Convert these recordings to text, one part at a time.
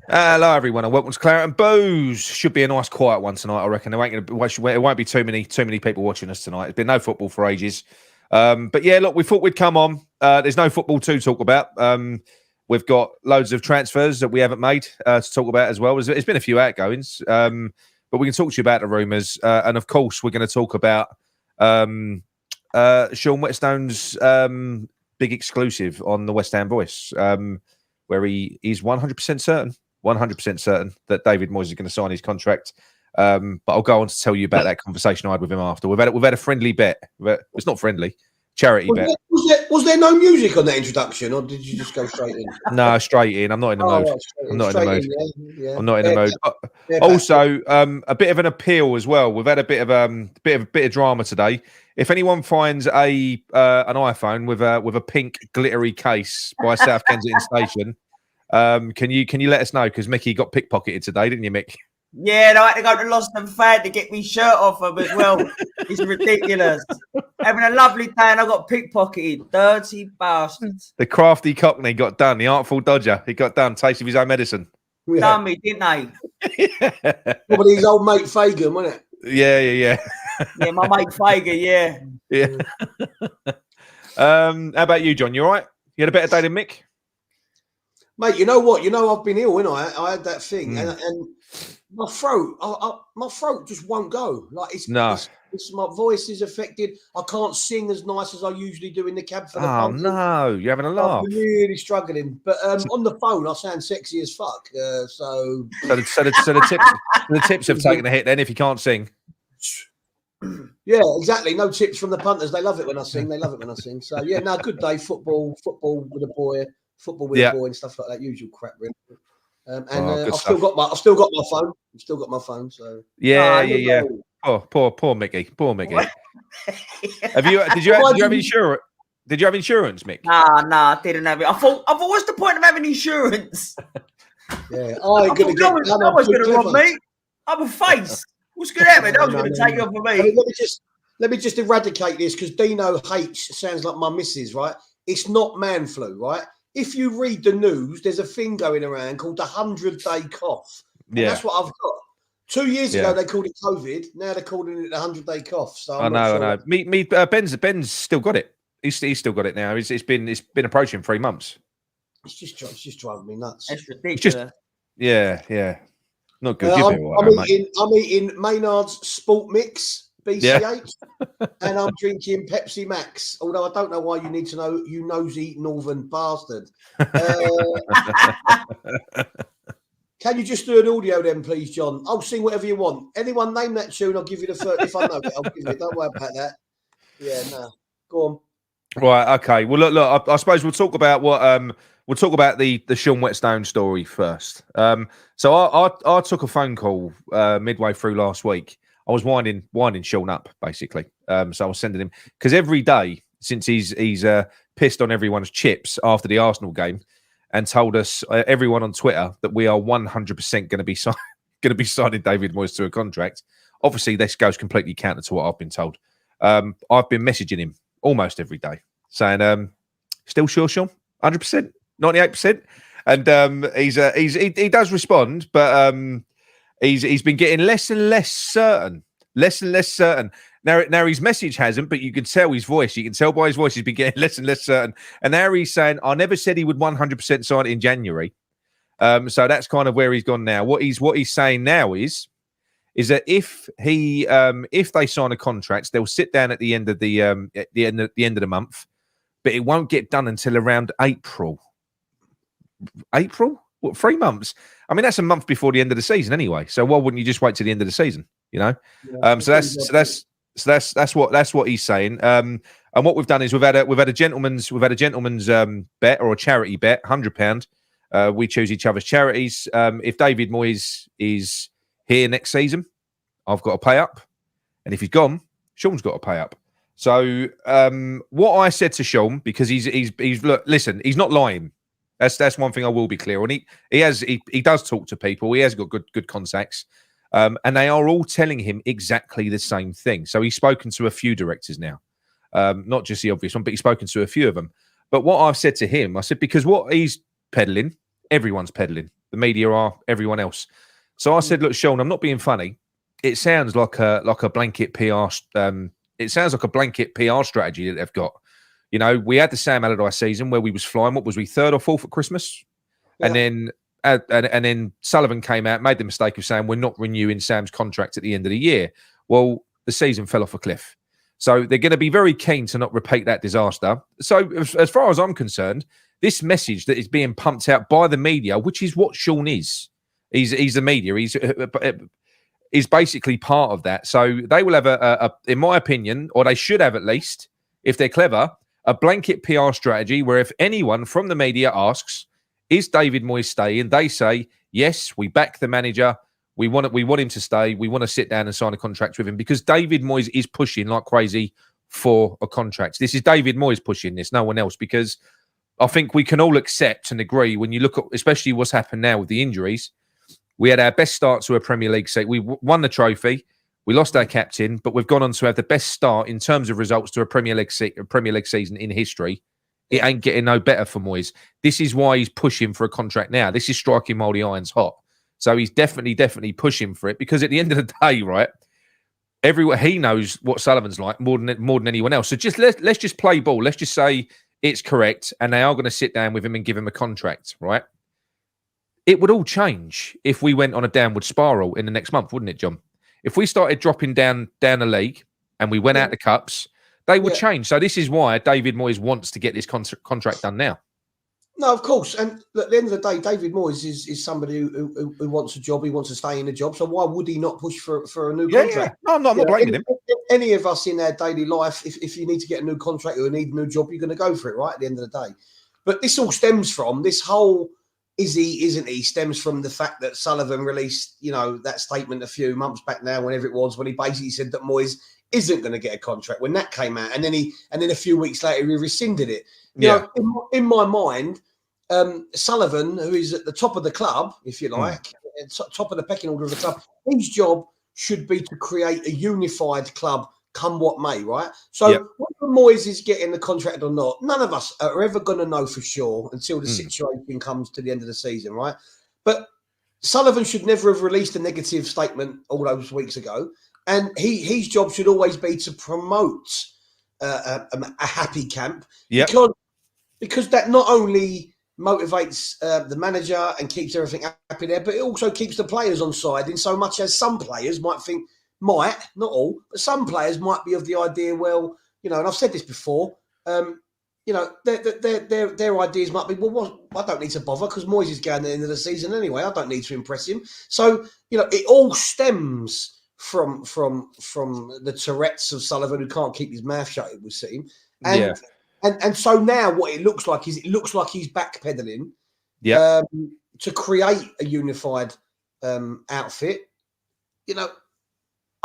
Hello, everyone, and welcome to Claret and Booze. Should be a nice, quiet one tonight, I reckon. It won't be too many people watching us tonight. There's been no football for ages, but yeah, look, we thought we'd come on. There's no football to talk about. We've got loads of transfers that we haven't made to talk about as well. There's been a few outgoings, but we can talk to you about the rumours, and of course, we're going to talk about Sean Whetstone's big exclusive on the West Ham Voice, where he is 100% certain that David Moyes is going to sign his contract. But I'll go on to tell you about that conversation I had with him after. We've had a friendly bet. It's not friendly, charity bet. Was there no music on that introduction, or did you just go straight in? No, straight in. I'm not in the mood. I'm not in the mood. Yeah. I'm not in the mood. Also, a bit of an appeal as well. We've had a bit of drama today. If anyone finds an iPhone with a pink glittery case by South Kensington Station, can you let us know? Because Mickey got pickpocketed today, didn't you, Mick? Yeah, and I had to go to Lost and Found to get my shirt off him as well. It's ridiculous. Having a lovely day and I got pickpocketed. Dirty bastards. The crafty Cockney got done. The artful Dodger, he got done. Taste of his own medicine. Yeah. Done me, didn't they? Probably his old mate Fagan, wasn't it? Yeah. Yeah, my mate Fagan, yeah. How about you, John? You all right? You had a better day than Mick? Mate, you know what? You know I've been ill, innit? I had that thing, and my throat, my throat just won't go. Like it's my voice is affected. I can't sing as nice as I usually do in the cab for the punters. No, you're having a laugh. I'm really struggling, but on the phone I sound sexy as fuck. So the tips have taken a hit. Then if you can't sing, yeah, exactly. No tips from the punters. They love it when I sing. So yeah, no, good day. Football with a boy. Football with a boy and stuff like that, usual crap, really. I've still got my phone. So yeah. Poor Mickey. Did you have insurance? Did you have insurance, Mick? Nah, I didn't have it. I thought, what's the point of having insurance? Yeah, no one's going to rob me. I'm a face. What's going to happen? No one's going to take it off of me. Let me just eradicate this, because Dino hates sounds like my missus, right? It's not man flu, right? If you read the news, there's a thing going around called the 100-day cough. Yeah, that's what I've got. 2 years ago they called it COVID. Now they're calling it the 100-day cough. So I know. Ben's still got it. He's still got it now. It's been approaching 3 months. It's just driving me nuts. It's ridiculous. Yeah. Not good. I'm eating Maynard's Sport Mix. BCH, and I'm drinking Pepsi Max. Although I don't know why you need to know, you nosy northern bastard. Can you just do an audio then, please, John? I'll sing whatever you want. Anyone name that tune, I'll give you the first. If I know it, I'll give you it. Don't worry about that. Yeah, no. Go on. Right. Okay. Well, look. I suppose we'll talk about what we'll talk about the Sean Whetstone story first. So I took a phone call midway through last week. I was winding Sean up, basically. So I was sending him, because every day since he's pissed on everyone's chips after the Arsenal game and told us, everyone on Twitter, that we are 100% going to be signing David Moyes to a contract. Obviously, this goes completely counter to what I've been told. I've been messaging him almost every day saying, "Still sure, Sean? 100%, 98%," and he does respond, but He's been getting less and less certain. Now his message hasn't, but you can tell his voice. You can tell by his voice he's been getting less and less certain. And now he's saying, "I never said he would 100% sign it in January." So that's kind of where he's gone now. What he's saying now is that if they sign a contract, they'll sit down at the end of the end of the month, but it won't get done until around April. What, 3 months? I mean, that's a month before the end of the season anyway. So why wouldn't you just wait till the end of the season? You know. Yeah, so that's what he's saying. And what we've done is we've had a gentleman's bet, or a charity bet, £100. We choose each other's charities. If David Moyes is here next season, I've got to pay up, and if he's gone, Sean's got to pay up. So what I said to Sean, because he's look, listen, he's not lying. That's one thing I will be clear on. He does talk to people. He has got good contacts, and they are all telling him exactly the same thing. So he's spoken to a few directors now, not just the obvious one, but he's spoken to a few of them. But what I've said to him, I said, because what he's peddling, everyone's peddling. The media are everyone else. So I said, look, Sean, I'm not being funny. It sounds like a blanket PR. It sounds like a blanket PR strategy that they've got. You know, we had the Sam Allardyce season where we was flying. What was we, 3rd or 4th at Christmas? Yeah. And then Sullivan came out, made the mistake of saying we're not renewing Sam's contract at the end of the year. Well, the season fell off a cliff. So they're going to be very keen to not repeat that disaster. So as far as I'm concerned, this message that is being pumped out by the media, which is what Sean is, he's the media. He's basically part of that. So they will have in my opinion, or they should have at least, if they're clever, a blanket PR strategy where if anyone from the media asks, is David Moyes staying? They say, yes, we back the manager. We want him to stay. We want to sit down and sign a contract with him because David Moyes is pushing like crazy for a contract. This is David Moyes pushing this, no one else, because I think we can all accept and agree when you look at, especially what's happened now with the injuries. We had our best start to a Premier League season. We won the trophy. We lost our captain, but we've gone on to have the best start in terms of results to a Premier League season in history. It ain't getting no better for Moyes. This is why he's pushing for a contract now. This is striking while the iron's hot. So he's definitely pushing for it because at the end of the day, right, everyone he knows what Sullivan's like more than anyone else. So just let's just play ball. Let's just say it's correct, and they are going to sit down with him and give him a contract, right? It would all change if we went on a downward spiral in the next month, wouldn't it, John? If we started dropping down the league and we went out the cups, they would change. So this is why David Moyes wants to get this contract done now. No, of course. And at the end of the day, David Moyes is somebody who wants a job. He wants to stay in a job. So why would he not push for a new contract? Yeah. No, I'm not blaming him. Any of us in our daily life, if you need to get a new contract or need a new job, you're going to go for it, right? At the end of the day. But this all stems from this whole is he, isn't he, stems from the fact that Sullivan released, that statement a few months back now, whenever it was, when he basically said that Moyes isn't going to get a contract when that came out. And then a few weeks later, he rescinded it. You know, in my mind, Sullivan, who is at the top of the club, if you like, top of the pecking order of the club, his job should be to create a unified club, come what may, right? So whether Moyes is getting the contract or not, none of us are ever going to know for sure until the situation comes to the end of the season, right? But Sullivan should never have released a negative statement all those weeks ago. And his job should always be to promote a happy camp, because that not only motivates the manager and keeps everything happy there, but it also keeps the players on side in so much as some players not all, but some players might be of the idea, well, and I've said this before, their ideas might be, well, I don't need to bother because Moyes is going at the end of the season anyway. I don't need to impress him. So, it all stems from the Tourette's of Sullivan, who can't keep his mouth shut, it would seem. And so now what it looks like is he's backpedaling to create a unified outfit.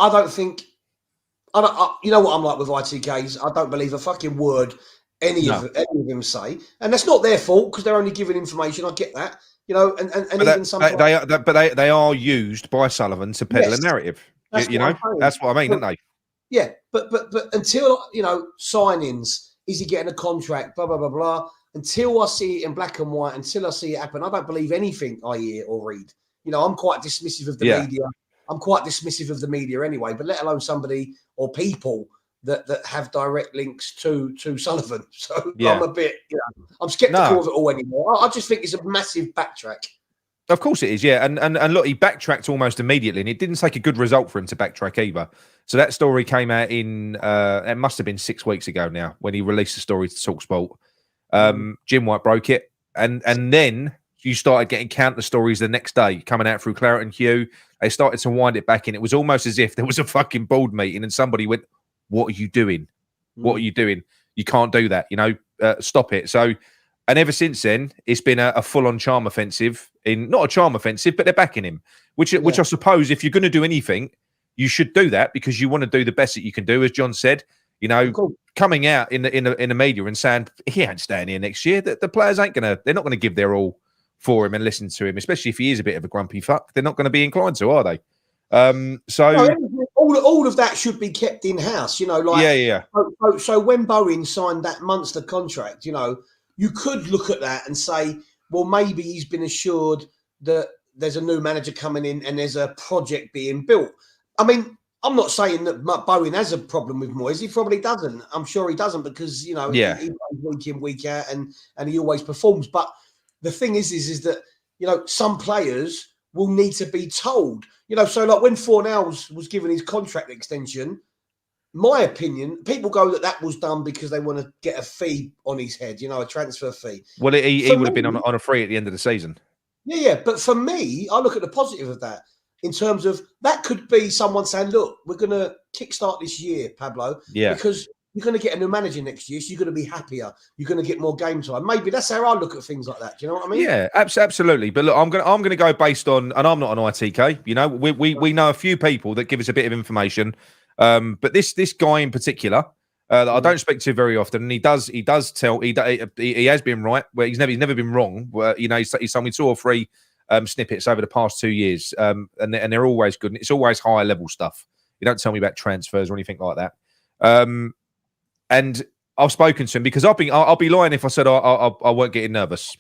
I don't think you know what I'm like with ITKs. I don't believe a fucking word any of them say, and that's not their fault because they're only giving information. I get that, and even some they are used by Sullivan to peddle a narrative. That's what I mean, don't they? Yeah, but until signings, is he getting a contract? Blah blah blah blah. Until I see it in black and white, until I see it happen, I don't believe anything I hear or read. I'm quite dismissive of the media. I'm quite dismissive of the media anyway, but let alone somebody or people that have direct links to Sullivan. So I'm a bit, I'm skeptical of it all anymore. I just think it's a massive backtrack. Of course it is, yeah. And look, he backtracked almost immediately, and it didn't take a good result for him to backtrack either. So that story came out it must have been 6 weeks ago now when he released the story to TalkSport. Jim White broke it, and then you started getting counter stories the next day coming out through Claret and Hugh. They started to wind it back in. It was almost as if there was a fucking board meeting and somebody went, "What are you doing? What are you doing? You can't do that. Stop it." So, and ever since then, it's been a full-on charm offensive. Not a charm offensive, but they're backing him. Which I suppose, if you're going to do anything, you should do that because you want to do the best that you can do. As John said, coming out in the media and saying he ain't staying here next year. The players they're not going to give their all for him and listen to him, especially if he is a bit of a grumpy fuck. They're not going to be inclined to, are they? All of that should be kept in house. So when Bowen signed that monster contract, you could look at that and say, well, maybe he's been assured that there's a new manager coming in and there's a project being built. I mean, I'm not saying that Bowen has a problem with Moyes. He probably doesn't. I'm sure he doesn't because, you know, he plays week in, week out and he always performs. But the thing is that, you know, some players will need to be told, you know, so like when Fornals was given his contract extension, my opinion, people go that was done because they want to get a fee on his head, you know, a transfer fee. Well, he would have been on a free at the end of the season. Yeah. But for me, I look at the positive of that in terms of that could be someone saying, look, we're going to kickstart this year, Pablo, because you're going to get a new manager next year, so you're going to be happier. You're going to get more game time. Maybe that's how I look at things like that. Do you know what I mean? Yeah, absolutely. But look, I'm going to go based on, and I'm not an ITK. You know, we know a few people that give us a bit of information. But this guy in particular, that I don't speak to very often, and he does tell he has been right. Where he's never been wrong. You know, he's told me 2 or 3 snippets over the past 2 years, and they're always good. And it's always higher level stuff. You don't tell me about transfers or anything like that. And I've spoken to him because I'll be lying if I said I weren't getting nervous.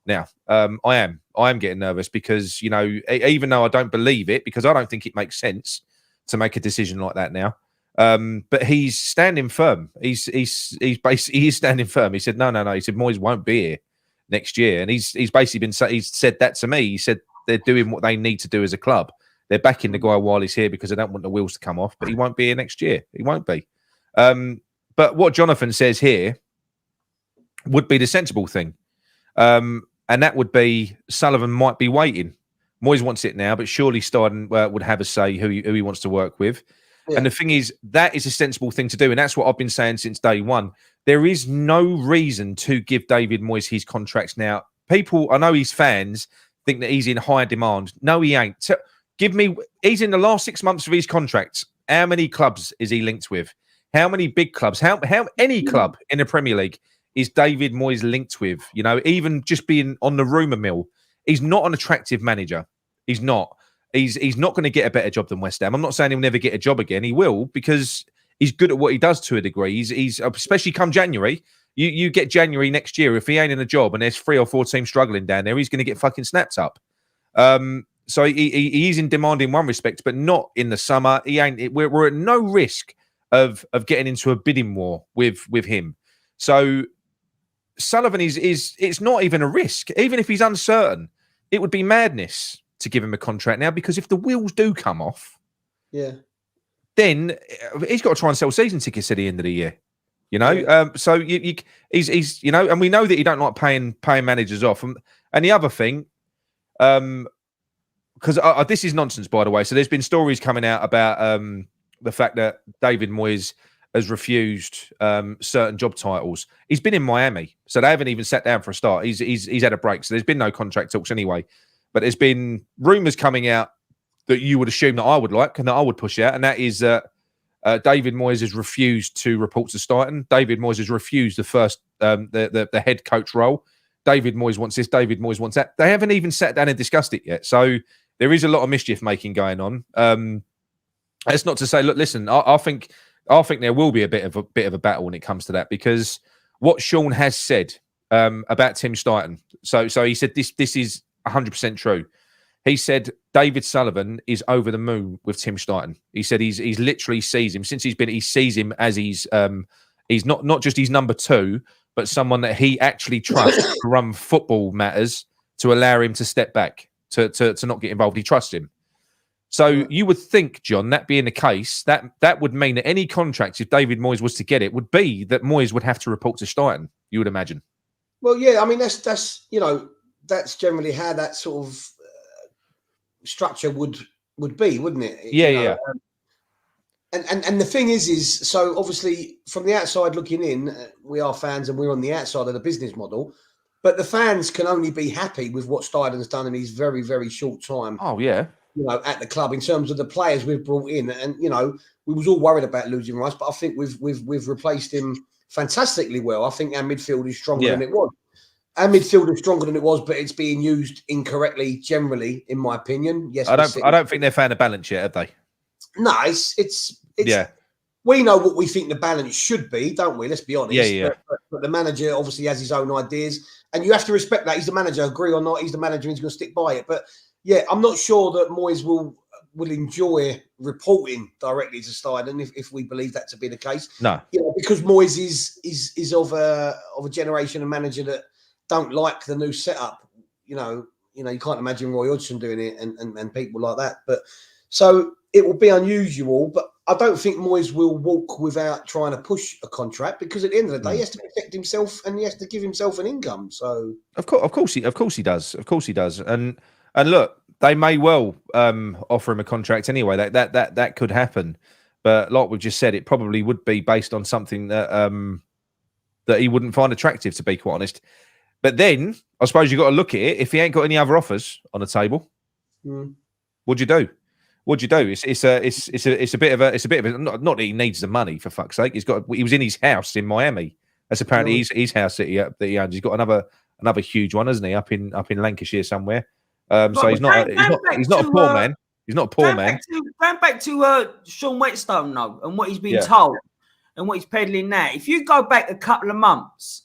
Now, I am getting nervous because, you know, even though I don't believe it, because I don't think it makes sense to make a decision like that now. But he's standing firm. He's standing firm. He said, no. He said, Moyes won't be here next year. And he's basically he's said that to me. He said they're doing what they need to do as a club. They're backing the guy while he's here because they don't want the wheels to come off, but he won't be here next year. He won't be. But what Jonathan says here would be the sensible thing. And that would be Sullivan might be waiting. Moyes wants it now, but surely Steidten would have a say who he wants to work with. Yeah. And the thing is, that is a sensible thing to do. And that's what I've been saying since day one. There is no reason to give David Moyes his contracts now. People, I know his fans think that he's in high demand. No, he ain't. So he's in the last 6 months of his contracts. How many clubs is he linked with? How many big clubs? How any club in the Premier League is David Moyes linked with? You know, even just being on the rumour mill. He's not an attractive manager. He's not. He's not going to get a better job than West Ham. I'm not saying he'll never get a job again. He will because he's good at what he does to a degree. He's especially come January. You get January next year. If he ain't in a job and there's 3 or 4 teams struggling down there, he's going to get fucking snapped up. So he's in demand in one respect, but not in the summer. He ain't. We're at no risk of getting into a bidding war with him. So Sullivan it's not even a risk. Even if he's uncertain, it would be madness to give him a contract now, because if the wheels do come off, then he's got to try and sell season tickets at the end of the year. You know, so he's you know, and we know that he don't like paying managers off. And the other thing, because this is nonsense, by the way. So there's been stories coming out about the fact that David Moyes has refused certain job titles. He's been in Miami, so they haven't even sat down for a start. He's had a break, so there's been no contract talks anyway. But there's been rumours coming out that you would assume that I would like and that I would push out, and that is that David Moyes has refused to report to Steidten. David Moyes has refused the first the head coach role. David Moyes wants this. David Moyes wants that. They haven't even sat down and discussed it yet. So there is a lot of mischief making going on. That's not to say, look, listen. I think there will be a bit of a battle when it comes to that, because what Sean has said about Tim Steidten. So he said this is 100% true. He said David Sullivan is over the moon with Tim Steidten. He said he's literally sees him since he sees him as he's not just his number 2, but someone that he actually trusts to run football matters, to allow him to step back, to not get involved. He trusts him. So you would think, John, that being the case, that would mean that any contracts, if David Moyes was to get it, would be that Moyes would have to report to Steidten, you would imagine. Well, yeah, I mean, that's you know, that's generally how that sort of structure would be, wouldn't it? Yeah, you know? yeah. And the thing is so obviously from the outside looking in, we are fans and we're on the outside of the business model, but the fans can only be happy with what Steidten's done in his very, very short time. Oh, yeah. You know, at the club in terms of the players we've brought in, and you know, we was all worried about losing Rice, but I think we've replaced him fantastically well. I think our midfield is stronger than it was. Our midfield is stronger than it was, but it's being used incorrectly generally, in my opinion. Yes, I don't think they've found a balance yet, have they? No, it's we know what we think the balance should be, don't we? Let's be honest. Yeah. But the manager obviously has his own ideas, and you have to respect that. He's the manager, agree or not. He's the manager, and he's going to stick by it. But yeah, I'm not sure that Moyes will enjoy reporting directly to Steidten if we believe that to be the case. No, because Moyes is of a generation of manager that don't like the new setup. You can't imagine Roy Hodgson doing it and people like that. But so it will be unusual, but I don't think Moyes will walk without trying to push a contract, because at the end of the day, he has to protect himself and he has to give himself an income. So of course he does. Of course he does. And look, they may well offer him a contract anyway. That could happen. But like we've just said, it probably would be based on something that he wouldn't find attractive, to be quite honest. But then I suppose you've got to look at it. If he ain't got any other offers on the table, what'd you do? What'd you do? It's a bit of a not that he needs the money, for fuck's sake. He was in his house in Miami. That's apparently his house that he owns. He's got another huge one, hasn't he? Up in Lancashire somewhere. So he's not a poor man. He's not a poor man. Going back to Sean Whetstone though, and what he's been told and what he's peddling now. If you go back a couple of months,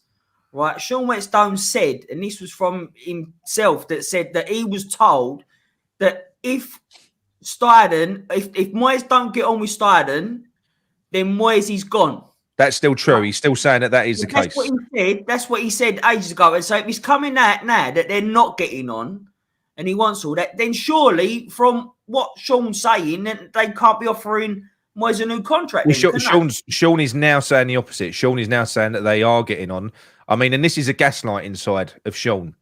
right, Sean Whetstone said, and this was from himself, that said that he was told that if Steidten, if Moyes don't get on with Steidten, then Moyes is gone. That's still true. He's still saying that is the case. That's what he said. That's what he said ages ago. And so if he's coming out now that they're not getting on, and he wants all that, then surely, from what Sean's saying, that they can't be offering Moyes a new contract. Well, Sean is now saying the opposite. Sean is now saying that they are getting on. I mean, and this is a gaslighting side of Sean,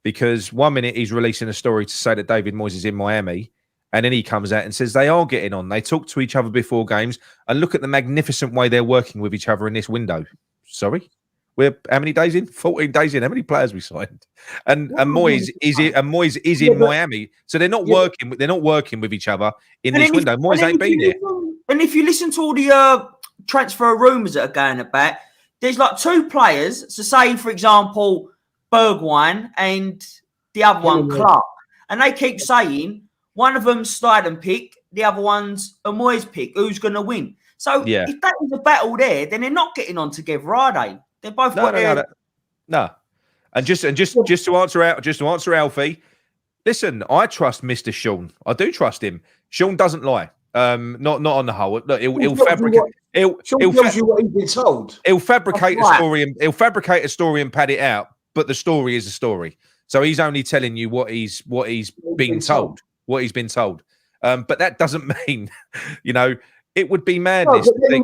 because 1 minute he's releasing a story to say that David Moyes is in Miami, and then he comes out and says they are getting on. They talk to each other before games, and look at the magnificent way they're working with each other in this window. Sorry? We're how many days in? 14 days in. How many players we signed? And Moyes is in Miami, so they're not working. They're not working with each other in this window. Moyes ain't been there. And if you listen to all the transfer rumours that are going about, there's like two players. So say, for example, Bergwijn and the other one, Clark, and they keep saying one of them's Steidten pick, the other one's a Moyes pick. Who's going to win? So if that was a battle there, then they're not getting on together, are they? They're both no. And just to answer Alfie, listen, I trust Mr. Sean. I do trust him. Sean doesn't lie. Not on the whole. Look, he'll fabricate. He'll tells you what he's been told. He'll fabricate a story and he'll fabricate a story and pad it out. But the story is a story. So he's only telling you what he's been told. What he's been told. But that doesn't mean, it would be madness. No,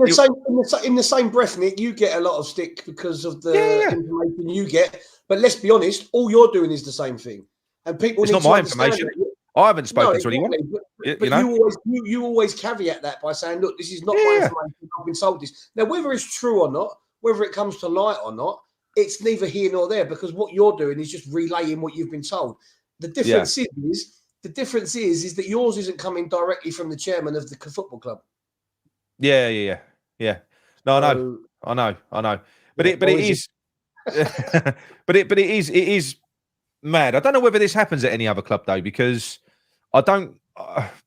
in the same breath, Nick, you get a lot of stick because of the information you get. But let's be honest, all you're doing is the same thing. And people it's not my information. I haven't spoken to anyone. But you always caveat that by saying, look, this is not my information. I've been told this. Now, whether it's true or not, whether it comes to light or not, it's neither here nor there, because what you're doing is just relaying what you've been told. The difference is that yours isn't coming directly from the chairman of the football club. Yeah. No, I know. But it is, but it is mad. I don't know whether this happens at any other club though, because I don't,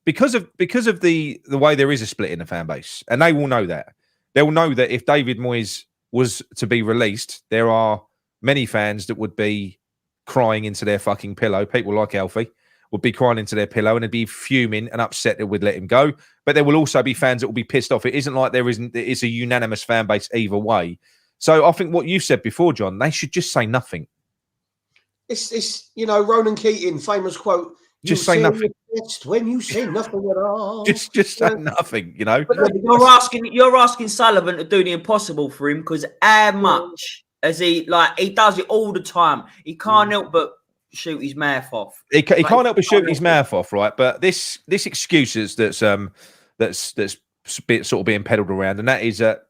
because of the way there is a split in the fan base, and they will know that. They will know that if David Moyes was to be released, there are many fans that would be crying into their fucking pillow. People like Alfie would be crying into their pillow and they'd be fuming and upset that we'd let him go. But there will also be fans that will be pissed off. It isn't like it's a unanimous fan base either way. So I think what you said before, John, they should just say nothing. It's Ronan Keating, famous quote. Just say nothing. When you say nothing at all. Just say nothing, But you're asking Sullivan to do the impossible for him, because how much as he does it all the time. He can't help but shoot his mouth off. He can't help but shoot his mouth off, right? But this excuses that's sort of being peddled around, and that is that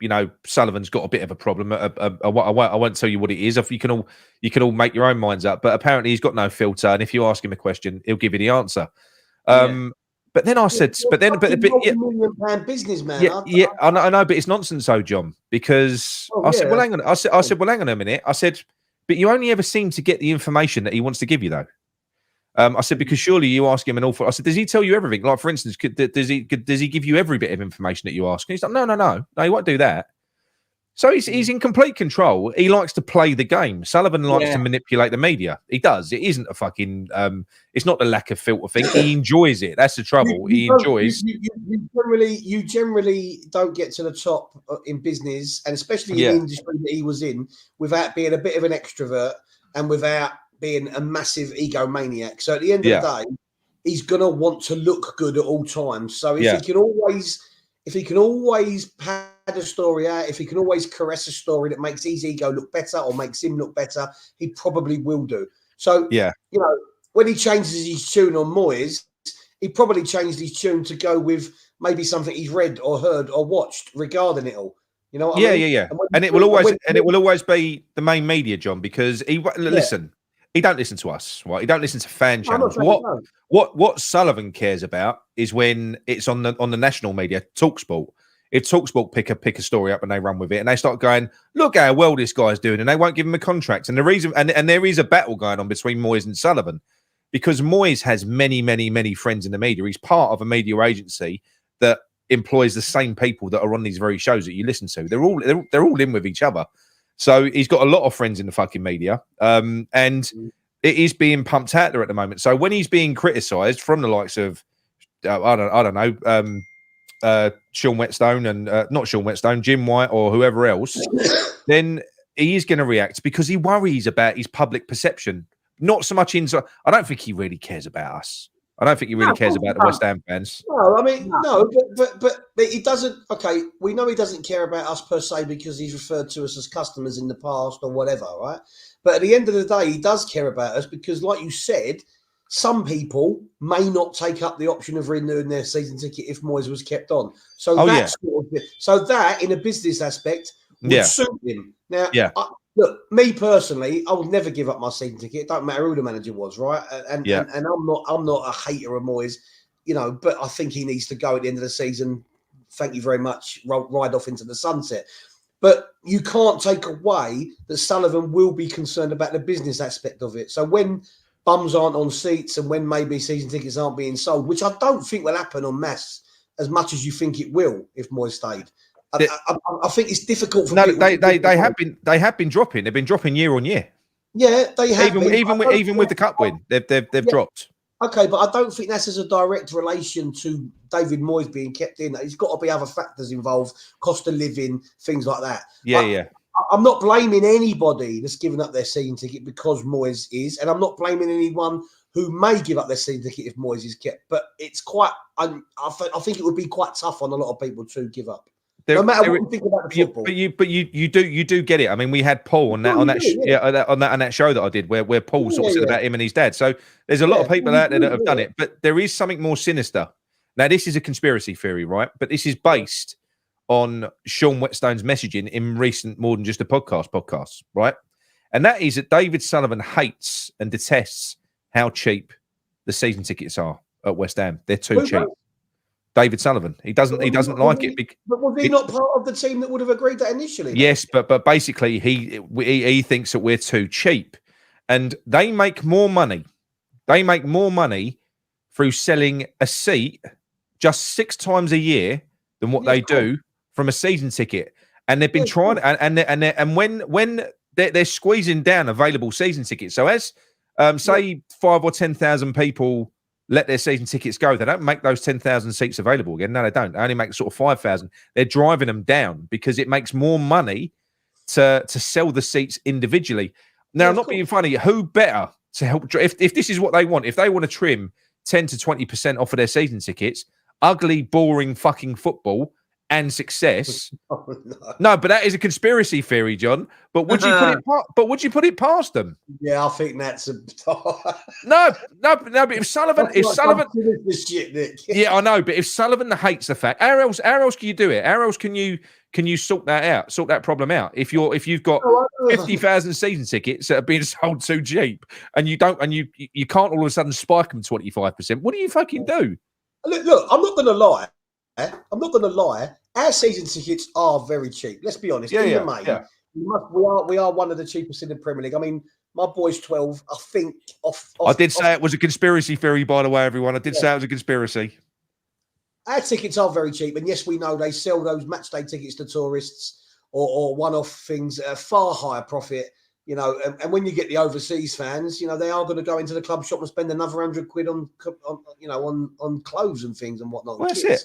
Sullivan's got a bit of a problem. I won't tell you what it is. If you can all make your own minds up. But apparently he's got no filter, and if you ask him a question, he'll give you the answer. But then I said, multi-million-pound businessman. I know, but it's nonsense, though, John. Because I said, well, hang on. I said, well, hang on a minute. I said, but you only ever seem to get the information that he wants to give you, though. I said, because surely you ask him an awful. I said, does he tell you everything? Like, for instance, does he give you every bit of information that you ask? And he's like, no, he won't do that. So he's in complete control. He likes to play the game. Sullivan likes to manipulate the media. He does. It isn't a fucking. It's not the lack of filter thing. He enjoys it. That's the trouble. He enjoys. You generally don't get to the top in business, and especially in the industry that he was in, without being a bit of an extrovert and without being a massive egomaniac. So at the end of the day, he's gonna want to look good at all times. So if he can always pad a story out, if he can always caress a story that makes his ego look better or makes him look better, he probably will do. So when he changes his tune on Moyes, he probably changed his tune to go with maybe something he's read or heard or watched regarding it all. You know what I mean? Yeah. And it will always be the main media, John, because listen. He don't listen to us, right? He don't listen to fan channels. What Sullivan cares about is when it's on the national media, TalkSport. If TalkSport pick a story up and they run with it, and they start going, look how well this guy's doing, and they won't give him a contract. And the reason, and there is a battle going on between Moyes and Sullivan, because Moyes has many friends in the media. He's part of a media agency that employs the same people that are on these very shows that you listen to. They're all in with each other. So he's got a lot of friends in the fucking media, and it is being pumped out there at the moment. So when he's being criticised from the likes of, I don't know, Sean Whetstone and not Sean Whetstone, Jim White or whoever else, then he is going to react because he worries about his public perception. Not so much inside. I don't think he really cares about us. I don't think he really cares about the West Ham fans. No, I mean, no, but he doesn't. Okay, we know he doesn't care about us per se because he's referred to us as customers in the past or whatever, right? But at the end of the day, he does care about us because, like you said, some people may not take up the option of renewing their season ticket if Moyes was kept on. So that, in a business aspect, would suit him. Now, look, me personally, I would never give up my season ticket. It don't matter who the manager was, right? And I'm not a hater of Moyes, you know, but I think he needs to go at the end of the season. Thank you very much. Ride off into the sunset. But you can't take away that Sullivan will be concerned about the business aspect of it. So when bums aren't on seats and when maybe season tickets aren't being sold, which I don't think will happen en masse as much as you think it will if Moyes stayed. I think it's difficult for people. They have been dropping. They've been dropping year on year. Yeah, they have. Even with the cup win, they've dropped. Okay, but I don't think that's as a direct relation to David Moyes being kept in. There's got to be other factors involved, cost of living, things like that. I'm not blaming anybody that's given up their season ticket because Moyes is, and I'm not blaming anyone who may give up their season ticket if Moyes is kept. But it's quite. I think it would be quite tough on a lot of people to give up. No matter what you think about the football, but you do get it. I mean, we had Paul on that show that I did, where Paul sort of said about him and his dad. So there's a lot of people out there that have done it, but there is something more sinister. Now, this is a conspiracy theory, right? But this is based on Sean Whetstone's messaging in recent More Than Just a podcasts, right? And that is that David Sullivan hates and detests how cheap the season tickets are at West Ham. They're too cheap. David Sullivan. He doesn't like it. But was he not part of the team that would have agreed that initially? Yes, but basically he thinks that we're too cheap, and they make more money. They make more money through selling a seat just 6 times a year than what they do from a season ticket. And they've been trying, and when they're squeezing down available season tickets. So as say 5 or 10,000 people let their season tickets go, they don't make those 10,000 seats available again. No, they don't. They only make sort of 5,000. They're driving them down because it makes more money to sell the seats individually. Now, I'm not being funny. Who better to help? If this is what they want, if they want to trim 10 to 20% off of their season tickets, ugly, boring fucking football and success. No, but that is a conspiracy theory, John. But would you put it past them? Yeah, I think that's a no. But if Sullivan, Nick. Yeah, I know. But if Sullivan hates the fact, how else can you do it? How else can you sort that out? Sort that problem out? If you've got 50,000 season tickets that are being sold too cheap, and you can't all of a sudden spike them 25%. What do you fucking do? Look, I'm not going to lie. Our season tickets are very cheap. Let's be honest. We are one of the cheapest in the Premier League. I mean, My boy's 12. I think I did say it was a conspiracy theory, by the way, everyone. I did say it was a conspiracy. Our tickets are very cheap, and yes, we know they sell those match day tickets to tourists or one-off things at a far higher profit. You know, and when you get the overseas fans, you know, they are going to go into the club shop and spend another £100 on clothes and things and whatnot. Well, that's it.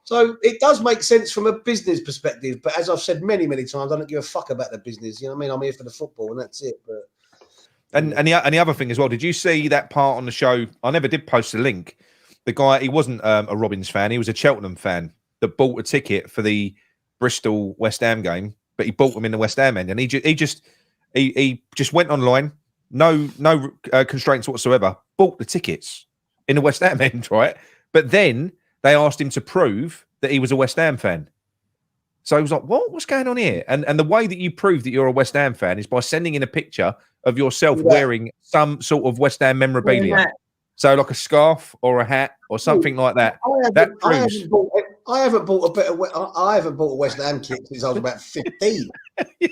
So it does make sense from a business perspective, but as I've said many times, I don't give a fuck about the business. You know what I mean? I'm here for the football, and that's it. But and the other thing as well, did you see that part on the show? I never did post a link. The guy, he wasn't a Robins fan; he was a Cheltenham fan that bought a ticket for the Bristol West Ham game, but he bought them in the West Ham end, and he just went online, no constraints whatsoever, bought the tickets in the West Ham end, right? But then they asked him to prove that he was a West Ham fan. So he was like, what's going on here? And the way that you prove that you're a West Ham fan is by sending in a picture of yourself wearing some sort of West Ham memorabilia. Yeah. So like a scarf or a hat or something like that. I haven't bought a West Ham kit since I was about 15. Yeah.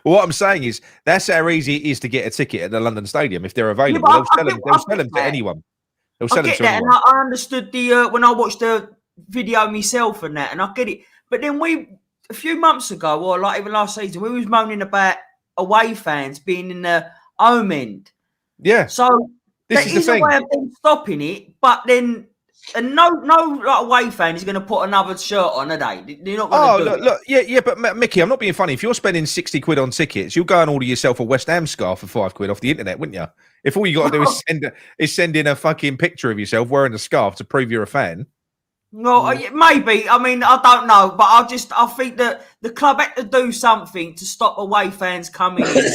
Well, what I'm saying is that's how easy it is to get a ticket at the London Stadium if they're available. They'll sell them to anyone. They'll sell them to anyone. And I understood when I watched the video myself and that, and I get it. But then a few months ago, or like even last season, we was moaning about away fans being in the home end. Yeah. So this is the thing. A way of them stopping it, but then. And no like, away fan is going to put another shirt on, are they? They're not going to do it. Look, yeah, but Mickey, I'm not being funny. If you're spending £60 on tickets, you'll go and order yourself a West Ham scarf for £5 off the internet, wouldn't you? If all you got to do is send in a fucking picture of yourself wearing a scarf to prove you're a fan. No, maybe. I mean, I don't know, but I think that the club had to do something to stop away fans coming in.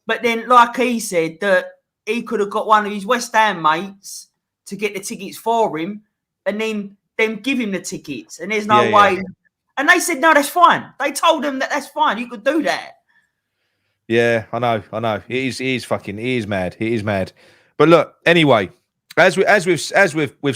But then, like he said, that he could have got one of his West Ham mates to get the tickets for him, and then give him the tickets. And there's no way. Yeah. And they said, no, that's fine. They told him that's fine. You could do that. Yeah, I know. It is mad. But look, anyway, as we've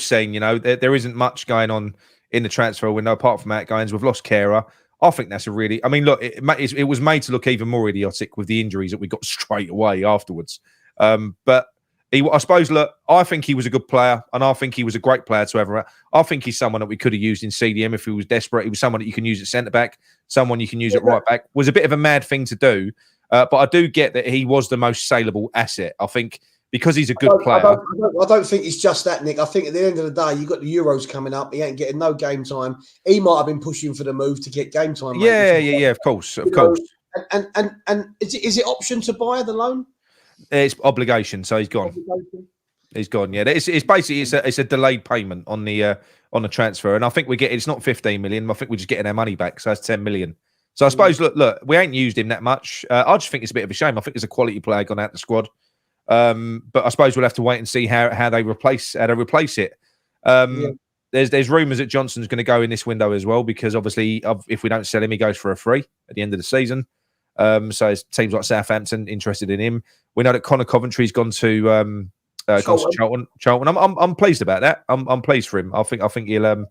seen, you know, there isn't much going on in the transfer window apart from outgoings. We've lost Kehrer. I think that's I mean, look, it was made to look even more idiotic with the injuries that we got straight away afterwards. But I suppose, look, I think he was a good player, and I think he was a great player to ever. I think he's someone that we could have used in CDM if he was desperate. He was someone that you can use at centre-back, someone you can use at right-back. Was a bit of a mad thing to do, but I do get that he was the most saleable asset. I think because he's a good player. I don't think it's just that, Nick. I think at the end of the day, you've got the Euros coming up. He ain't getting no game time. He might have been pushing for the move to get game time. Yeah, of course. And is it option to buy the loan? It's obligation, so he's gone. He's gone. Yeah, it's basically it's a delayed payment on the transfer, and I think it's not 15 million. I think we're just getting our money back, so that's 10 million. So I suppose look, we ain't used him that much. I just think it's a bit of a shame. I think there's a quality player gone out the squad, but I suppose we'll have to wait and see how they replace it. There's rumours that Johnson's going to go in this window as well, because obviously if we don't sell him, he goes for a free at the end of the season. So it seems like Southampton interested in him. We know that Connor Coventry's gone to Charlton. I'm pleased about that. I'm pleased for him. I think he'll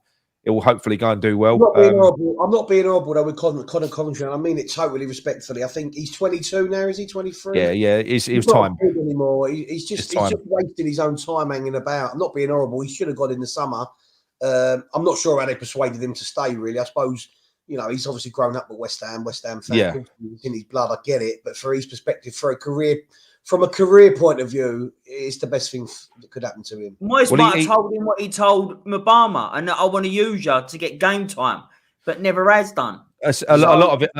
hopefully go and do well. I'm not being horrible though with Connor Coventry, and I mean it totally respectfully. I think he's 22 now. Is he 23? Yeah. It was time. Not anymore. He's just wasting his own time hanging about. I'm not being horrible. He should have gone in the summer. I'm not sure how they persuaded him to stay. Really, I suppose. You know, he's obviously grown up with West Ham fan. Yeah. In his blood, I get it. But for his perspective, from a career point of view, it's the best thing that could happen to him. Moyes might have told him what he told Mabama, and I want to use you to get game time, but never has done. A lot of it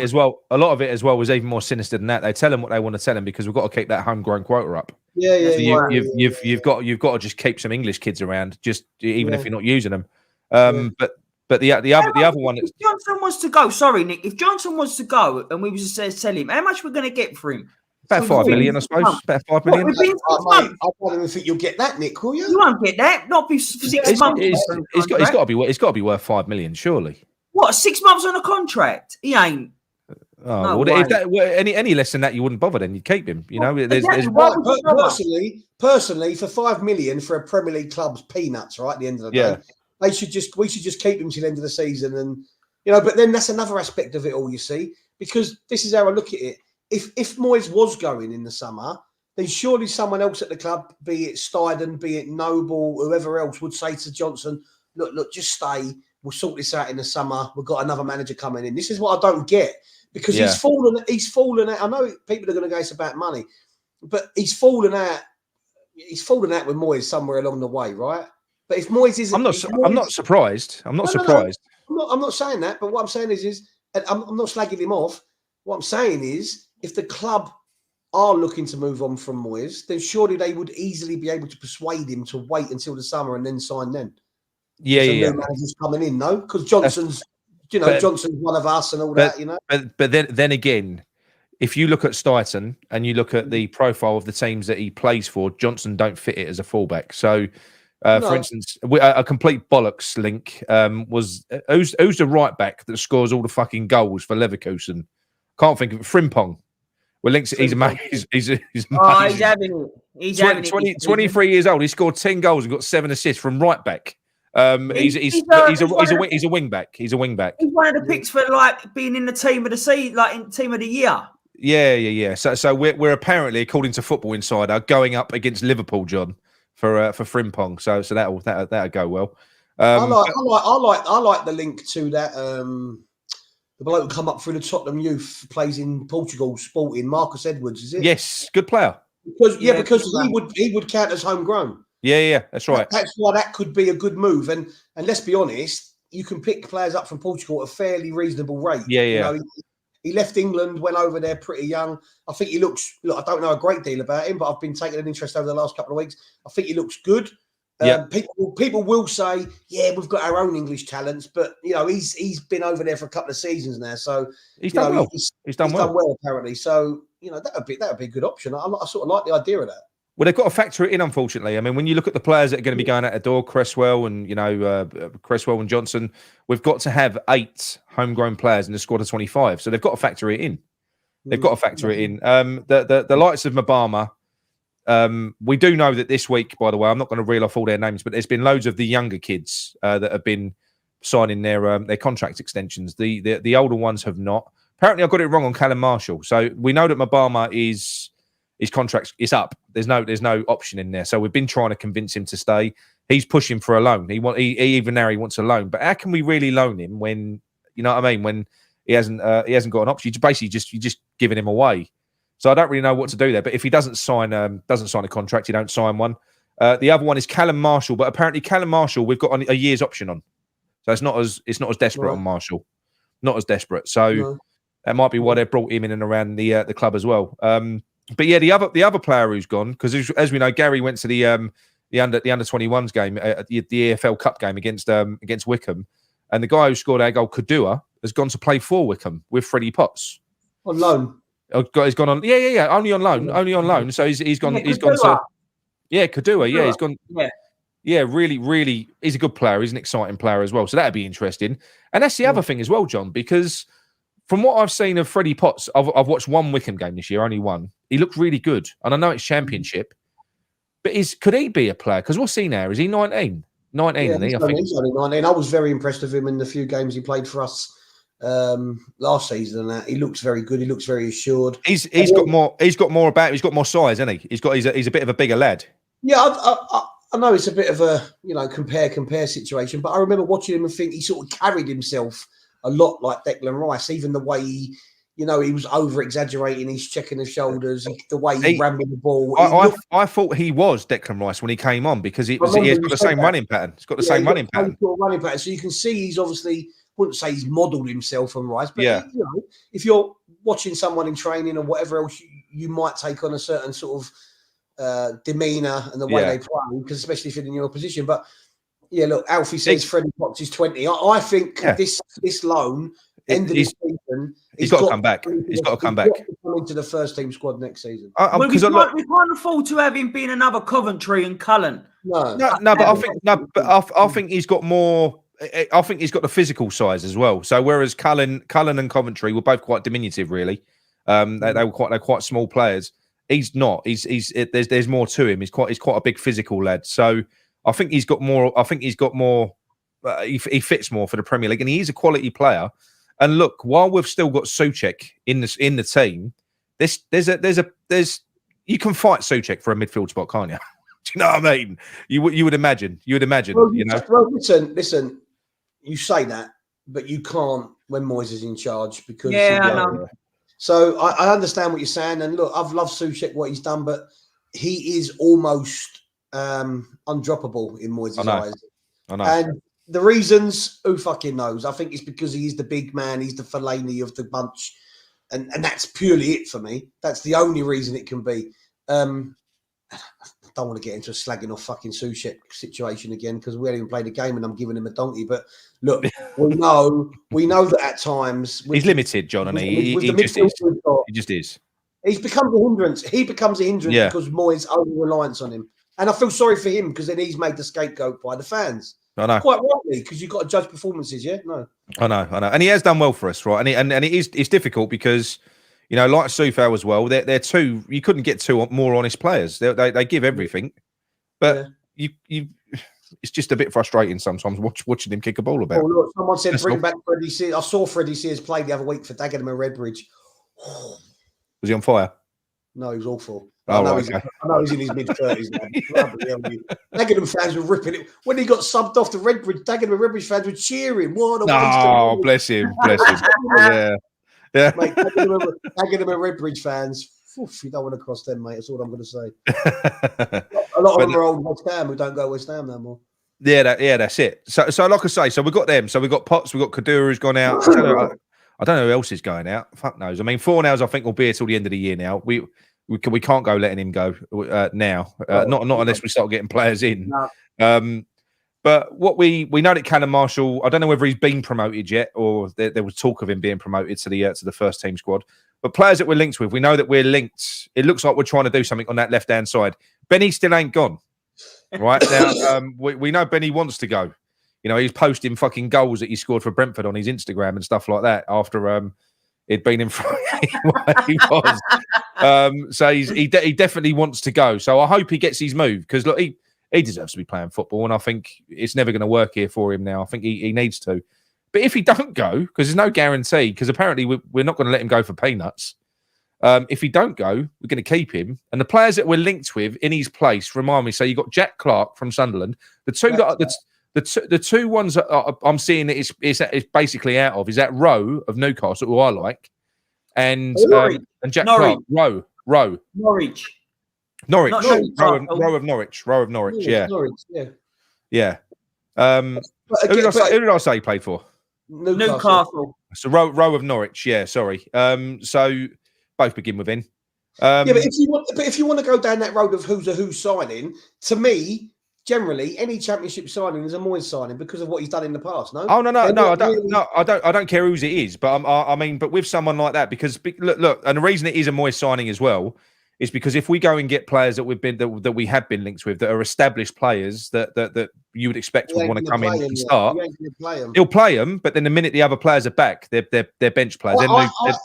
as well. A lot of it as well was even more sinister than that. They tell him what they want to tell him because we've got to keep that homegrown quota up. Yeah. So you've got to just keep some English kids around, just even if you're not using them. But the other one. If Johnson wants to go, sorry, Nick. If Johnson wants to go, and we was to sell him, how much we're going to get for him? About 5 million, I suppose. About 5 million. I don't even think you'll get that, Nick. Will you? You won't get that. Not be 6 months. It's got to be worth 5 million, surely. What? 6 months on a contract? He ain't. Oh, well, if that were any less than that, you wouldn't bother. Then you'd keep him. You know, personally, for 5 million for a Premier League club's peanuts. Right at the end of the day. We should just keep him till the end of the season, and but then that's another aspect of it all. You see, because this is how I look at it. if Moyes was going in the summer, then surely someone else at the club, be it Steidten, be it Noble, whoever else, would say to Johnson, look, just stay. We'll sort this out in the summer. We've got another manager coming in. This is what I don't get, because he's fallen out. I know people are going to go, it's about money, but he's fallen out. He's fallen out with Moyes somewhere along the way, right? But if Moyes isn't, I'm not surprised. I'm not surprised. No, I'm not saying that. But what I'm saying is I'm not slagging him off. What I'm saying is, if the club are looking to move on from Moyes, then surely they would easily be able to persuade him to wait until the summer and then sign then. Yeah. New manager's coming in, no? Because Johnson's, Johnson's one of us and all that, you know. But then again, if you look at Steidten and you look at the profile of the teams that he plays for, Johnson don't fit it as a fullback. So, for instance, a complete bollocks link was who's the right back that scores all the fucking goals for Leverkusen? Can't think of it. Frimpong. Well, links. He's amazing. He's amazing. He's having it. 23 years old. He scored 10 goals and got 7 assists from right back. He's a wing back. He's a wing back. He's one of the picks for being in the team of the season, in team of the year. Yeah. So we're apparently, according to Football Insider, going up against Liverpool, John, for Frimpong. So that'll go well. I like the link to that. The bloke who come up through the Tottenham youth, plays in Portugal, Sporting, Marcus Edwards, is it? Yes, good player. Because he would count as homegrown. Yeah, that's right. That's why that could be a good move. And let's be honest, you can pick players up from Portugal at a fairly reasonable rate. Yeah. He left England, went over there pretty young. I think he looks. Look, I don't know a great deal about him, but I've been taking an interest over the last couple of weeks. I think he looks good. People will say, yeah, we've got our own English talents, but he's been over there for a couple of seasons now, so he's done well. He's done well apparently. So that would be a good option. I sort of like the idea of that. Well, they've got to factor it in, unfortunately. I mean, when you look at the players that are going to be going out the door, Cresswell and Johnson, we've got to have 8 homegrown players in the squad of 25. So they've got to factor it in. They've got to factor it in. The likes of Mabama, we do know that this week, by the way, I'm not going to reel off all their names, but there's been loads of the younger kids that have been signing their contract extensions. The older ones have not. Apparently, I got it wrong on Callum Marshall. So we know that Mabama his contract is up. There's no option in there. So we've been trying to convince him to stay. He's pushing for a loan. He even now he wants a loan. But how can we really loan him when when he hasn't got an option? You're just giving him away. So I don't really know what to do there. But if he doesn't sign a contract, you don't sign one. The other one is Callum Marshall. But apparently Callum Marshall, we've got a year's option on. So it's not as desperate on Marshall. Not as desperate. So that might be why they brought him in and around the club as well. But yeah, the other player who's gone, because as we know, Gary went to the under 21s game, the EFL Cup game against Wickham, and the guy who scored our goal, Kudus, has gone to play for Wickham with Freddie Potts on loan. He's gone on, only on loan. So he's gone to Kudus. Yeah, he's gone. Yeah, really, he's a good player. He's an exciting player as well. So that'd be interesting. And that's the other thing as well, John, because from what I've seen of Freddie Potts, I've watched one Wickham game this year, only one. He looked really good. And I know it's Championship, but could he be a player? Because what's he now? Is he 19? 19, isn't he? I think he's only 19. I was very impressed with him in the few games he played for us last season. And that he looks very good. He looks very assured. He's got more size, hasn't he? He's a bit of a bigger lad. Yeah, I know it's a bit of a compare situation, but I remember watching him and think he sort of carried himself a lot like Declan Rice, even the way he was over-exaggerating, he's checking the shoulders, the way he ran with the ball. I thought he was Declan Rice when he came on because he has got the same running pattern. He's got the same running pattern. So you can see he's obviously, wouldn't say he's modelled himself on Rice, but if you're watching someone in training or whatever else, you might take on a certain sort of demeanour and the way they play, because especially if you're in your position. But yeah, look, Alfie says Freddie Potts is 20. I think this loan end of the season, he's got to come back. He's got to come back. Come into the first team squad next season. We can't afford to have him being another Coventry and Cullen. No, but I think he's got more. I think he's got the physical size as well. So whereas Cullen and Coventry were both quite diminutive, really, they're quite small players. He's not. There's more to him. He's quite a big physical lad. So I think he's got more. He fits more for the Premier League, and he is a quality player. And look, while we've still got Souček in the team, there's you can fight Souček for a midfield spot, can't you? Do you know what I mean? You would imagine. You would imagine. Well, you know. Well, listen. You say that, but you can't when Moyes is in charge because. Yeah, I know. So I understand what you're saying, and look, I've loved Souček what he's done, but he is almost undroppable in Moyes' eyes. I know. And the reasons, who fucking knows? I think it's because he's the big man, he's the Fellaini of the bunch, and that's purely it for me. That's the only reason it can be. I don't want to get into a slagging off fucking Souček situation again because we haven't even played a game and I'm giving him a donkey. But look, we know that at times he's limited, John, and he just is. He's become a hindrance. He becomes a hindrance because Moyes' over reliance on him, and I feel sorry for him because then he's made the scapegoat by the fans. I know, quite rightly, because you've got to judge performances. Yeah, no, I know, and he has done well for us, right? And it's difficult because. You know, like Soufal as well, they're two. You couldn't get two more honest players. They give everything, but you it's just a bit frustrating sometimes watching him kick a ball about. Oh, look, someone said bring back Freddie Sears. I saw Freddie Sears play the other week for Dagenham and Redbridge. Was he on fire? No, he was awful. Oh, I know right, he's in his mid-30s now. Dagenham fans were ripping it. When he got subbed off to Redbridge, Dagenham and Redbridge fans were cheering. What a oh, bless him. Yeah. Yeah, mate. Dagenham and Redbridge fans. Oof, you don't want to cross them, mate. That's all I'm going to say. A lot of them are old West Ham who don't go West Ham no more. Yeah, that's it. So like I say, so we've got them. So we've got Potts, we've got Kudus who's gone out. I don't know who else is going out. Fuck knows. I mean, Fornals I think will be here till the end of the year now. We can't go letting him go now. Not unless we start getting players in. No. But what we know that Callum Marshall, I don't know whether he's been promoted yet or there was talk of him being promoted to the first team squad. But players that we're linked with, we know that we're linked. It looks like we're trying to do something on that left-hand side. Benny still ain't gone. Right now, we know Benny wants to go. You know, he's posting fucking goals that he scored for Brentford on his Instagram and stuff like that after it'd been in front. He was. So he definitely wants to go. So I hope he gets his move because look, he deserves to be playing football, and I think it's never going to work here for him now. I think he needs to. But if he don't go, because there's no guarantee, because apparently we're not going to let him go for peanuts. If he don't go, we're going to keep him. And the players that we're linked with in his place remind me. So you got Jack Clark from Sunderland. The two ones that I'm seeing that it's basically out of is that Rowe of Newcastle, who I like, and Jack Clark. Rowe. Norwich. Row of Norwich. Yeah. Norwich, yeah. Yeah. Who did I say he played for? Newcastle. So row of Norwich. Yeah. Sorry. So both begin with N. But if you want to go down that road of who's a who signing, to me, generally any championship signing is a Moyes signing because of what he's done in the past. No. Oh no. I don't care whose it is, but I mean, but with someone like that, because look, and the reason it is a Moyes signing as well. Is because if we go and get players that we have been linked with that are established players that you would expect would want to come in and start, he'll play them. But then the minute the other players are back, they're bench players.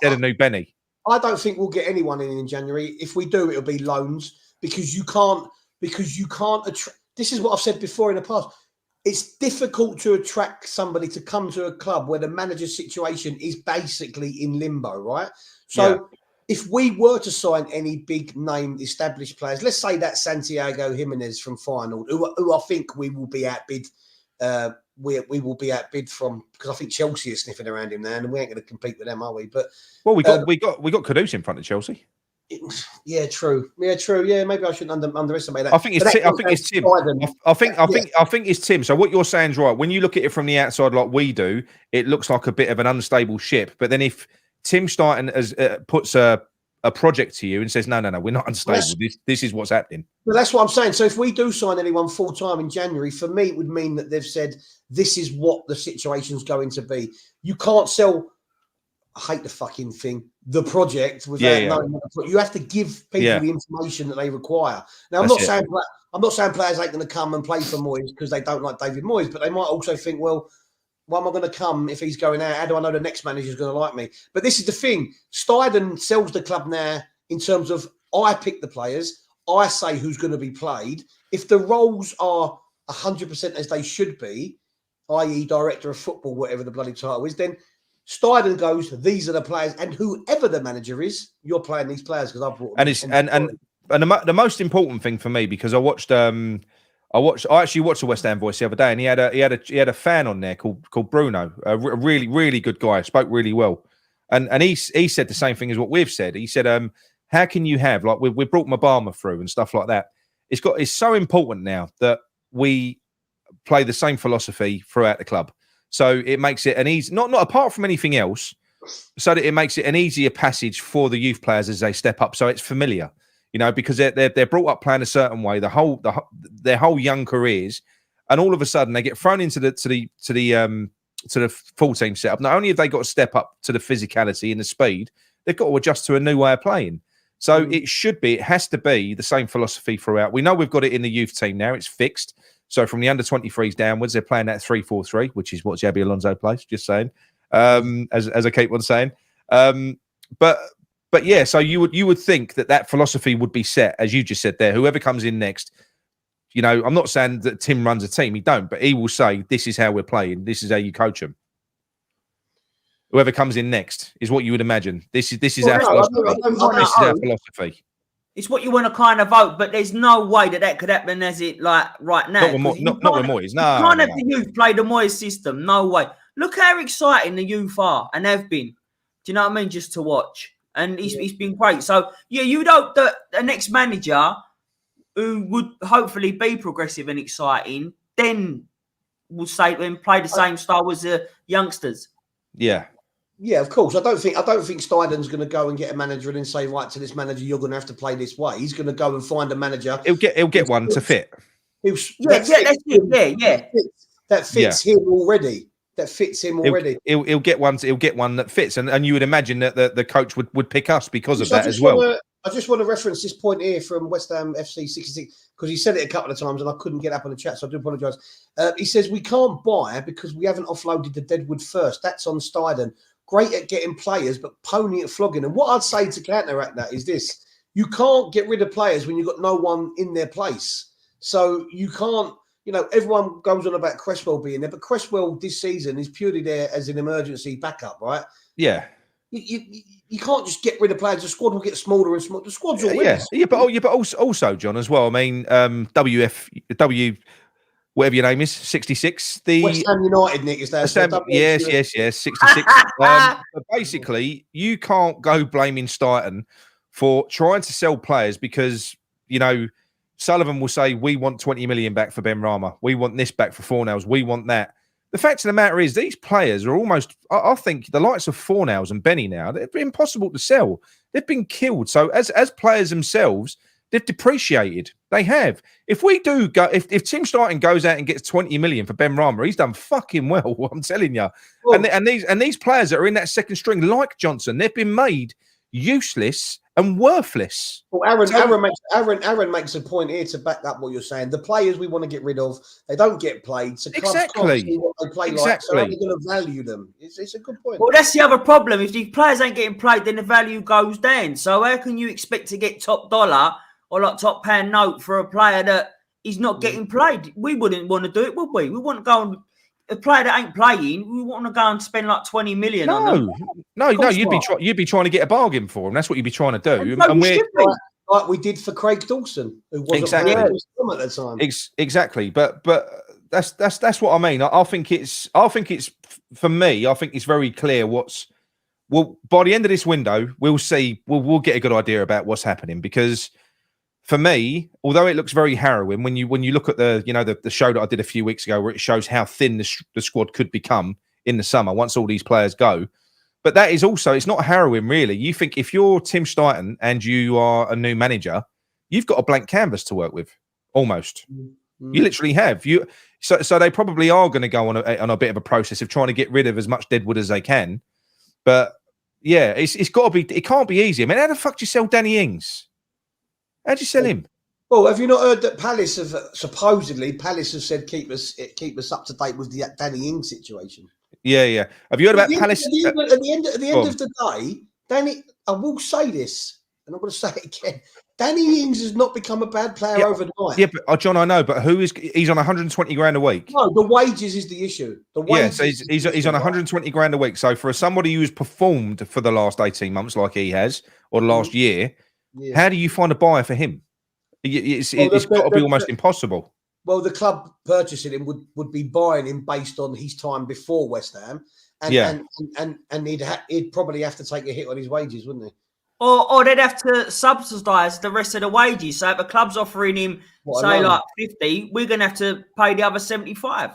They're the new Benny. I don't think we'll get anyone in January. If we do, it'll be loans because you can't attract. This is what I've said before in the past. It's difficult to attract somebody to come to a club where the manager's situation is basically in limbo, right? So. Yeah. If we were to sign any big name established players, let's say that Santiago Jimenez from Feyenoord, who I think we will be outbid, we will be outbid from because I think Chelsea is sniffing around him now, and we ain't going to compete with them, are we? But we got Kudus in front of Chelsea. Yeah, true. Yeah, maybe I shouldn't underestimate that. I think it's Tim. I think it's Tim. So what you're saying is right. When you look at it from the outside, like we do, it looks like a bit of an unstable ship. But then if Tim Steidten puts a project to you and says, no, we're not unstable. This is what's happening. Well, that's what I'm saying. So if we do sign anyone full-time in January, for me, it would mean that they've said, this is what the situation's going to be. You can't sell, I hate the fucking thing, the project without knowing what you have to give people the information that they require. Now, I'm not saying players ain't going to come and play for Moyes because they don't like David Moyes, but they might also think, well, why am I going to come if he's going out? How do I know the next manager is going to like me? But this is the thing. Steidten sells the club now in terms of I pick the players. I say who's going to be played. If the roles are 100% as they should be, i.e. director of football, whatever the bloody title is, then Steidten goes, these are the players, and whoever the manager is, you're playing these players because I brought them. And the most important thing for me, because I actually watched the West Ham Voice the other day, and he had a fan on there called Bruno, a really, really good guy, spoke really well, and he said the same thing as what we've said. He said, how can you have, like, we brought Mabama through and stuff like that. It's so important now that we play the same philosophy throughout the club. So it makes it an easy, not apart from anything else, so that it makes it an easier passage for the youth players as they step up. So it's familiar, because they're brought up playing a certain way their whole young careers, and all of a sudden they get thrown into the full team setup. Not only have they got to step up to the physicality and the speed, they've got to adjust to a new way of playing. So it has to be the same philosophy throughout. We know we've got it in the youth team now; it's fixed. So from the under-23s downwards, they're playing that 3-4-3, which is what Xabi Alonso plays. Just saying, as I keep on saying. But yeah, so you would think that philosophy would be set, as you just said there. Whoever comes in next, I'm not saying that Tim runs a team; he don't, but he will say, "This is how we're playing. This is how you coach them." Whoever comes in next is what you would imagine. This is our philosophy. This is our philosophy. It's what you want to kind of vote, but there's no way that could happen as it like right now. Not with Moyes. No, you can't have the youth play the Moyes system. No way. Look how exciting the youth are and have been. Do you know what I mean? Just to watch, and he's been great. So yeah, you'd hope that the next manager, who would hopefully be progressive and exciting, then will say and play the same style as the youngsters. Yeah. Yeah, of course. I don't think Steidten's going to go and get a manager and then say, right, to this manager, you're going to have to play this way. He's going to go and find a manager. He'll get one to fit. That fits him already. That fits him already. He'll get one. He'll get one that fits, and you would imagine that the coach would pick us because of that as well. I just want to reference this point here from West Ham FC 66 because he said it a couple of times and I couldn't get up on the chat, so I do apologise. He says we can't buy because we haven't offloaded the deadwood first. That's on Steidten. Great at getting players, but pony at flogging. And what I'd say to counteract that is this: you can't get rid of players when you've got no one in their place. So you can't. Everyone goes on about Cresswell being there, but Cresswell this season is purely there as an emergency backup, right? Yeah. You can't just get rid of players. The squad will get smaller and smaller. The squad's always but also, John, as well. I mean, whatever your name is, 66. The West Ham United, Nick, is there? Yes, 66. But basically, you can't go blaming Steidten for trying to sell players because Sullivan will say we want 20 million back for Ben Rama. We want this back for Fornals. We want that. The fact of the matter is, these players are almost, I think, the likes of Fornals and Benny now, they're impossible to sell. They've been killed. So as players themselves, they've depreciated. They have. If we do go, if Tim Steidten goes out and gets 20 million for Ben Rama, he's done fucking well. I'm telling you. Well, and these players that are in that second string, like Johnson, they've been made useless and worthless. Well, Aaron makes a point here to back up what you're saying. The players we want to get rid of, they don't get played. So clubs can't see what they play like. So how are we going to value them? It's a good point. Well, that's the other problem. If the players ain't getting played, then the value goes down. So how can you expect to get top dollar or like top pound note for a player that is not getting played? We wouldn't want to do it, would we? We wouldn't go and a player that ain't playing, we want to go and spend like 20 million on them. No, you'd be trying to get a bargain for him. That's what you'd be trying to do. And like we did for Craig Dawson, who wasn't playing at the time. Exactly, but that's what I mean. I think it's for me. I think it's very clear by the end of this window, we'll see. We'll get a good idea about what's happening because. For me, although it looks very harrowing, when you look at the show that I did a few weeks ago, where it shows how thin the squad could become in the summer once all these players go, but that is also it's not harrowing really. You think if you're Tim Steidten and you are a new manager, you've got a blank canvas to work with, almost. Mm-hmm. You literally have So they probably are going to go on a bit of a process of trying to get rid of as much deadwood as they can. But yeah, it's got to be. It can't be easy. I mean, how the fuck do you sell Danny Ings? How'd you sell him? Well, have you not heard that Palace have said keep us up to date with the Danny Ings situation? Yeah. Have you heard about Palace? At the end of the day, Danny, I will say this, and I'm going to say it again. Danny Ings has not become a bad player overnight. Yeah, but John, I know, but he's on 120 grand a week. No, the wages is the issue. The wages. Yeah, so he's on 120 grand a week. So for somebody who's performed for the last 18 months like he has, or the last year, how do you find a buyer for him? It's got to be almost impossible. Well, the club purchasing him would be buying him based on his time before West Ham, and he'd probably have to take a hit on his wages, wouldn't he? Or they'd have to subsidise the rest of the wages. So if a club's offering him, like 50, we're going to have to pay the other 75.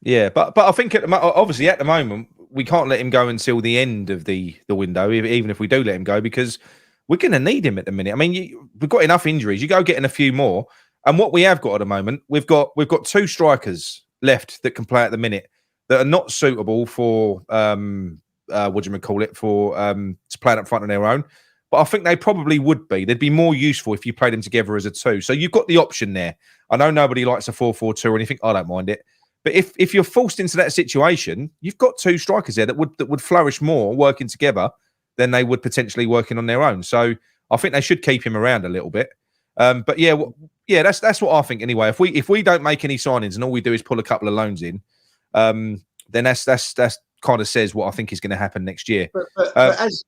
Yeah, but I think obviously at the moment we can't let him go until the end of the window, even if we do let him go, because we're going to need him at the minute. I mean, we've got enough injuries. You go getting a few more, and what we have got at the moment, we've got 2 strikers left that can play at the minute that are not suitable for what do you call it, for to play up front on their own. But I think they probably would be. They'd be more useful if you played them together as a 2. So you've got the option there. I know nobody likes a 4-4-2 or anything. I don't mind it. But if you're forced into that situation, you've got 2 strikers there that would flourish more working together than they would potentially working on their own. So I think they should keep him around a little bit. But that's what I think anyway. If we don't make any signings and all we do is pull a couple of loans in, then that's kind of says what I think is going to happen next year. But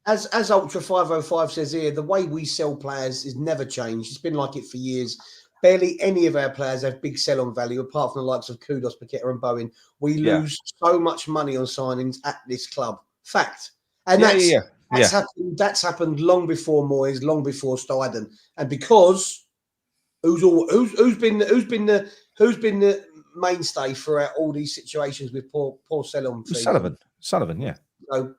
as Ultra 505 says here, the way we sell players is never changed. It's been like it for years. Barely any of our players have big sell-on value, apart from the likes of Kudus, Paqueta and Bowen. We lose so much money on signings at this club. Fact. And that's happened long before Moyes, long before Steidten. And because who's been the mainstay throughout all these situations with poor sell-on fees? Sullivan, yeah. So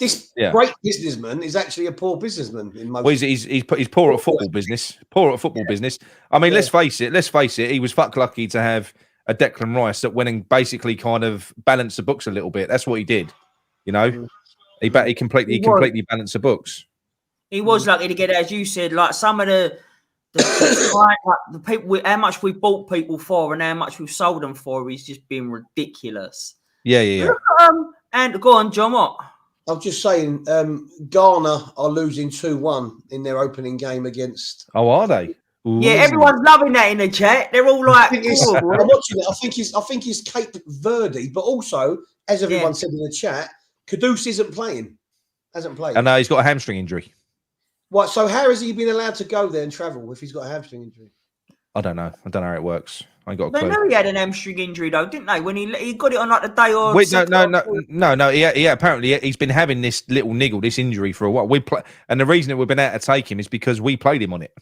this great businessman is actually a poor businessman in most. Well, he's poor at football business. Poor at football business. I mean, let's face it. He was fuck lucky to have a Declan Rice that went and basically kind of balanced the books a little bit. That's what he did. You know, he completely balanced the books. He was lucky to get it, as you said. Like some of the people, how much we bought people for and how much we've sold them for is just been ridiculous. Yeah. And go on, John. What? I'm just saying, Ghana are losing 2-1 in their opening game against. Oh, are they? Ooh. Yeah, everyone's loving that in the chat. They're all like, I'm watching it. I think it's Cape Verde, but also, as everyone said in the chat, Kudus isn't playing. Hasn't played. And he's got a hamstring injury. What? So how has he been allowed to go there and travel if he's got a hamstring injury? I don't know. I don't know how it works. I ain't got a clue. They know he had an hamstring injury though, didn't they? When he got it on like the day or no. He apparently he's been having this little niggle, this injury for a while. And the reason that we've been able to take him is because we played him on it.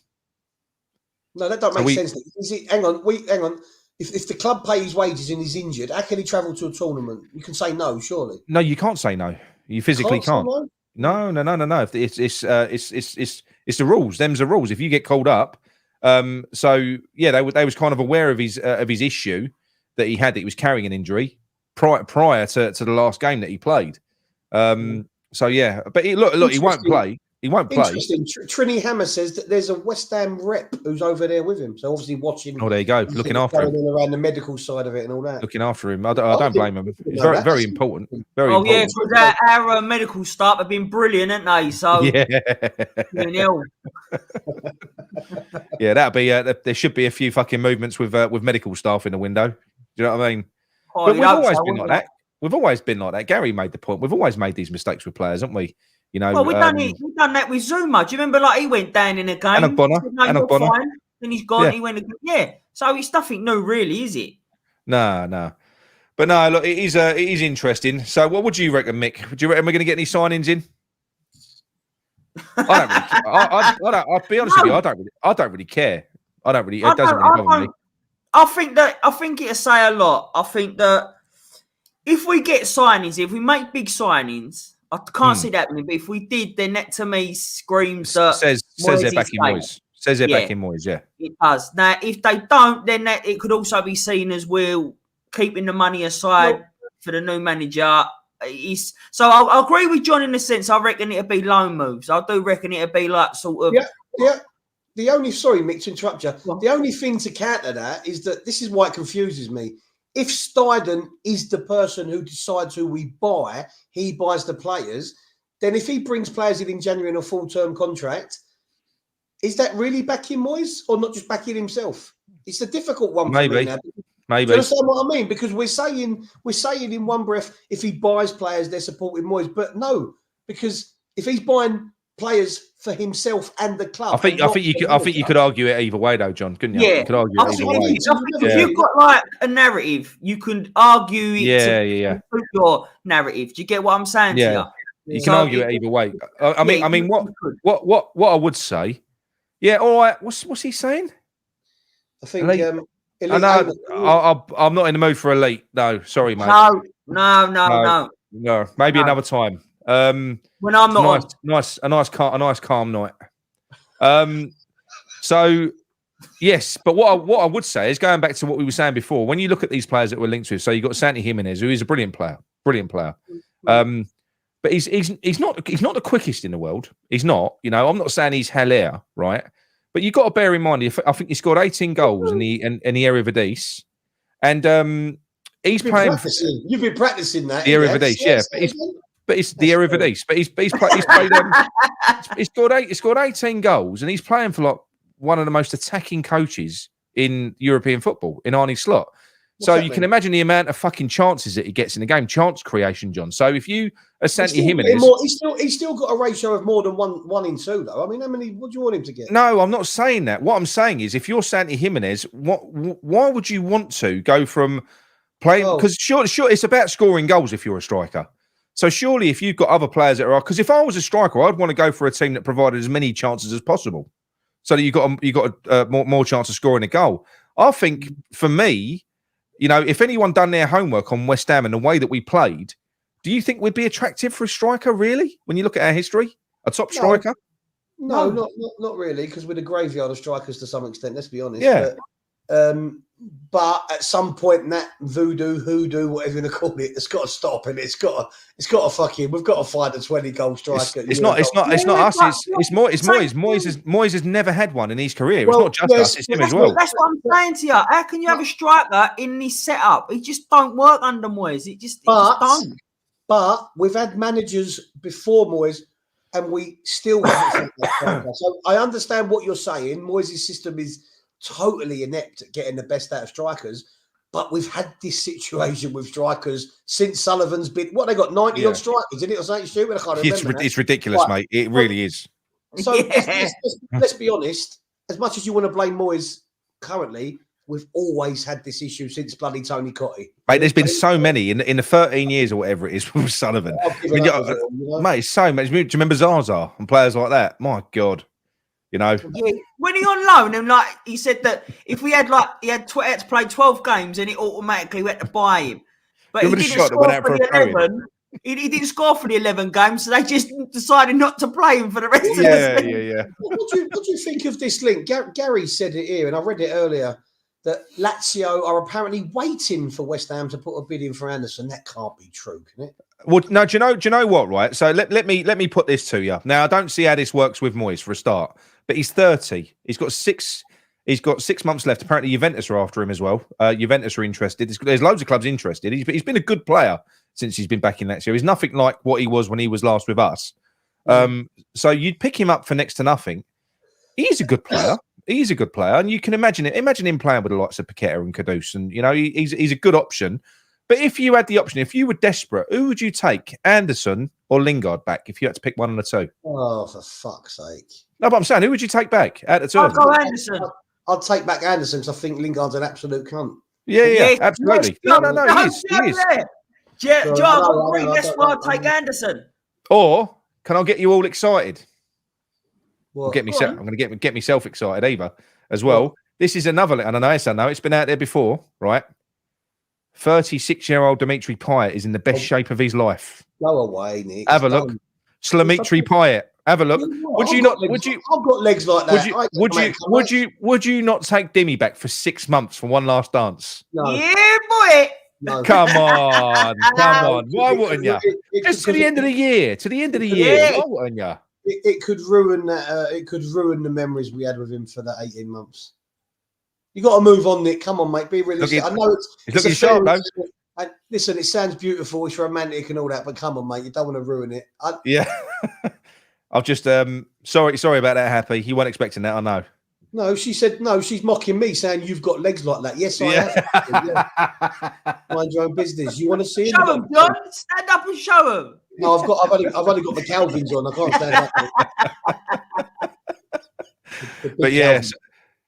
No, that don't make sense. Hang on. If the club pay his wages and he's injured, how can he travel to a tournament? You can say no, surely. No, you can't say no. You physically can't. No. It's the rules. Them's the rules. If you get called up. They was kind of aware of his issue that he had, that he was carrying an injury prior to the last game that he played. But he won't play. He won't play. Interesting. Trini Hammer says that there's a West Ham rep who's over there with him. So obviously watching. Oh, there you go. Looking after him. Around the medical side of it and all that. Looking after him. I don't blame him. It's very important. Very important. Because our medical staff have been brilliant, haven't they? So that'll be. There should be a few fucking movements with medical staff in the window. Do you know what I mean? Oh, but we've always been like that. We've always been like that. Gary made the point. We've always made these mistakes with players, haven't we? You know, well, we've done that with Zuma. Do you remember? Like he went down in a game, and Bonner, then he's gone. He went, So it's nothing new, really, is it? No. But no, look, it is interesting. So, what would you reckon, Mick? Do you reckon we're going to get any signings in? I don't really care. I'll be honest with you. I don't really care. It doesn't really bother me. I think it'll say a lot. I think that if we get signings, if we make big signings. I can't see that happening, but if we did, then that to me screams that says they're back in Moyes. Says they're back in Moyes, yeah. It does. Now, if they don't, then it could also be seen as we're keeping the money aside for the new manager. So I'll agree with John in the sense I reckon it'll be loan moves. I do reckon it'll be like sort of. Yeah. Sorry, Mick, to interrupt you. The only thing to counter that is that this is why it confuses me. If Steidten is the person who decides who we buy, he buys the players, then if he brings players in January on a full-term contract, is that really backing Moyes or not just backing himself? It's a difficult one for me now. Maybe. Do you understand what I mean? Because we're saying in one breath, if he buys players, they're supporting Moyes. But no, because if he's buying players for himself and the club, I think you could argue it either way, though, John. Couldn't you? Yeah, You could argue it either way. If you've got like a narrative, you can argue it to prove your narrative. Do you get what I'm saying to you? You can argue it either way. I mean, what I would say, all right. What's he saying? I think I'm not in the mood for elite. No, sorry, mate. No. Maybe another time. When I'm not a nice calm night. So yes, but what I would say is going back to what we were saying before. When you look at these players that we're linked with, so you got Santi Jimenez, who is a brilliant player. But he's not the quickest in the world. He's not. You know, I'm not saying he's Haller, right? But you've got to bear in mind, I think he scored 18 goals in the Eredivisie, and he's playing. You've been practicing that. The Eredivisie, but it's the Eredivisie. But he's played. He scored 18 goals, and he's playing for like one of the most attacking coaches in European football, in Arne Slot. So you can imagine the amount of fucking chances that he gets in the game, chance creation, John. So if you are Santi Jimenez, he's still got a ratio of more than one in two, though. I mean, how many? What do you want him to get? No, I'm not saying that. What I'm saying is, if you're Santi Jimenez, why would you want to go from playing? Because sure, it's about scoring goals if you're a striker. So surely, if you've got other players that are, because if I was a striker, I'd want to go for a team that provided as many chances as possible, so that you got more chance of scoring a goal. I think for me. You know, if anyone done their homework on West Ham and the way that we played, do you think we'd be attractive for a striker, really? When you look at our history, a top striker? No, not really, because we're the graveyard of strikers to some extent, let's be honest. Yeah. But at some point, that hoodoo, whatever you want to call it, it's got to stop, and it's got to fucking. We've got to find a 20-goal striker. It's not us. It's Moyes. Moyes has never had one in his career. It's not just us. It's him as well. That's what I'm saying to you. How can you have a striker in this setup? It just don't work under Moyes. It just don't. But we've had managers before Moyes, and we still haven't. So I understand what you're saying. Moyes' system is totally inept at getting the best out of strikers, but we've had this situation with strikers since Sullivan's been. What they got 90 odd strikers, isn't it, or something stupid? I can't remember. It's ridiculous, mate. It really is. So let's be honest. As much as you want to blame Moyes currently, we've always had this issue since bloody Tony Cottee. Mate, there's been so many in the 13 years or whatever it is with Sullivan. Mate, it's so much. Do you remember Zaza and players like that? My God. You know, when he on loan, and like he said that if we had he had to play 12 games, and it automatically went to buy him. But he didn't score for the 11. He didn't score for the 11 games, so they just decided not to play him for the rest of the season. Yeah. What do you think of this link? Gary said it here, and I read it earlier, that Lazio are apparently waiting for West Ham to put a bid in for Anderson. That can't be true, can it? Well, no, do you know what, right? So let me put this to you. Now, I don't see how this works with Moyes for a start, but he's 30. He's got 6 months left. Apparently, Juventus are after him as well. Juventus are interested. There's loads of clubs interested. He's been a good player since he's been back in Lazio. He's nothing like what he was when he was last with us. So you'd pick him up for next to nothing. He's a good player. He's a good player, and you can imagine it. Imagine him playing with the likes of Paqueta and Kudus, and you know he's a good option. But if you had the option, if you were desperate, who would you take, Anderson or Lingard back? If you had to pick one of the two. Oh, for fuck's sake! No, but I'm saying, who would you take back out of the two? I'll go Anderson. I'll take back Anderson because I think Lingard's an absolute cunt. Yeah, absolutely. No, he is. Joe, that's why I'll take Anderson. Or can I get you all excited? What? I'm going to get myself excited either as well. What? This is another. I don't know. It's been out there before, right? 36-year-old Dimitri Payet is in the best shape of his life. Go away, Nick. Have a look. Slamitri Payet. Have a look. Would you not? Would you? I've got legs like that. Would you not take Dimmy back for 6 months for one last dance? No. Yeah, boy. No. Come on. Why wouldn't you? Just to the end of the year. Why wouldn't you? It could ruin that. It could ruin the memories we had with him for that 18 months. You got to move on, Nick. Come on, mate. Be realistic. I know it's looking sharp, though. And listen, it sounds beautiful. It's romantic and all that, but come on, mate. You don't want to ruin it. Yeah. I've just sorry about that, Happy. You weren't expecting that, I know. No, she said no. She's mocking me, saying you've got legs like that. Yes, I have. Yeah. Mind your own business. You want to see Show them, John. Stand up and show them. No, I've only got the Calvins on. I can't stand up. But yeah.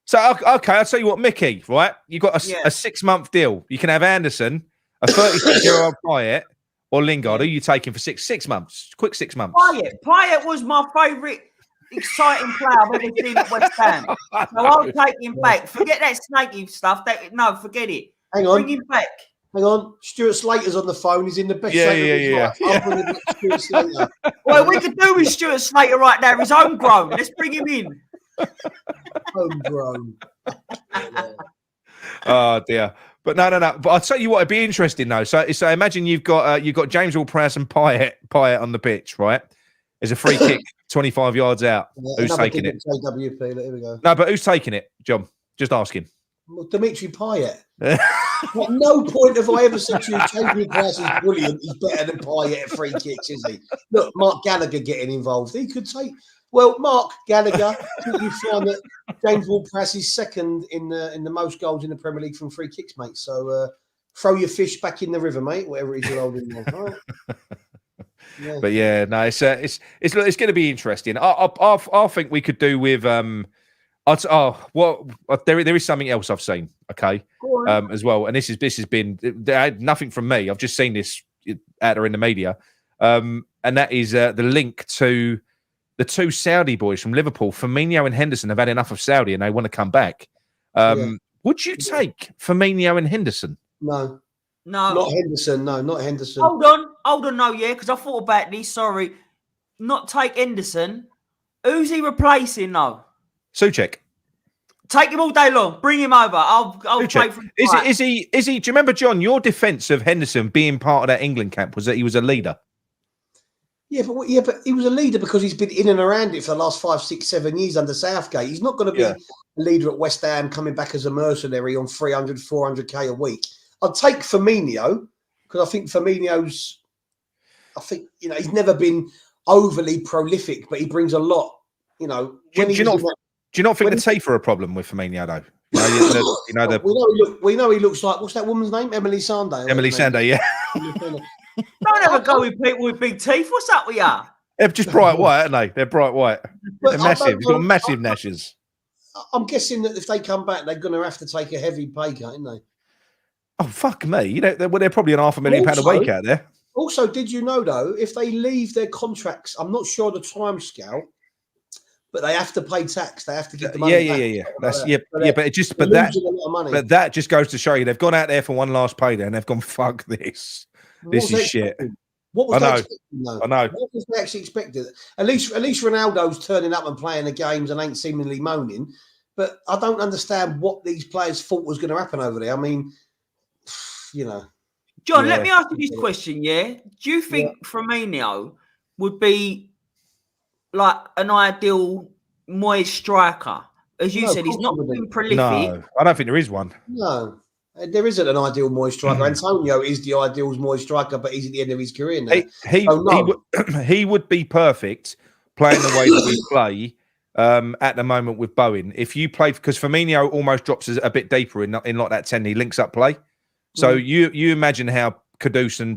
So okay, I'll tell you what, Mickey. Right, you got a 6-month deal. You can have Anderson, a 36-year-old Payet, or Lingard. Who are you taking for 6 months? Quick 6 months. Payet was my favourite exciting player I've ever seen at West Ham. So I'll take him back. Forget that snaky stuff. Forget it. Hang on. Bring him back. Hang on. Stuart Slater's on the phone. He's in the best shape of his life. I'm bringing back Stuart Slater. Well, we could do with Stuart Slater right now. He's homegrown. Let's bring him in. Homegrown. Oh dear. But no. But I'll tell you what, it'd be interesting though. So imagine you've got James Ward-Prowse and Payet on the pitch, right? There's a free kick 25 yards out. Who's taking it? JWP. Here we go. No, but who's taking it, John? Just asking. Well, Dimitri Payet. At no point have I ever said to you, James Ward-Prowse is brilliant. He's better than Payet at free kicks, is he? Look, Mark Gallagher getting involved. He could take. Well, Mark Gallagher, you find that James Ward-Prowse is second in the most goals in the Premier League from free kicks, mate. So throw your fish back in the river, mate. Whatever it is you're holding on. All right? Yeah. But yeah, no, it's going to be interesting. I think we could do with there is something else I've seen, okay, as well, and this has been nothing from me. I've just seen this out there in the media, and that is the link to the two Saudi boys from Liverpool. Firmino and Henderson have had enough of Saudi and they want to come back. Would you take Firmino and Henderson? No. No. Not Henderson. No, not Henderson. Hold on. No, because I thought about this. Sorry. Not take Henderson. Who's he replacing, though? Souček. Take him all day long. Bring him over. I'll play for him. Is he? Do you remember, John, your defence of Henderson being part of that England camp was that he was a leader? Yeah, but he was a leader because he's been in and around it for the last 5, 6, 7 years under Southgate. He's not going to be a leader at West Ham coming back as a mercenary on 300, 400k a week. I'd take Firmino because I think Firmino's, he's never been overly prolific, but he brings a lot. Do you not think the teeth are a problem with Firmino though? We know he looks like, what's that woman's name? Emily Sande. Emily Sande, yeah. Don't ever go with people with big teeth. What's up with you? They're just bright white, aren't they? They're bright white. They're massive. He's got massive gnashes. I'm guessing that if they come back, they're going to have to take a heavy pay cut, aren't they? Oh, fuck me. They're probably on £500,000 a week out there. Also, did you know, though, if they leave their contracts, I'm not sure the time scale, but they have to pay tax. They have to get the money back. But that just goes to show you they've gone out there for one last payday and they've gone, fuck this. This is shit. What was they expecting, though? I know. What was they actually expected? At least Ronaldo's turning up and playing the games and ain't seemingly moaning. But I don't understand what these players thought was going to happen over there. I mean, John, let me ask you this question, Do you think Firmino would be like an ideal Moyes striker? As you said, he's not been prolific. No, I don't think there is one. No, there isn't an ideal Moyes striker. Antonio is the ideal Moyes striker, but he's at the end of his career now. He would be perfect playing the way that we play at the moment with Bowen. If you play, because Firmino almost drops a bit deeper in like that 10, he links up play. So you imagine how Kudus and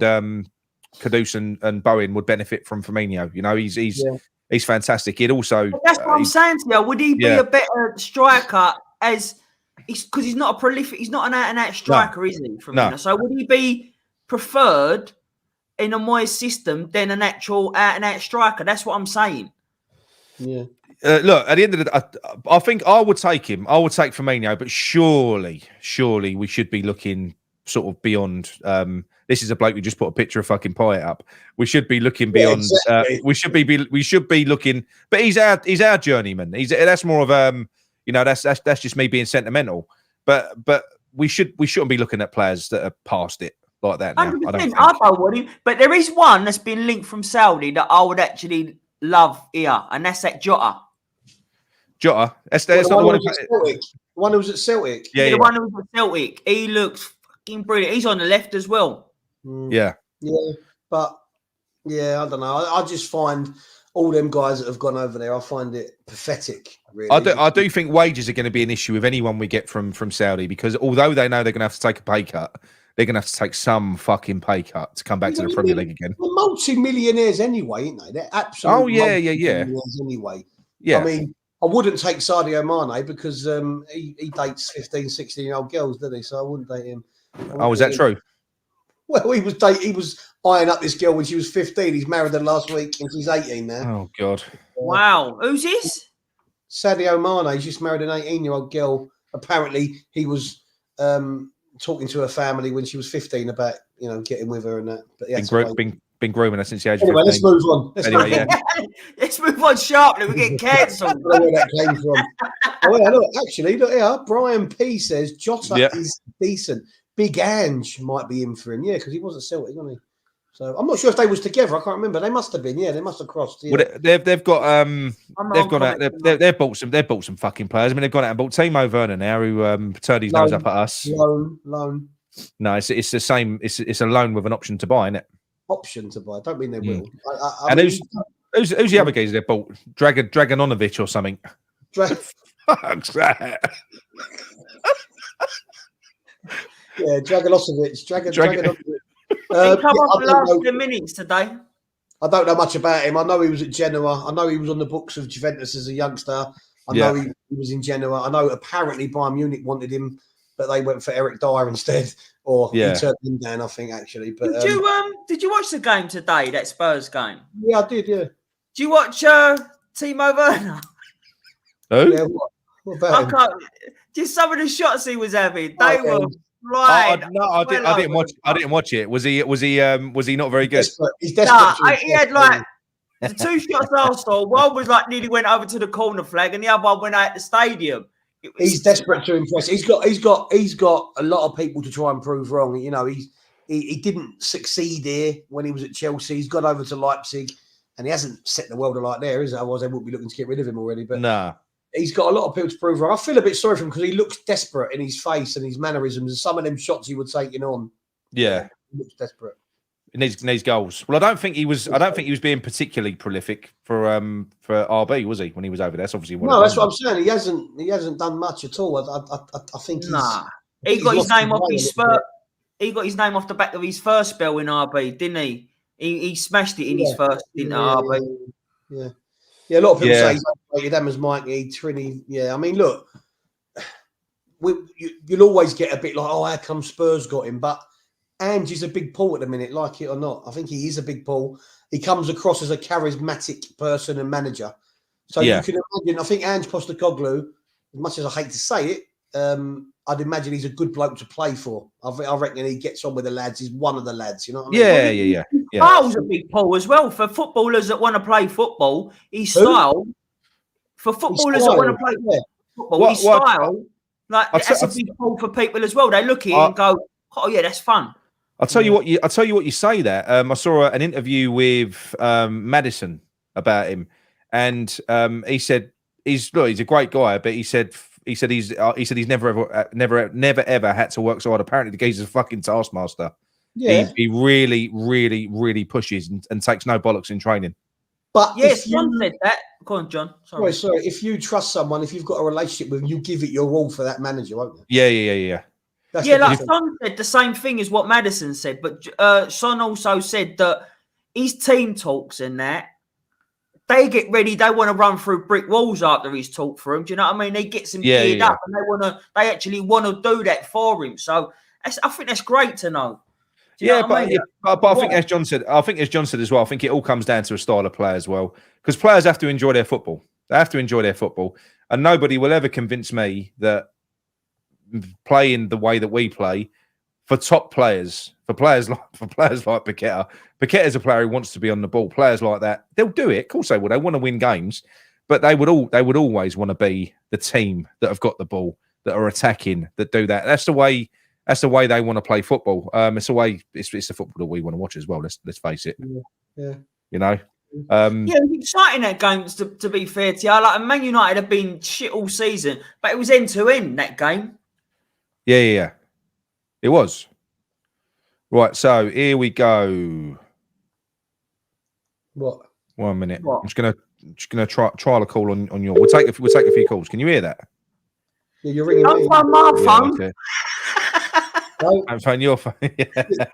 Bowen would benefit from Firmino. He's fantastic. He'd also. But that's what I'm saying to you. Would he be a better striker because he's not a prolific? He's not an out-and-out striker, is he? Firmino? No. So would he be preferred in a Moyes system than an actual out-and-out striker? That's what I'm saying. Yeah. Look, at the end of the day, I think I would take him. I would take Firmino, but surely we should be looking sort of beyond. This is a bloke who just put a picture of fucking Payet up. We should be looking beyond. Exactly. We should be looking. But he's our journeyman. That's more of that's just me being sentimental. But we shouldn't be looking at players that are past it like that now. 100%. I don't want him. But there is one that's been linked from Saudi that I would actually love here, and that's that Jota. Jota. That's not the one. The one who was at Celtic. Yeah, the one who was at Celtic. He looks fucking brilliant. He's on the left as well. Yeah. Yeah. But, I don't know. I just find all them guys that have gone over there, I find it pathetic. Really, I do think wages are going to be an issue with anyone we get from Saudi, because although they know they're going to have to take a pay cut, they're going to have to take some fucking pay cut to come back to the Premier League again. They're multi-millionaires anyway, aren't they? They're absolutely multi-millionaires anyway. Yeah. I mean, I wouldn't take Sadio Mane because he dates 15, 16-year-old girls, doesn't he? So I wouldn't date him. Oh, is that true? Well, he was eyeing up this girl when she was 15. He's married her last week and she's 18 now. Oh, God. Wow. Who's this? Sadio Mane. He's just married an 18-year-old girl. Apparently, he was talking to her family when she was 15 about, getting with her and that. But been grooming her since the age of 15. Anyway, let's move on. Let's move on sharply. We're getting cancelled. I don't know where that came from. Oh, yeah, look here. Brian P says Jota is decent. Big Ange might be in for him. Yeah, because he was at Celtic, wasn't he? So I'm not sure if they was together. I can't remember. They must have been. Yeah, they must have crossed. Yeah. Well, they've got they've gone out. They've bought some fucking players. I mean, they've gone out and bought Timo Werner now, who turned his nose up at us. Loan. No, it's the same. It's a loan with an option to buy, isn't it? Option to buy. Don't mean they will. I mean, who's the other guys they bought? Dragonovic or something. Fuck's that. Yeah, Draganovic. Draganovic. He come on for the last 10 minutes today. I don't know much about him. I know he was at Genoa. I know he was on the books of Juventus as a youngster. I know he was in Genoa. I know apparently Bayern Munich wanted him, but they went for Eric Dyer instead. Or he turned him down, I think, actually. But did you watch the game today, that Spurs game? Yeah, I did, yeah. Did you watch Timo Werner? Who? Yeah, what about him? Just some of the shots he was having. They were right. No, I didn't watch. I didn't watch it. Was he not very good? He's desperate. He had like the two shots I saw. One was like nearly went over to the corner flag, and the other one went out the stadium. He's desperate to impress. He's got a lot of people to try and prove wrong. He didn't succeed here when he was at Chelsea. He's gone over to Leipzig, and he hasn't set the world alight there, is it? Otherwise, they wouldn't be looking to get rid of him already. But nah. He's got a lot of people to prove wrong. I feel a bit sorry for him because he looks desperate in his face and his mannerisms and some of them shots he would take on. Yeah, he looks desperate. He needs goals. Well, I don't think he was being particularly prolific for RB, was he, when he was over there? That's obviously no. That's what I'm saying. He hasn't done much at all. I think he got his name off his Spurs. He got his name off the back of his first spell in RB, didn't he? He smashed it in his first in RB. Yeah. Yeah, a lot of people say he's overrated. Emma's Mikey, Trini. Yeah, I mean, look, you'll always get a bit like, how come Spurs got him? But Ange's a big pull at the minute, like it or not. I think he is a big pull. He comes across as a charismatic person and manager. So you can imagine, I think Ange Postecoglou, as much as I hate to say it, I'd imagine he's a good bloke to play for. I reckon he gets on with the lads. He's one of the lads, you know what I mean? Yeah. Style's a big pull as well for footballers that want to play football. His style for footballers that want to play football. His style, that's a big pull for people as well. They look at it and go, "Oh yeah, that's fun." I'll tell you what you say there. I saw an interview with Madison about him, and he said he's a great guy, but he said he's never ever had to work so hard. Apparently, the geezer's a fucking taskmaster. Yeah, he really pushes and takes no bollocks in training. But yes, John said that. Go on, John. Sorry. Sorry. If you trust someone, if you've got a relationship with them, you give it your all for that manager, won't you? Yeah. Like Son said the same thing as what Madison said, but Son also said that his team talks and that they get ready. They want to run through brick walls after he's talked for him. Do you know what I mean? He gets them geared up, and they actually want to do that for him. So I think that's great to know. But I think as John said, as well, I think it all comes down to a style of play as well, because players have to enjoy their football. They have to enjoy their football, and nobody will ever convince me that playing the way that we play for top players, for players like Paqueta. Paqueta's a player who wants to be on the ball. Players like that, they'll do it. Of course they will. They want to win games, but they would always want to be the team that have got the ball, that are attacking, that do that. That's the way they want to play football. It's the way it's the football that we want to watch as well. Let's face it. Yeah. You know. It was exciting that game. To be fair to you, like Man United have been shit all season, but it was end to end that game. Yeah. It was. Right, so here we go. What? 1 minute. What? I'm just gonna try a call on your. We'll take a few calls. Can you hear that? Yeah, you're ringing Don't me. phone my phone. Okay. No. Don't phone your phone. Yeah.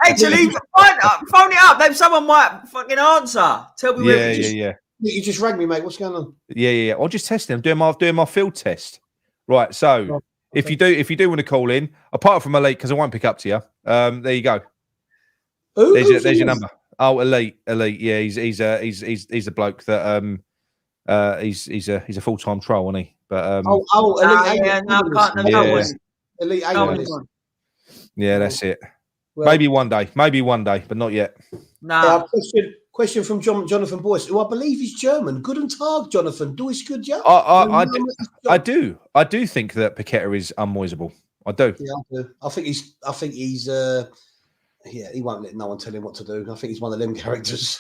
Actually, phone it up. Then someone might fucking answer. Tell me where Yeah. You just rang me, mate. What's going on? Yeah. I'll just test them. Doing my field test. Right. So Oh, if you do want to call in, apart from Elite, because I won't pick up to you. There you go. There's your number. Oh, Elite. Yeah, he's a bloke that he's a full-time troll, isn't he? But Elite. yeah, no, I can't. Yeah. Elite. Yeah, that's it. Well, Maybe one day, but not yet. Nah. Question from Jonathan Boyce, who I believe is German. Guten Tag, Jonathan. Du ist gut, ja? I do think that Paqueta is unmoisable. I do. Yeah, I do. I think he's he won't let no one tell him what to do. I think he's one of them characters.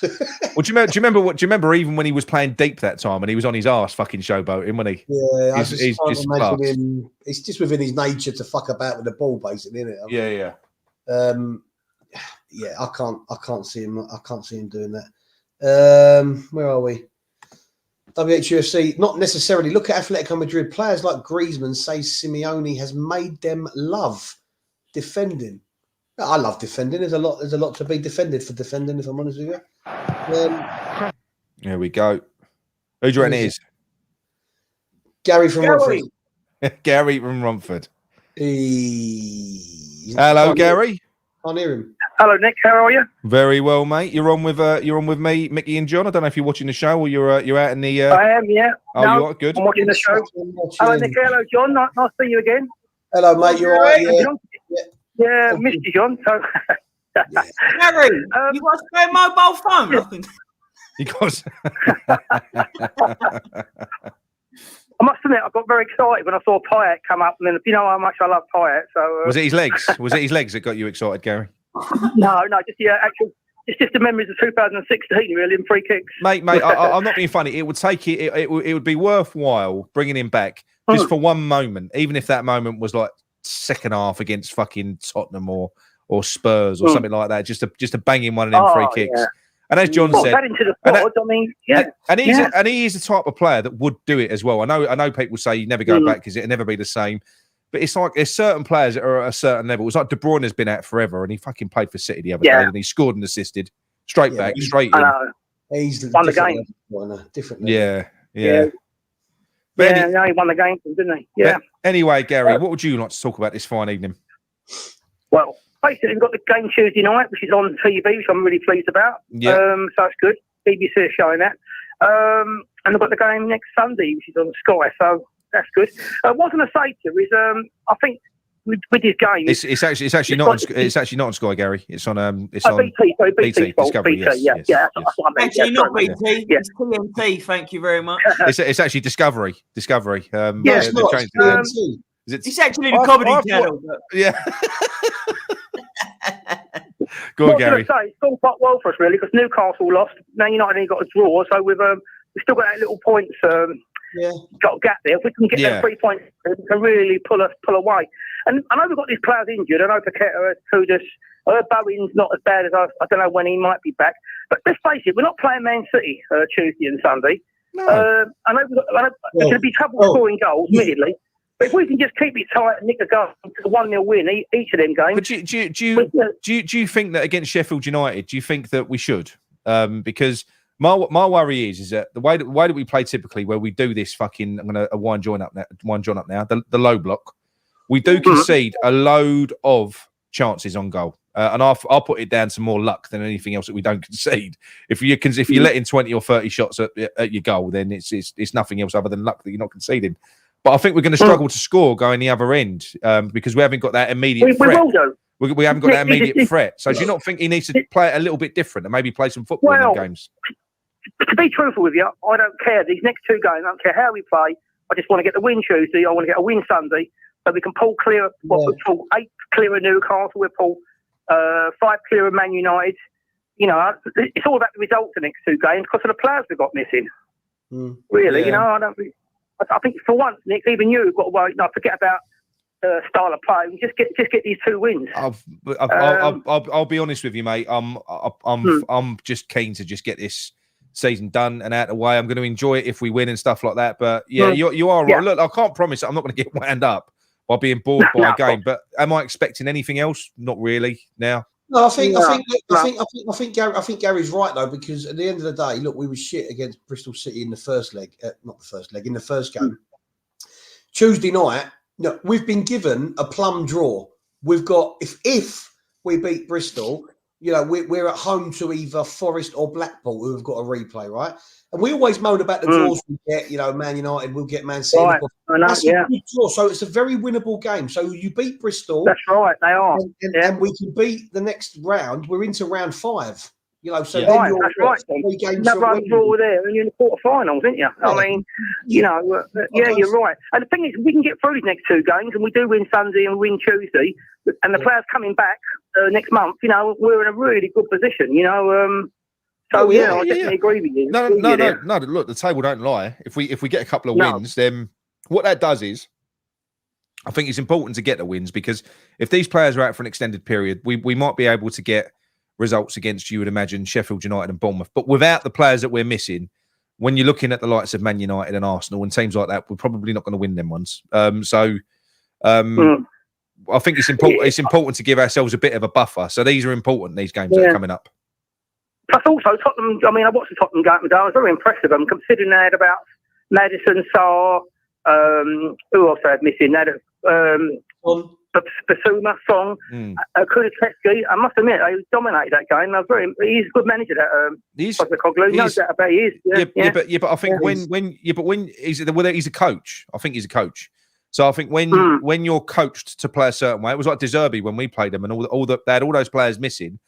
Well, do you remember even when he was playing deep that time and he was on his arse fucking showboating, wasn't he? Yeah, he's can't just imagine him. It's just within his nature to fuck about with the ball, basically, isn't it? Yeah. Yeah, I can't see him. I can't see him doing that. Where are we? WHUFC, not necessarily. Look at Atletico Madrid. Players like Griezmann say Simeone has made them love defending. I love defending. There's a lot to be defended for defending, if I'm honest with you. Here we go. Who do you reckon it is? Gary from Romford. Gary from Romford. Hello, Gary. Can't hear him. Hello, Nick. How are you? Very well, mate. You're on with me, Mickey and John. I don't know if you're watching the show or you're out in the. I am, yeah. Oh, no, you are good. I'm watching the show. Hello, Nick. Hello, John. Nice to see you again. Hello, mate. You're all right. Yeah, missed you, John. So. Harry, you got a spare mobile phone? Yeah. Because I must admit, I got very excited when I saw Payet come up, and then you know how much I love Payet. So was it his legs? Was it his legs that got you excited, Gary? No, just the actual. It's just the memories of 2016, really, and free kicks. Mate, I'm not being funny. It would take it would be worthwhile bringing him back just for one moment, even if that moment was like second half against fucking Tottenham or Spurs or something like that, just to bang in one of them free kicks. Yeah. And as John said, into the pod, I mean, yeah, and he is the type of player that would do it as well. I know people say you never go back because it'll never be the same. But it's like there's certain players that are at a certain level. It's like De Bruyne has been out forever, and he fucking played for City the other day, and he scored and assisted straight back, straight in. He's won the game. Different level. Yeah. But he won the game, didn't he? Yeah. Anyway, Gary, what would you like to talk about this fine evening? Well, basically, we've got the game Tuesday night, which is on TV, which I'm really pleased about. Yeah. So it's good. BBC is showing that. And we've got the game next Sunday, which is on Sky. So that's good. What I was going to say to you is, I think with this game, it's actually not on Sky, Gary. It's on BT Discovery. BT, yes. That's what I meant. Actually, not BT. It's TNT. Thank you very much. It's actually Discovery. It's not. It's actually the comedy channel. Yeah. Go on, Gary. It's gone quite well for us, really, because Newcastle lost. Man United only got a draw, so we've still got that little points. Got a gap there. If we can get them 3 points, we can really pull away. And I know we've got these players injured. I know Paqueta, Kudus. Bowen's not as bad as I don't know when he might be back. But let's face it, we're not playing Man City Tuesday and Sunday. No. I know there's going to be trouble scoring goals, admittedly. But if we can just keep it tight and nick a goal to 1-0 win each of them games. But do you think that against Sheffield United, do you think that we should? Because my worry is that the way that we play typically, where we do this fucking, I'm going to wind John up now, the low block, we do concede a load of chances on goal. And I'll put it down to more luck than anything else that we don't concede. If you let in 20 or 30 shots at your goal, then it's nothing else other than luck that you're not conceding. But I think we're going to struggle to score going the other end because we haven't got that immediate threat. We haven't got that immediate threat. So do you not think he needs to play it a little bit different and maybe play some football in them games? To be truthful with you, I don't care. These next two games, I don't care how we play. I just want to get the win Tuesday. I want to get a win Sunday. So we can pull clear. We pull 8 clear of Newcastle. We pull 5 clear of Man United. You know, it's all about the results of the next two games because of the players we've got missing. Really, you know, I think for once, Nick, even you've got to forget about style of play and just get these 2 wins. I'll be honest with you, mate. I'm just keen to just get this season done and out of the way. I'm going to enjoy it if we win and stuff like that. But yeah, you are right. Look, I can't promise I'm not going to get wound up by being bored by a game. But am I expecting anything else? Not really now. No, I think Gary's right though, because at the end of the day, look, we were shit against Bristol City in the first leg, not the first leg, in the first game. Tuesday night, no, we've been given a plum draw. We've got if we beat Bristol, you know, we're at home to either Forest or Blackpool, who have got a replay, right? And we always moan about the draws we get. You know, Man United will get Man City. Right. That's a good draw, so it's a very winnable game. So you beat Bristol. That's right, they are. And we can beat the next round. We're into round 5. You know, so that's right. Another draw there, and you're in the quarterfinals, aren't you? Yeah. I mean, you know, you're right. And the thing is, we can get through these next 2 games, and we do win Sunday and win Tuesday, and the players coming back next month. You know, we're in a really good position. You know, so I definitely agree with you. No. Look, the table don't lie. If we get a couple of wins, then what that does is, I think it's important to get the wins, because if these players are out for an extended period, we might be able to get results against, you would imagine, Sheffield United and Bournemouth. But without the players that we're missing, when you're looking at the likes of Man United and Arsenal and teams like that, we're probably not going to win them ones. I think it's important. It's important to give ourselves a bit of a buffer. So these are important. These games that are coming up. Plus, also Tottenham. I mean, I watched the Tottenham game today. I was very impressed with them, considering they had about Maddison, Sarr. Who else they had missing? They had Basuma, Song, Kudus. I must admit, they dominated that game. He's a good manager. That Postecoglou knows that about he is. But I think when he's a coach. I think he's a coach. So I think when you're coached to play a certain way, it was like De Zerbi when we played them, and they had all those players missing,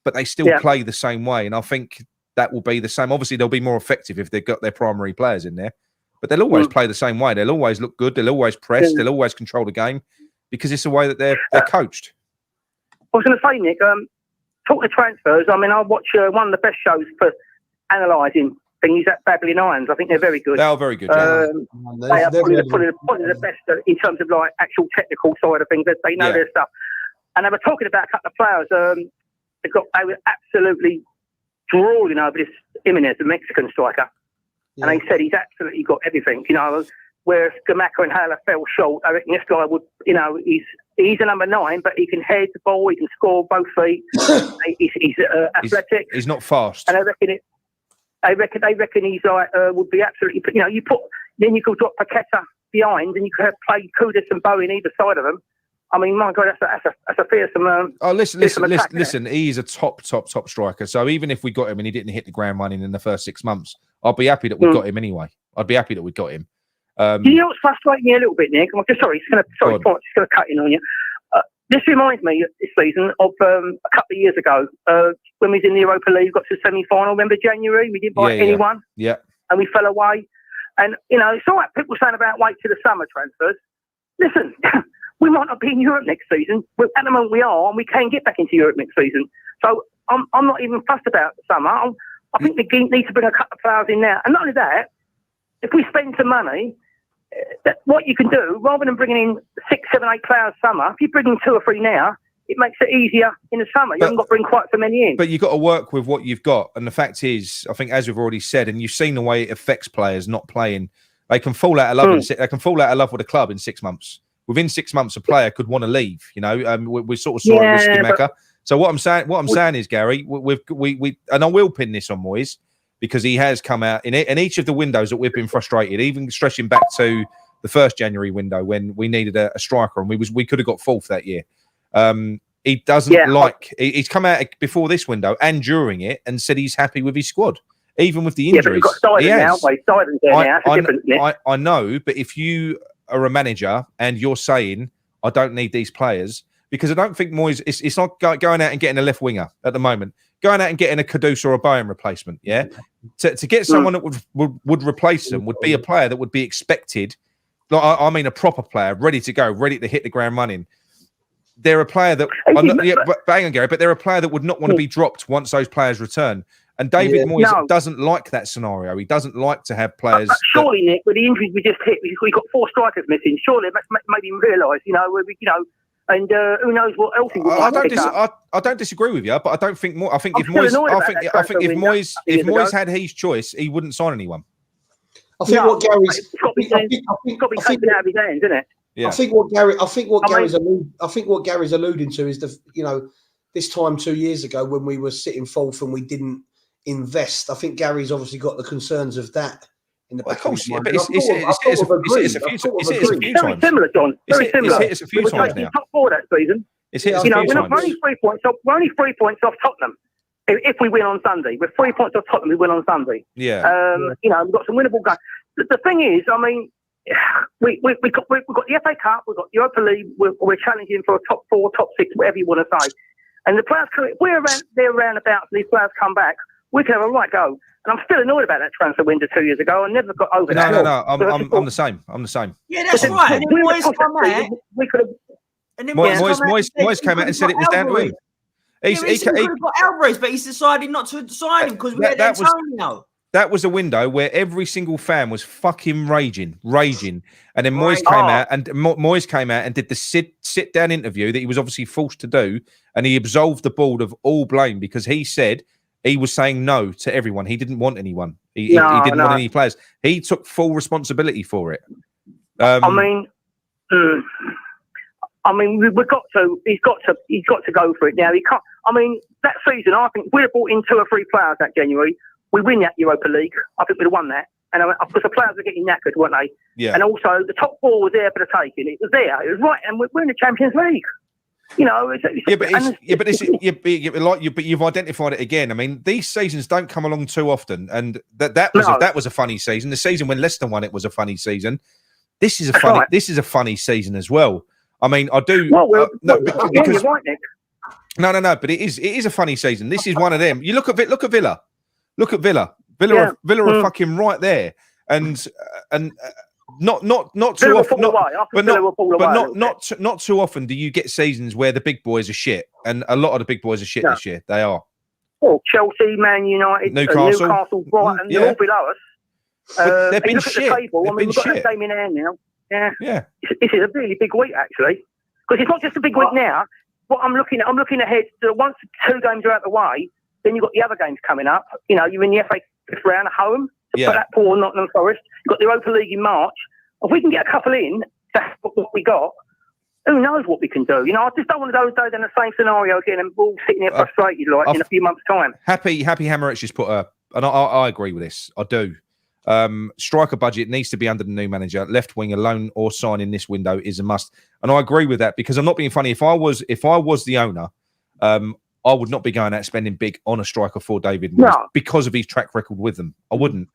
but they still play the same way. And I think that will be the same. Obviously, they'll be more effective if they've got their primary players in there, but they'll always play the same way. They'll always look good. They'll always press. They'll always control the game, because it's the way that they're coached. I was going to say, Nick, talking of transfers, I mean, I watch one of the best shows for analysing things at Babylon Irons. I think they're very good. They are very good. They are probably the best in terms of like actual technical side of things. They know their stuff. And they were talking about a couple of players. They were absolutely drooling over this Jimenez, the Mexican striker. And they said he's absolutely got everything, you know. Whereas Gamaka and Haller fell short. I reckon this guy would, you know, he's a number 9, but he can head the ball, he can score both feet. he's athletic. He's not fast. And I reckon he's like would be absolutely. You know, then you could drop Paqueta behind, and you could play Kudus and Bowen either side of them. I mean, my God, that's a fearsome. Listen. He's a top striker. So even if we got him and he didn't hit the ground running in the first 6 months, I'd be happy that we got him anyway. I'd be happy that we got him. You know what's frustrating me a little bit, Nick? I'm just sorry, just going to cut in on you. This reminds me this season of a couple of years ago when we was in the Europa League, got to the semi-final. Remember January? We didn't buy anyone. Yeah. And we fell away. And, you know, it's all right. People saying about wait till the summer transfers. Listen, we might not be in Europe next season. At the moment we are, and we can get back into Europe next season. So I'm not even fussed about the summer. I think the need to bring a couple of players in now. And not only that, if we spend some money, what you can do, rather than bringing in 6, 7, 8 players summer, if you bring in 2 or 3 now, it makes it easier in the summer. You haven't got to bring quite so many in. But you've got to work with what you've got. And the fact is, I think, as we've already said, and you've seen the way it affects players not playing, they can fall out of love. They can fall out of love with a club in 6 months. Within 6 months, a player could want to leave. You know, we sort of saw it with Skimeka. So what I'm saying is, Gary, we and I will pin this on Moyes, because he has come out in each of the windows that we've been frustrated, even stretching back to the first January window when we needed a striker, and we could have got 4th that year. He doesn't he's come out before this window and during it and said he's happy with his squad, even with the injuries. But we've got Steidten now. I know, but if you are a manager and you're saying, I don't need these players, because I don't think Moyes, it's not going out and getting a left winger at the moment, going out and getting a Kudus or a Bowen replacement. Yeah. To get someone that would replace them would be a player that would be expected. Like, I mean, a proper player, ready to go, ready to hit the ground running. They're a player that, hang on, Gary, but they're a player that would not want to be dropped once those players return. And David Moyes doesn't like that scenario. He doesn't like to have players. Nick, with the injuries we just hit, we got 4 strikers missing. Surely it made him realise, And who knows what else he would pick up. I don't disagree with you, but I don't think more. I think I'm if still Moyes, annoyed I about think that I think if transfer window Moyes a few if years Moyes ago. had his choice, he wouldn't sign anyone. I think what Gary's. It's got to be taken out of his hands, isn't it? Yeah. I think what Gary's alluding to is this time 2 years ago when we were sitting fourth and we didn't invest. I think Gary's obviously got the concerns of that in the back of his mind. But it's a few Very times. similar, John. Very similar. It's a few times now. Top four that season. It's hit us a We're few times. only 3 points off. We're only 3 points off Tottenham. If we win on Sunday, we're 3 points off Tottenham. We win on Sunday. Yeah. We've got some winnable games. The thing is, I mean, we've got the FA Cup, we've got the Europa League. We're challenging for a top 4, top 6, whatever you want to say. And the players, if they're around about, these players come back, we can have a right go. And I'm still annoyed about that transfer window 2 years ago. I never got over that. No. I'm the same. I'm the same. Yeah, that's right. And then Moyes come out. We could have. And then Moyes came out and said it was down to him. He could have got Alvarez, but he's decided not to sign him because we had Antonio. That was a window where every single fan was fucking raging, and then Moyes came out and did the sit down interview that he was obviously forced to do, and he absolved the board of all blame because he said he was saying no to everyone. He didn't want anyone. He didn't want any players. He took full responsibility for it. We've got to. He's got to go for it now. He can't. I mean, that season, I think we'd have brought in 2 or 3 players that January. We win that Europa League. I think we'd have won that. And of course, the players were getting knackered, weren't they? Yeah. And also, the top 4 was there for the taking. It was there. It was right. And we're in the Champions League. But you've identified it again. I mean, these seasons don't come along too often, and that was a funny season. The season when Leicester won it was a funny season. This is a funny season as well. I mean, I do. You're right, Nick. No. But it is a funny season. This is one of them. You look at Villa. Villa are fucking right there, and not too often. Not too often do you get seasons where the big boys are shit, and a lot of the big boys are shit this year. They are. Well, Chelsea, Man United, Newcastle, Brighton, they're all below us. They've been shit. We've got that game in hand now. Yeah. This is a really big week, actually, because it's not just a big week now. What I'm looking ahead to once 2 games are out of the way, then you've got the other games coming up. You're in the FA Fifth round at home. For that poor Nottingham Forest. You've got the Europa League in March. If we can get a couple in, that's what we got. Who knows what we can do? I just don't want to go in the same scenario again and we're all sitting here frustrated in a few months' time. Happy Hammer just put and I agree with this. I do. Striker budget needs to be under the new manager. Left wing alone or sign in this window is a must. And I agree with that because I'm not being funny. If I was the owner, I would not be going out spending big on a striker for David Moyes because of his track record with them. I wouldn't.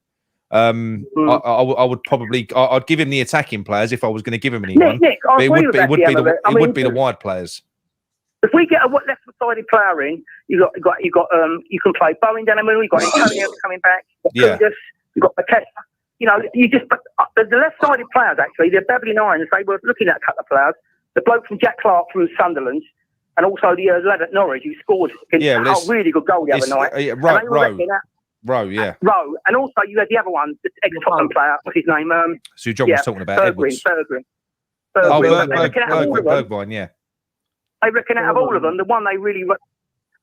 I would probably. I'd give him the attacking players if I was going to give him anyone. Nick, it would be the wide players. If we get a left-sided player in, you can play Bowen down the middle. You've got Antonio coming back. Kudus, you've got Postecoglou. The left-sided players actually. They're babbling irons. They were looking at a couple of players. The bloke from Jack Clark from Sunderland. And also the lad at Norwich who scored a really good goal the other night. Rowe. And also you had the other one, the ex-Tottenham player. What's his name? So John was talking about Edwards. Bergwijn, yeah. I reckon out of all of them, the one they rate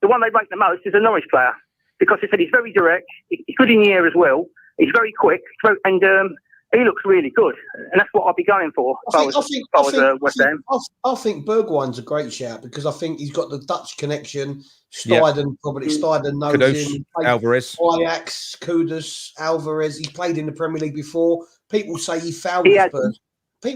the most is a Norwich player because they said he's very direct, he's good in the air as well, he's very quick, and he looks really good, and that's what I'll be going for. I think Bergwijn's a great shout because I think he's got the Dutch connection. Steidten knows Kudus, him. Alvarez, Ajax, Kudus, Alvarez. He played in the Premier League before. People say he fouled at Spurs. I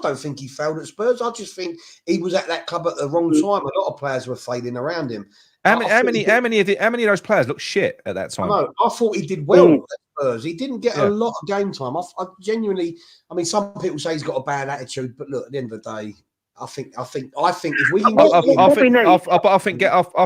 don't think he fouled at Spurs. I just think he was at that club at the wrong time. A lot of players were failing around him. How many of those players looked shit at that time? I thought he did well at Spurs. He didn't get a lot of game time. I genuinely, some people say he's got a bad attitude, but look, at the end of the day, I think if we can I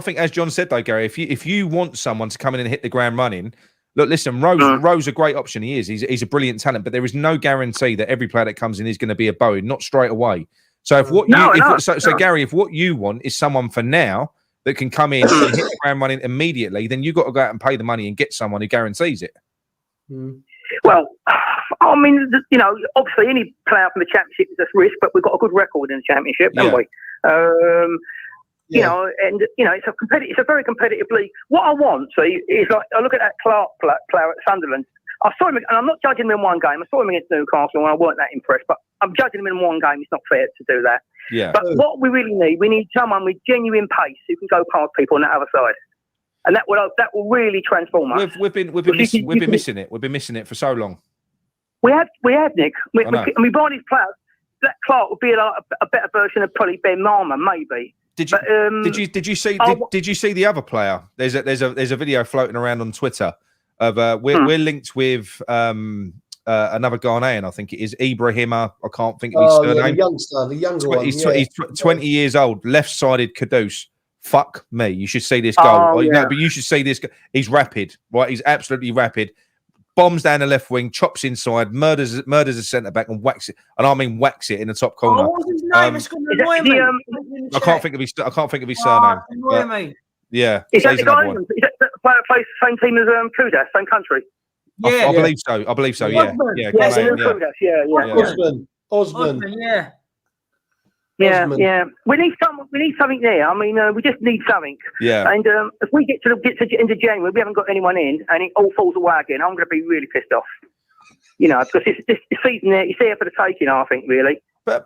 think as John said though, Gary, if you want someone to come in and hit the ground running, look, listen, Rowe's a great option. He is. He's a brilliant talent, but there is no guarantee that every player that comes in is going to be a Bowen, not straight away. So Gary, if what you want is someone for now that can come in and hit the ground running immediately, then you've got to go out and pay the money and get someone who guarantees it. Well, I mean, you know, obviously any player from the Championship is a risk, but we've got a good record in the Championship, haven't we? You know, and you know, it's a very competitive league. What I want, see, is like I look at that Clark player at Sunderland. I saw him, and I'm not judging him in one game. I saw him against Newcastle, and I weren't that impressed. But I'm judging him in one game. It's not fair to do that. Yeah. But what we really need, we need someone with genuine pace who can go past people on that other side, and that will really transform us. We've been missing it. We've been missing it for so long. We have, Nick. We buy these players. That Clark would be a better version of probably Ben Marmon, maybe. Did you see the other player? There's a video floating around on Twitter of we're linked with another Ghanaian, I think it is Ibrahima. I can't think of his surname. The younger one. He's 20 years old, left-sided Kudus. Fuck me. You should see this goal. No, but you should see this. He's rapid, right? He's absolutely rapid. Bombs down the left wing, chops inside, murders a centre back, and whacks it. And I mean whacks it in the top corner. Oh, what's his name? It's gonna annoy me. I can't think of his surname. Yeah, is that the guy? Is that the player plays the same team as Kudus, same country? Yeah, I believe so. Yeah, Osman. Yeah. We need something there. I mean, we just need something. Yeah. And if we get to into January, we haven't got anyone in, and it all falls away again, I'm going to be really pissed off. You know, because this season there, it's there for the taking. I think really. But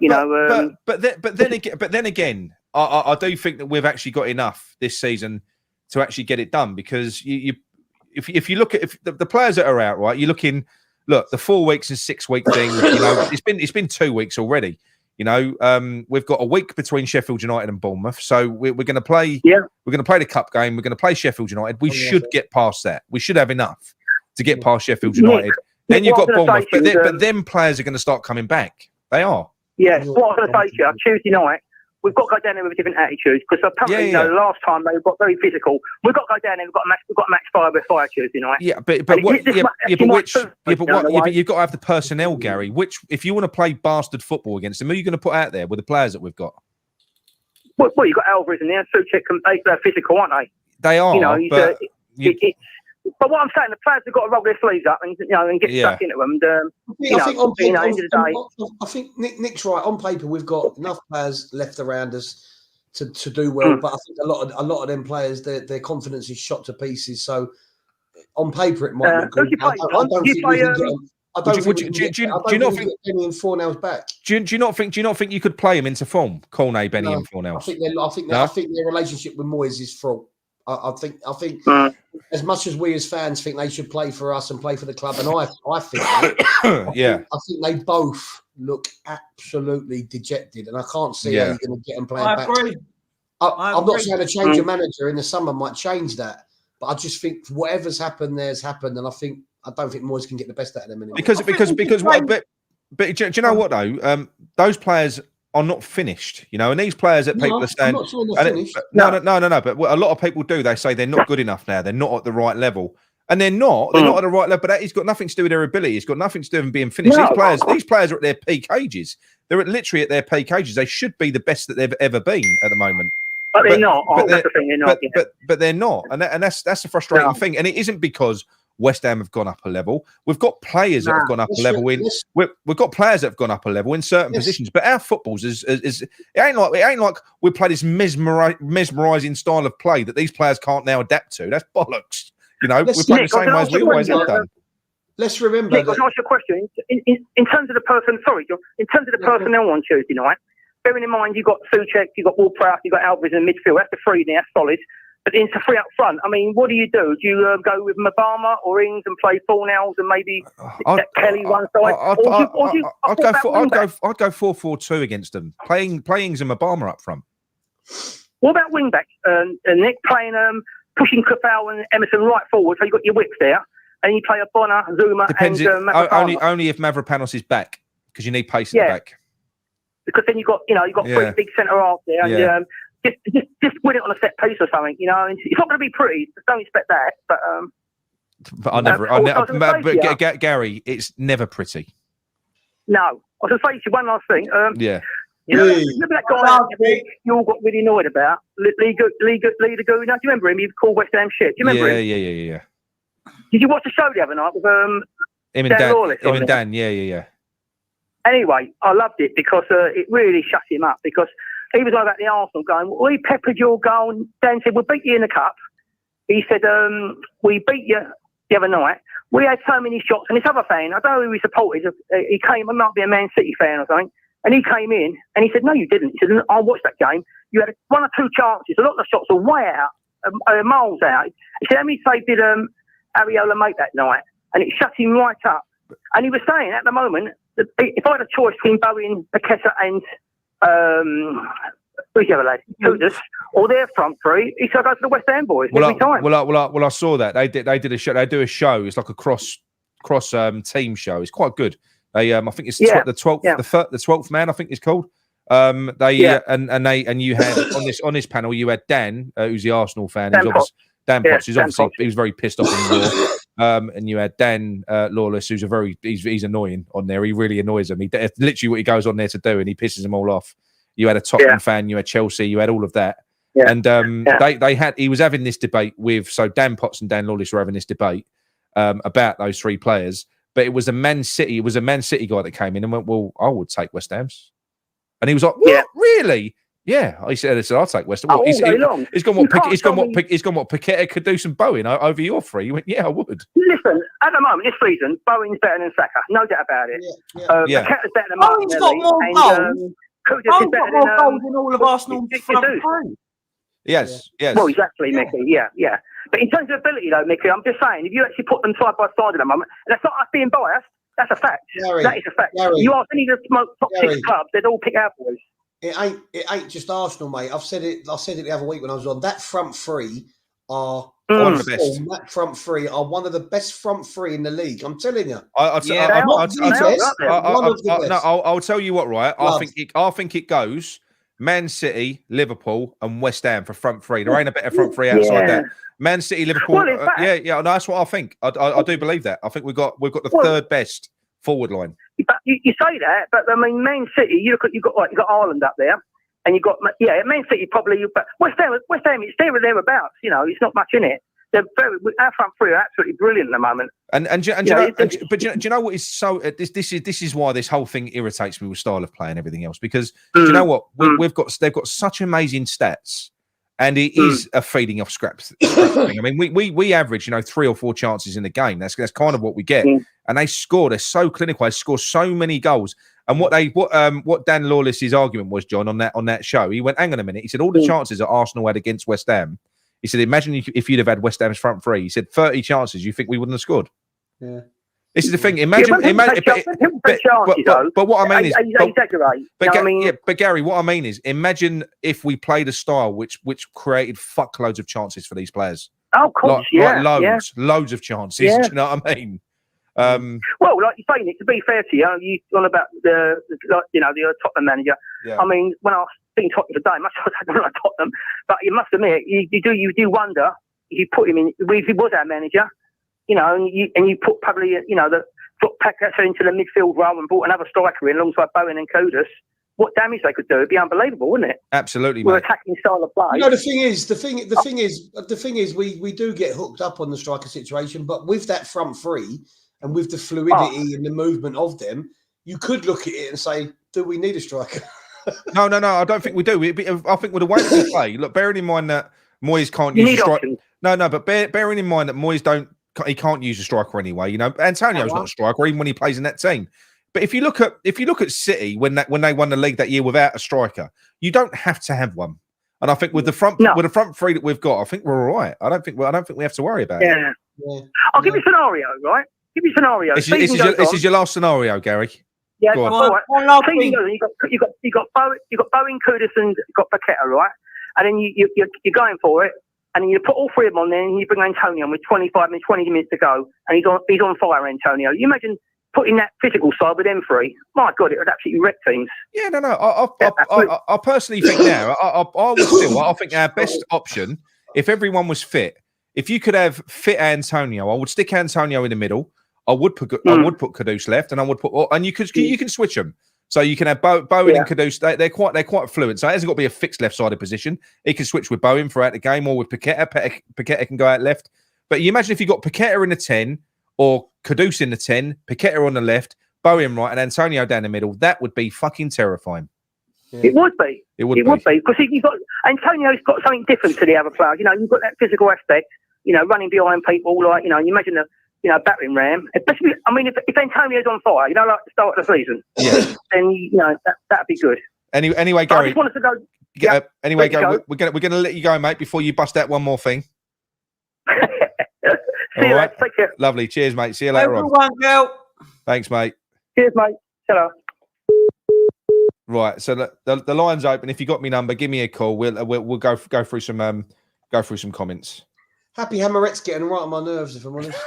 then again, I do think that we've actually got enough this season to actually get it done, because if you look at the players that are out, right, you're looking. Look, the 4 weeks and 6 week thing. You know, it's been 2 weeks already. You know, we've got a week between Sheffield United and Bournemouth, so we're going to play. Yeah, we're going to play the cup game. We're going to play Sheffield United. We should get past that. We should have enough to get past Sheffield United. Then you've got Bournemouth, but then players are going to start coming back. They are. Yes. What I was going to say to you, Tuesday night, we've got to go down there with different attitudes, because apparently, you know, last time they got very physical. We've got to go down there. We've got a match fire with fire Tuesday night. Yeah, but you've got to have the personnel, Gary. Which, if you want to play bastard football against them, who are you going to put out there with the players that we've got? Well, you've got Alvarez in there. Suchek, they're physical, aren't they? They are. You know, but what I'm saying, the players have got to roll their sleeves up and get stuck into them. I think Nick's right. On paper, we've got enough players left around us to do well, but I think a lot of them players, their confidence is shot to pieces. So on paper, it might look good. I don't think we can get. I don't think Benny and Fornell's back. Do you not think you could play him into form, Cornet, Benny, and Fornell? I think their relationship with Moyes is fraught. I think as much as we as fans think they should play for us and play for the club, and I think I think they both look absolutely dejected, and I can't see how you're going to get them playing back. I'm not saying a change of manager in the summer might change that, but I just think whatever's happened there's happened, and I don't think Moyes can get the best out of them anymore. Because but do you know what though? Those players are not finished, you know, and these players that people are saying, no. But what a lot of people do, they say they're not good enough now. They're not at the right level, and they're not at the right level. But that has got nothing to do with their ability. It's got nothing to do with them being finished. These players are at their peak ages. They're literally at their peak ages. They should be the best that they've ever been at the moment. But they're not. But they're not, and that's the frustrating thing. And it isn't because West Ham have gone up a level. We've got players that have gone up a level we've got players that have gone up a level in certain positions. But our footballs is it ain't like we play this mesmerising style of play that these players can't now adapt to. That's bollocks. You know, we play the same way as we always have done. Let's remember. Nick, I'll ask you a question. In terms of the person, in terms of the personnel on Tuesday night, bearing in mind you've got Suchek, you've got Ward-Prowse, you've got Alvarez in the midfield. That's the three there, solid. But it's the three up front. I mean, what do you do? Do you go with Mabama or Ings and play Fornells and maybe Kelly one side? I'd go 4-4-2 against them. Playing Ings and Mabama up front. What about wing backs? Nick playing pushing Kafal and Emerson right forward. So you've got your whips there, and you play a Bonner, Zuma, depends and only if Mavropanos is back, because you need pace at the back. Because then you've got three big centre halves there, and just win it on a set piece or something, you know. It's not going to be pretty. Don't expect that. But Gary, it's never pretty. No, I was going to say to you one last thing. You know, remember that guy you all got really annoyed about, Liga Guna? Do you remember him? He called West Ham shit. Do you remember him? Yeah. Did you watch the show the other night with Him and Dan. Yeah. Anyway, I loved it because it really shut him up because he was like about the Arsenal going, we peppered your goal. And Dan said, we'll beat you in the cup. He said, we beat you the other night. We had so many shots. And this other fan, I don't know who he supported, he came, he might be a Man City fan or something, and he came in and he said, no, you didn't. He said, I watched that game. You had 1 or 2 chances. A lot of the shots were way out, miles out. He said, how many saves did Ariola make that night? And it shut him right up. And he was saying at the moment, that if I had a choice between Bowen, Paqueta and who's the other lad? Kudus, or their front three, he said, go for the West Ham boys every time. Well, I saw that they did a show. They do a show. It's like a cross team show. It's quite good. I think it's the 12th, the 12th man. I think it's called. And you had on this panel you had Dan, who's the Arsenal fan. Dan Potts. He was very pissed off in the war. And you had Dan Lawless, who's he's annoying on there. He really annoys him. Literally what he goes on there to do, and he pisses them all off. You had a Tottenham fan, you had Chelsea, you had all of that. Yeah. And he was having this debate with, so Dan Potts and Dan Lawless were having this debate about those 3 players. But it was a Man City guy that came in and went, well, I would take West Ham's. And he was like, what? Really? Yeah. I said, I'll take West Ham. He's gone what Paqueta, Kudus and Bowen over your 3. He went, yeah, I would. Listen, at the moment, this season, Bowen's better than Saka. No doubt about it. Paqueta's better than Martinelli. Bowen's got more goals. Bowen's got more goals than all of Arsenal's front 3. Yes. Well, exactly, Mickey. Yeah. But in terms of ability, though, Mickey, I'm just saying, if you actually put them side by side at the moment, and that's not us being biased, that's a fact. That is a fact. You ask any of the top 6 clubs, they'd all pick our boys. It ain't just Arsenal, mate. I said it the other week when I was on. That front 3 are one of the best. That front 3 are one of the best front 3 in the league. I'm telling you. I'll tell you what, right? I think it goes Man City, Liverpool, and West Ham for front 3. There ain't a better front 3 outside that. Man City, Liverpool. Well, no, that's what I think. I do believe that. I think we've got the 3rd best forward line. But you say that, but I mean, Man City, you've got Ireland up there, and you've got Man City probably, but West Ham, it's there or thereabouts. You know, it's not much in it. They're our front 3 are absolutely brilliant at the moment. Do you know what is so? This is why this whole thing irritates me with style of play and everything else. Because do you know what they've got such amazing stats. And it is a feeding off scraps thing. I mean, we average, 3 or 4 chances in the game. That's kind of what we get. And they score. They're so clinical. They score so many goals. And what Dan Lawless's argument was, John, on that show, he went, hang on a minute. He said all the chances that Arsenal had against West Ham. He said, imagine if you'd have had West Ham's front 3. He said 30 chances. You think we wouldn't have scored? Yeah. This is the thing. Imagine, but what I mean is, but Gary, what I mean is, imagine if we played a style which created fuckloads of chances for these players. Oh, of course, loads of chances. Yeah. Do you know what I mean? Well, like you're saying, to be fair to you, you on about the Tottenham manager. Yeah. I mean, when I was seeing Tottenham today, I don't like Tottenham, but you must admit, you do wonder if you put him in. If he was our manager. And you put probably, drop Paqueta into the midfield role and brought another striker in alongside Bowen and Kudus. What damage they could do? It'd be unbelievable, wouldn't it? Absolutely, we're attacking style of play. The thing is, we do get hooked up on the striker situation, but with that front 3 and with the fluidity and the movement of them, you could look at it and say, do we need a striker? No, I don't think we do. I think with the way that we play, look, bearing in mind that Moyes can't use a striker. No, but bearing in mind that Moyes he can't use a striker anyway. Antonio's not a striker even when he plays in that team. But if you look at City when they won the league that year without a striker, you don't have to have one. And I think with the front 3 that we've got, I think we're all right. I don't think we have to worry about it. I'll give you a scenario, right? Give you a scenario. This is your last scenario, Gary. Yeah, go on. You got Bowen, Kudus, and you got Paqueta, right? And then you're going for it. And then you put all 3 of them on there, and you bring Antonio on with 20 minutes to go, and he's on fire, Antonio. You imagine putting that physical side with them 3. My God, it would absolutely wreck teams. Yeah, no. I personally think now, I think our best option, if everyone was fit, if you could have fit Antonio, I would stick Antonio in the middle. I would put Kudus left, and you can switch them. So you can have Bowen and Kudus. They're quite fluid. So it hasn't got to be a fixed left-sided position. He can switch with Bowen throughout the game, or with Paqueta. Paqueta can go out left. But you imagine if you got Paqueta in the 10, or Kudus in the 10, Paqueta on the left, Bowen right, and Antonio down the middle. That would be fucking terrifying. Yeah. It would be. It would be because you've got Antonio's got something different to the other players. You know, you've got that physical aspect. You know, running behind people, like, you know, you imagine a battering ram. Especially, I mean, if Antonio's on fire, you know, like the start of the season, then you know that'd be good. Anyway, Gary. I just wanted to go. Anyway, Gary, we're gonna let you go, mate. Before you bust out one more thing. See you later. Take care. Lovely. Cheers, mate. See you later Everyone, on. Thanks, mate. Cheers, mate. Hello. Right. So the line's open. If you got me number, give me a call. We'll go through some comments. Happy Hammerette's getting right on my nerves, if I'm honest.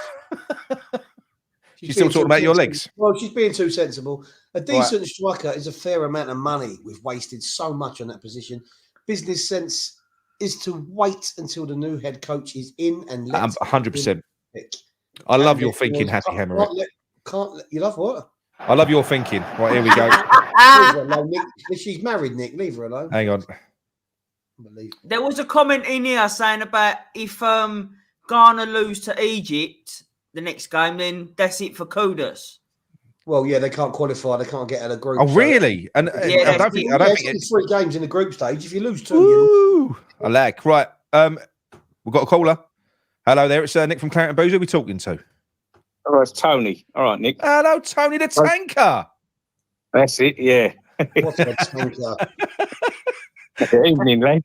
She's still talking about your legs. Well, she's being too sensible. A decent striker is a fair amount of money. We've wasted so much on that position. Business sense is to wait until the new head coach is in and let 100%. I love your thinking, Happy Hammerette. You love what? I love your thinking. Right, here we go. Leave her alone, Nick. If she's married, Nick, leave her alone. Hang on. There was a comment in here saying about if Ghana lose to Egypt the next game, then that's it for Kudus. Well, yeah, they can't qualify. They can't get out of the group. Oh, really? And I don't think it's 3 games in the group stage. If you lose 2, Woo! I like. Right. We've got a caller. Hello there. It's Nick from Clarendon Boozer. Who are we talking to? Oh, it's Tony. All right, Nick. Hello, Tony the Tanker. That's it. Yeah. What's a tanker? Evening, lad.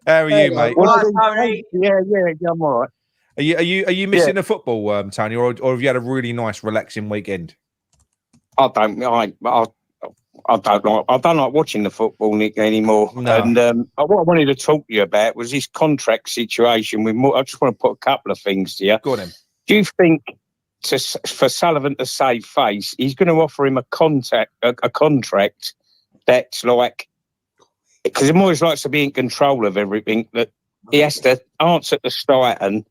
How are you, mate? Tony. Yeah, I'm all right. Are you missing the football, Tony, or have you had a really nice, relaxing weekend? I don't like watching the football, Nick, anymore. No. And what I wanted to talk to you about was this contract situation with I just want to put a couple of things to you. Go on, then. Do you think for Sullivan to save face, he's going to offer him a contract that's like, because Moyes likes to be in control of everything, that he has to answer to Steidten,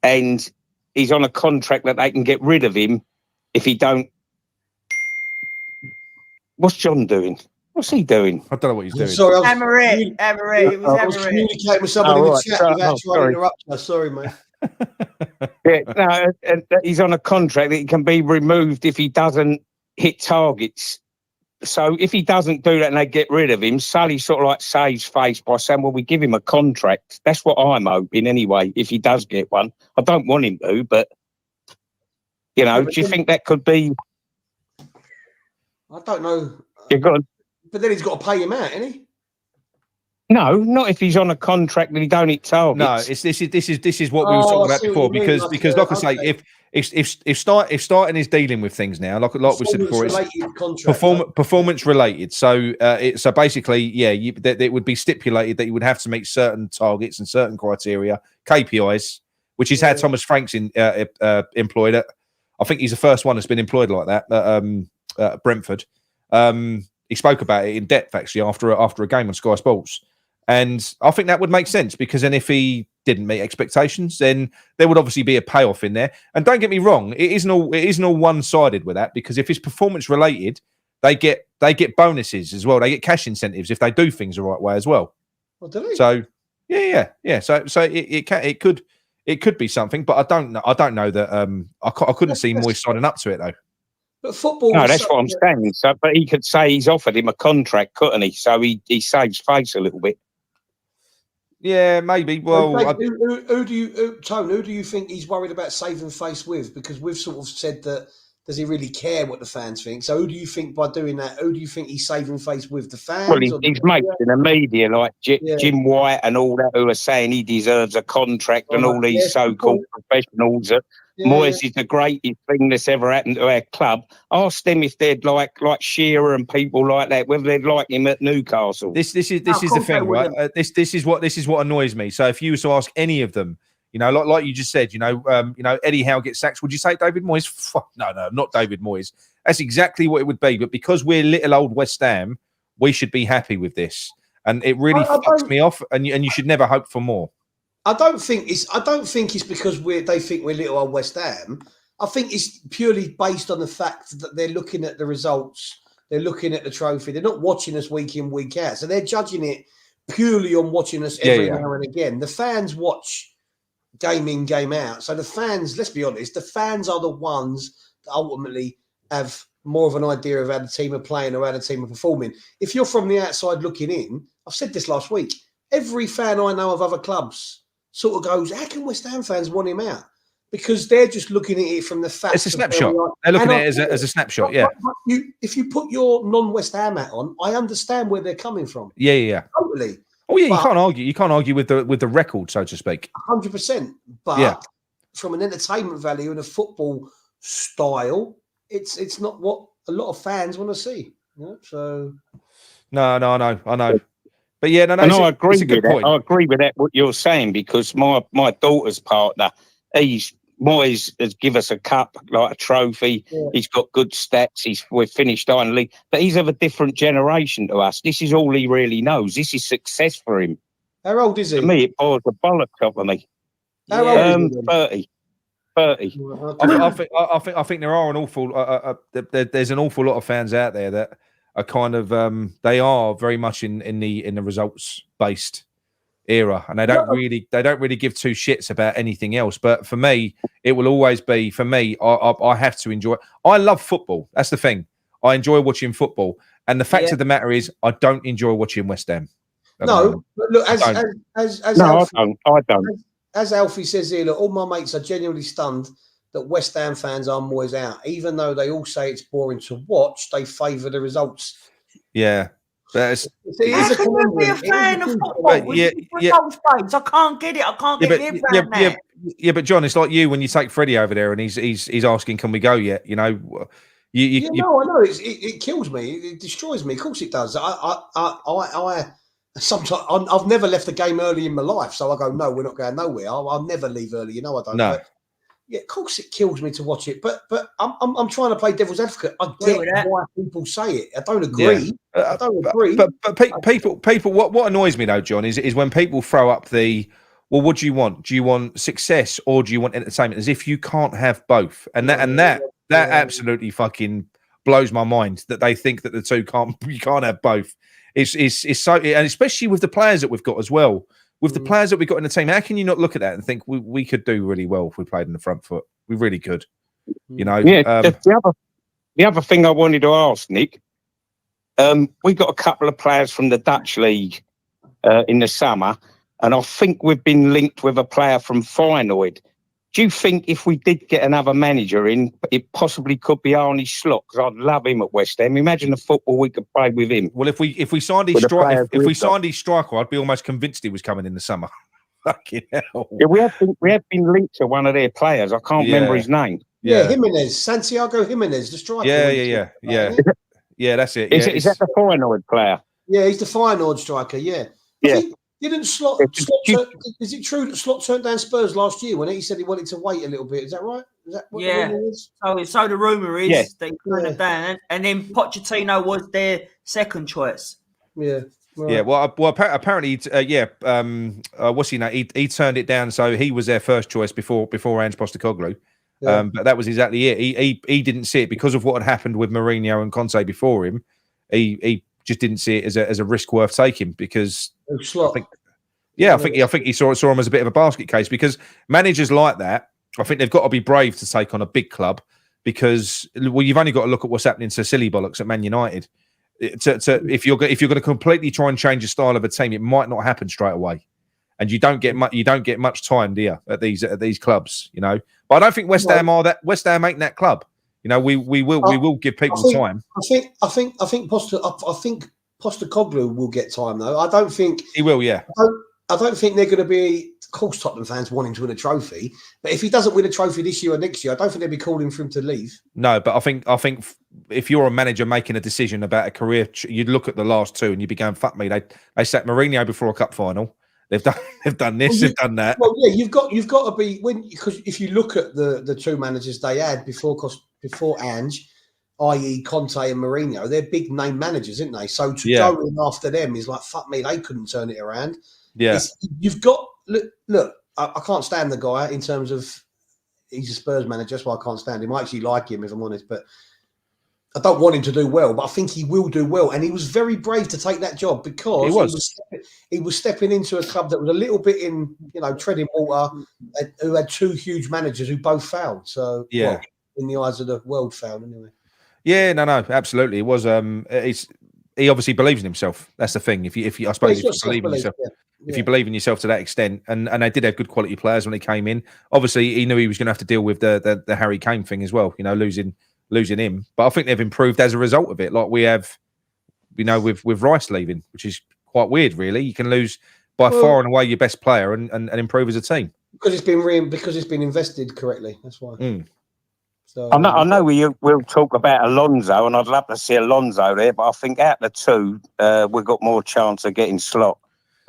and he's on a contract that they can get rid of him if he don't. What's John doing? What's he doing? I don't know what he's doing. Sorry, Hammerette. It was I was communicating with somebody in the chat without trying to interrupt you. Sorry, mate. Yeah, no, he's on a contract that he can be removed if he doesn't hit targets. So if he doesn't do that and they get rid of him, Sully sort of like saves face by saying, well, we give him a contract. That's what I'm hoping anyway, if he does get one. I don't want him to, but, you know, do you think that could be... I don't know. But then he's got to pay him out, isn't he? No, not if he's on a contract that he don't hit targets. No, this is what we were talking about before, because like I say, if Steidten is dealing with things now, like we said before, it's performance related. So so basically, yeah, it would be stipulated that you would have to meet certain targets and certain criteria, KPIs, which is how Thomas Frank's employed it. I think he's the first one that's been employed like that at Brentford. He spoke about it in depth actually after a game on Sky Sports. And I think that would make sense, because then if he didn't meet expectations, then there would obviously be a payoff in there. And don't get me wrong, it isn't all one-sided with that, because if it's performance related, they get bonuses as well. They get cash incentives if they do things the right way as well. Oh, do they? So yeah. So it could be something, but I don't know that I couldn't see Moyes signing up to it though. But football. No, that's what I'm saying. So, but he could say he's offered him a contract, couldn't he? So he saves face a little bit. Yeah, maybe. Well, who do you think he's worried about saving face with? Because we've sort of said that, does he really care what the fans think? So who do you think by doing that, who do you think he's saving face with? The fans? Well, he's mates in the media, like Jim White and all that, who are saying he deserves a contract, and all these so-called professionals. Moyes is the greatest thing that's ever happened to our club. Ask them if they'd like Shearer and people like that, whether they'd like him at Newcastle. This is the thing, right? This is what annoys me. So if you were to ask any of them, you know, like you just said, Eddie Howe gets sacked, would you say David Moyes? No, not David Moyes. That's exactly what it would be. But because we're little old West Ham, we should be happy with this, and it really fucks me off. And you should never hope for more. I don't think it's because they think we're little old West Ham. I think it's purely based on the fact that they're looking at the results, they're looking at the trophy, they're not watching us week in, week out. So they're judging it purely on watching us every now and again. The fans watch game in, game out. So the fans, let's be honest, the fans are the ones that ultimately have more of an idea of how the team are playing or how the team are performing. If you're from the outside looking in, I've said this last week, every fan I know of other clubs sort of goes, how can West Ham fans want him out? Because they're just looking at it from the fact. It's a snapshot. They're looking at it as a snapshot, yeah. If you put your non-West Ham hat on, I understand where they're coming from. Yeah. Totally. Oh yeah, you can't argue. You can't argue with the record, so to speak. 100%. But from an entertainment value and a football style, it's not what a lot of fans want to see. You know? So no, I know. But yeah, no, and I agree with that. I agree with that what you're saying, because my daughter's partner, Moyes has given us a cup, like a trophy. Yeah. He's got good stats. We're finished iron league, but he's of a different generation to us. This is all he really knows. This is success for him. How old is he? To me, it bores the bollocks off of me. How old is he? 30. I think there are an awful there's an awful lot of fans out there that are kind of they are very much in the results based era, and they don't really give two shits about anything else. But for me, it will always be, for me, I have to enjoy it. I love football. That's the thing. I enjoy watching football, and the fact of the matter is, I don't enjoy watching West Ham. No, but look, as Alfie, I don't. As Alfie says here, look, all my mates are genuinely stunned that West Ham fans are Moyes out. Even though they all say it's boring to watch, they favour the results. Yeah. How can you be a fan of football? I can't get it. I can't get it around that. Yeah, but John, it's like you when you take Freddie over there and he's asking, "Can we go yet?" You know, I know. It kills me. It destroys me. Of course, it does. I sometimes I've never left a game early in my life, so I go, no, we're not going nowhere. I'll never leave early. You know, I don't. No. But yeah, of course, it kills me to watch it. But I'm trying to play devil's advocate. I get why people say it. I don't agree. Yeah. I don't agree. But people. What annoys me though, John, is when people throw up the, well, what do you want? Do you want success or do you want entertainment? As if you can't have both. And that absolutely fucking blows my mind that they think that the two you can't have both. It's so, and especially with the players that we've got as well. With the players that we've got in the team, how can you not look at that and think we could do really well if we played in the front foot? We really could, you know. Yeah. The other thing I wanted to ask, Nick, we got a couple of players from the Dutch league in the summer, and I think we've been linked with a player from Feyenoord. Do you think if we did get another manager in, it possibly could be Arne Slot? Because I'd love him at West Ham. Imagine the football we could play with him. Well, if we signed his striker, if we signed his striker, I'd be almost convinced he was coming in the summer. Fucking hell. Yeah, we have been linked to one of their players. I can't remember his name. Yeah, Jimenez, Santiago Jimenez, the striker. Yeah, that's it. Is that the Feyenoord player? Yeah, he's the Feyenoord striker. Yeah. Didn't Slot? Is it true that Slot turned down Spurs last year when he said he wanted to wait a little bit? Is that right? Is that what the rumour is? So the rumour is they turned it down, and then Pochettino was their second choice. Yeah. Right. Yeah. Well, apparently, what's he know? He turned it down, so he was their first choice before Ange Postecoglou. Yeah. But that was exactly it. He didn't see it because of what had happened with Mourinho and Conte before him. He just didn't see it as a risk worth taking because I think he saw him as a bit of a basket case, because managers like that, I think they've got to be brave to take on a big club, because you've only got to look at what's happening to silly bollocks at Man United. If you're going to completely try and change the style of a team, it might not happen straight away, and you don't get much time, do you, at these clubs, you know. But I don't think West Ham are that. West Ham ain't that club. You know, we will give people time. I think Postecoglou will get time though. I don't think he will. Yeah. I don't think they're going to be. Of course, Tottenham fans want him to win a trophy, but if he doesn't win a trophy this year or next year, I don't think they'll be calling for him to leave. No, but I think if you're a manager making a decision about a career, you'd look at the last two and you'd be going, "Fuck me." They sacked Mourinho before a cup final. They've done this, they've done that. Well, yeah, you've got to be, because if you look at the two managers they had before Ange, i.e. Conte and Mourinho, they're big name managers, isn't they? So to go in after them is like, fuck me, they couldn't turn it around. Yeah, you've got look. I can't stand the guy in terms of he's a Spurs manager. That's why I can't stand him. I actually like him, if I'm honest, but I don't want him to do well, but I think he will do well. And he was very brave to take that job because he was stepping into a club that was a little bit in, treading water, who had two huge managers who both failed. So, yeah, in the eyes of the world, failed anyway. Yeah, no, absolutely. It was. He obviously believes in himself. That's the thing. If you I suppose, if you believe in yourself, if you believe in yourself to that extent, and they did have good quality players when he came in. Obviously, he knew he was going to have to deal with the Harry Kane thing as well. Losing him. But I think they've improved as a result of it. Like we have, with Rice leaving, which is quite weird, really. You can lose by far and away your best player and improve as a team because it's been invested correctly. That's why. So, I know we'll talk about Alonso, and I'd love to see Alonso there, but I think out of the two, we've got more chance of getting Slot,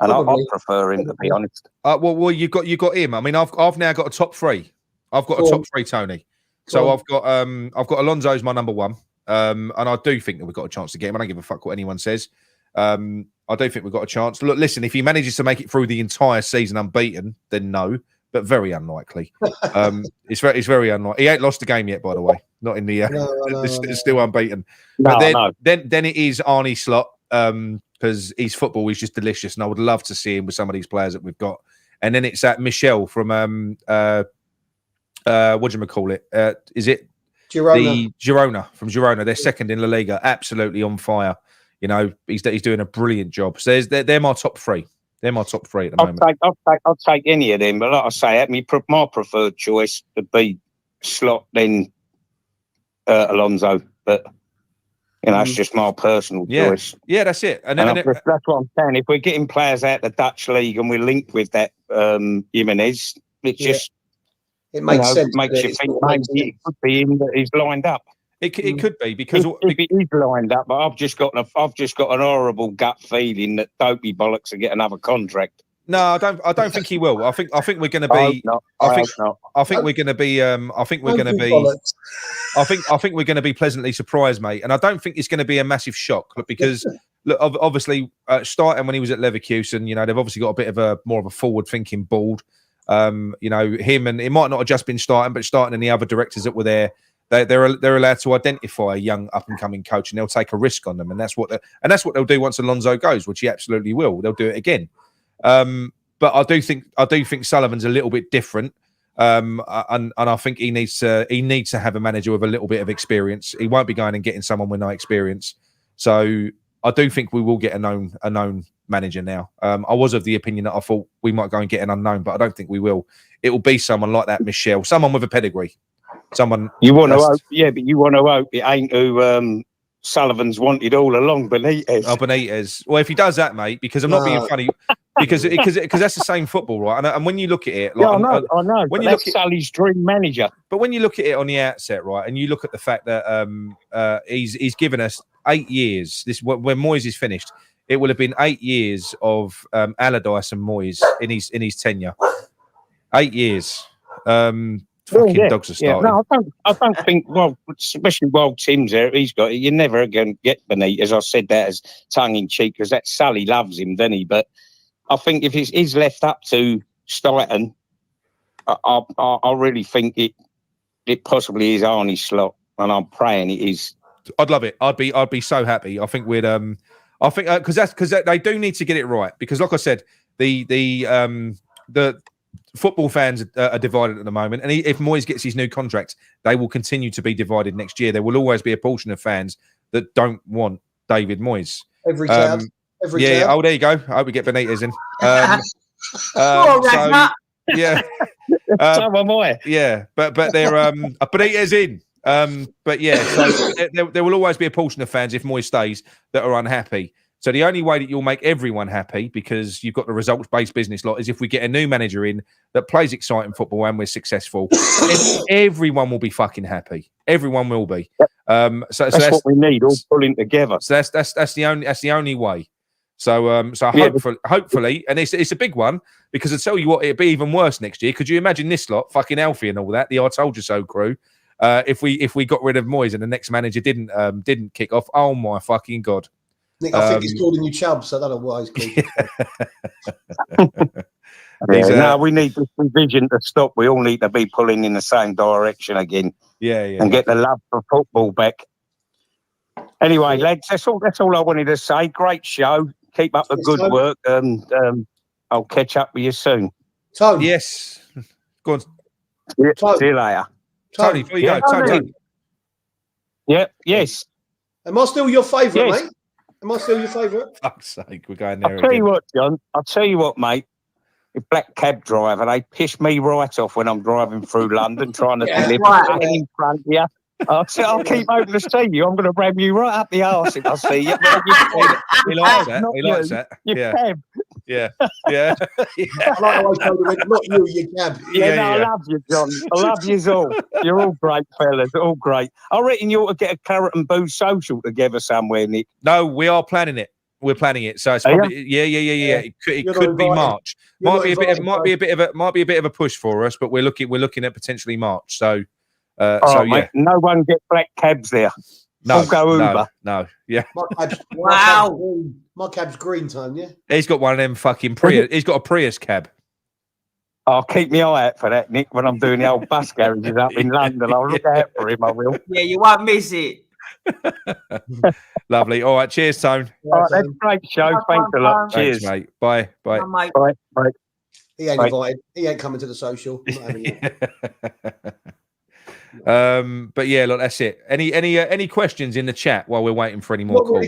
and I prefer him, to be honest. Well, you got him. I mean, I've now got a top three. I've got a top three, Tony. So I've got Alonso as my number one, and I do think that we've got a chance to get him. I don't give a fuck what anyone says. I do think we've got a chance. Look, listen, if he manages to make it through the entire season unbeaten, then no. But very unlikely. It's very unlikely. He ain't lost a game yet, by the way. Not in the. It's still unbeaten. But then it is Arnie Slot because his football is just delicious, and I would love to see him with some of these players that we've got. And then it's that Michel from what do you call it? Is it Girona? Girona from Girona? They're second in La Liga, absolutely on fire. He's doing a brilliant job. So they're my top three. They're my top three at the moment. I'll take any of them, but like I say, my preferred choice would be Slot, then Alonso. But it's just my personal choice. Yeah, that's it. And that's what I'm saying. If we're getting players out the Dutch league and we're linked with that Jimenez, it makes sense. Makes you think maybe it could be him that he's lined up. It could be because if it is lined up, but I've just got an horrible gut feeling that Dopey Bollocks will get another contract. No, I don't think he will. I think we're going to be. I think we're going to be. I think we're going to be. I think we're going to be pleasantly surprised, mate. And I don't think it's going to be a massive shock because look, obviously, Steidten when he was at Leverkusen, they've obviously got a bit of more of a forward-thinking board. Him and it might not have just been Steidten, but Steidten and the other directors that were there. They're allowed to identify a young up and coming coach, and they'll take a risk on them, and that's what they'll do once Alonso goes, which he absolutely will. They'll do it again. But I do think Sullivan's a little bit different, and I think he needs to have a manager with a little bit of experience. He won't be going and getting someone with no experience. So I do think we will get a known manager now. I was of the opinion that I thought we might go and get an unknown, but I don't think we will. It will be someone like that, Michel, someone with a pedigree. Someone you want to hope, but you want to hope it ain't who Sullivan's wanted all along, Benitez. Oh, Benitez. Well, if he does that, mate, because I'm not being funny, because that's the same football, right? And when you look at it, I know. When you look at Sully's dream manager, but when you look at it on the outset, right, and you look at the fact that he's given us 8 years. When Moyes is finished, it will have been 8 years of Allardyce and Moyes in his tenure. 8 years. Fucking dogs are starting. No, I don't think. Well, especially while Tim's there, you're never going to get Benitez. I said that as tongue in cheek because that Sully loves him, doesn't he? But I think if he's left up to Steidten, I really think it possibly is Arnie Slot, and I'm praying it is. I'd love it. I'd be so happy. I think we'd. I think because they do need to get it right because, like I said, the football fans are divided at the moment, and if Moyes gets his new contract, they will continue to be divided next year. There will always be a portion of fans that don't want David Moyes. Every tab. Oh, there you go. I hope we get Benitez in. Yeah. So am I. Yeah, but they're Benitez in. But yeah, so there will always be a portion of fans if Moyes stays that are unhappy. So the only way that you'll make everyone happy, because you've got the results-based business lot, is if we get a new manager in that plays exciting football and we're successful. Everyone will be fucking happy. Everyone will be. So that's what we need, all pulling together. So that's the only way. So hopefully, and it's a big one because I tell you what, it'd be even worse next year. Could you imagine this lot, fucking Alfie and all that, the I Told You So crew? If we got rid of Moyes and the next manager didn't kick off, oh my fucking god! Nick, I think he's calling you Chubb, so I don't know why he's calling you. No, we need this division to stop. We all need to be pulling in the same direction again. Yeah. And get the love for football back. Anyway, lads, that's all I wanted to say. Great show. Keep up the good work, and I'll catch up with you soon. Tony. Yes. Go on. Yeah, see you later. Tony, before you go. Tony. Yeah, yes. Am I still your favourite, Yes. mate? Am I still your favourite? Fuck's sake, we're going there I'll tell again. you what, John. I'll tell you what, mate. The black cab driver, they piss me right off when I'm driving through London trying to deliver something in front of you. I'll keep hoping to see you. I'm going to ram you right up the arse if I see you. He likes that. Not He likes you, that. your Yeah. cab. Yeah. Yeah. I like how I told him, not you, your cab. I love you, John. I love you all. You're all great fellas, all great. I reckon you ought to get a Claret and Booze social together somewhere, Nick. No, we are planning it. We're planning it. So it's probably yeah. It could be March. Might be a bit of a push for us, but we're looking at potentially March. So mate, no one get black cabs there. No, I'll go Uber. No, yeah. My cab's green, Tone, yeah? He's got one of them fucking Prius. He's got a Prius cab. I'll keep my eye out for that, Nick, when I'm doing the old bus garages up in London. I'll look out for him, I will. Yeah, you won't miss it. Lovely. All right, cheers, Tone. All right, that's a great show. Thanks a lot. Cheers. Thanks, mate. Bye. Bye, mate. Bye. He ain't invited. He ain't coming to the social. I'm not having it. But yeah, look, that's it. Any questions in the chat while we're waiting for any more calls?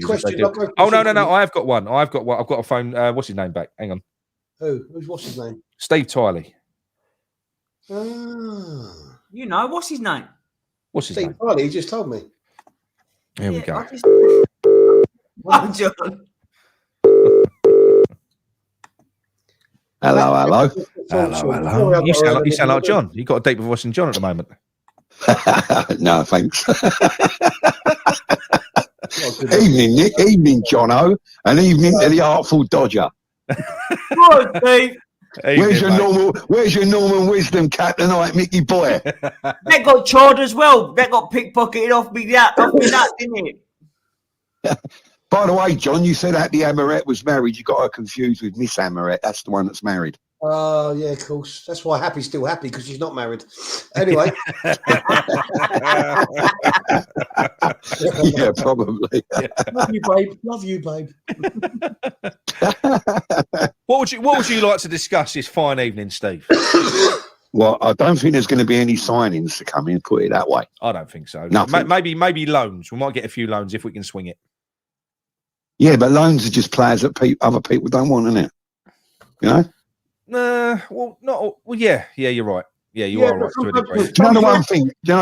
Oh no, I've got one. I've got a phone. What's his name back? Hang on. What's his name? Steve Tiley. You know, what's his name? What's his name? Steve Tiley, he just told me. Here we go. Oh, John. Hello. You sound like John. You got a deeper voice than John at the moment. No, thanks. Evening, Nick. Evening, Jono. And evening to the Artful Dodger. Good, Steve. Where's your Norman Wisdom cat tonight, Mickey boy? That got charred as well. That got pickpocketed off me nuts, didn't it? By the way, John, you said Happy Hammerette was married. You got her confused with Miss Hammerette. That's the one that's married. Oh, yeah, of course. That's why Happy's still happy, because she's not married. Anyway. Yeah, probably. Love you, babe. Love you, babe. What would you like to discuss this fine evening, Steve? Well, I don't think there's going to be any signings to come in, put it that way. I don't think so. Nothing. Maybe loans. We might get a few loans if we can swing it. Yeah, but loans are just players that other people don't want, isn't it? You know? Yeah, you're right. Yeah, you are right to a degree. Do you know the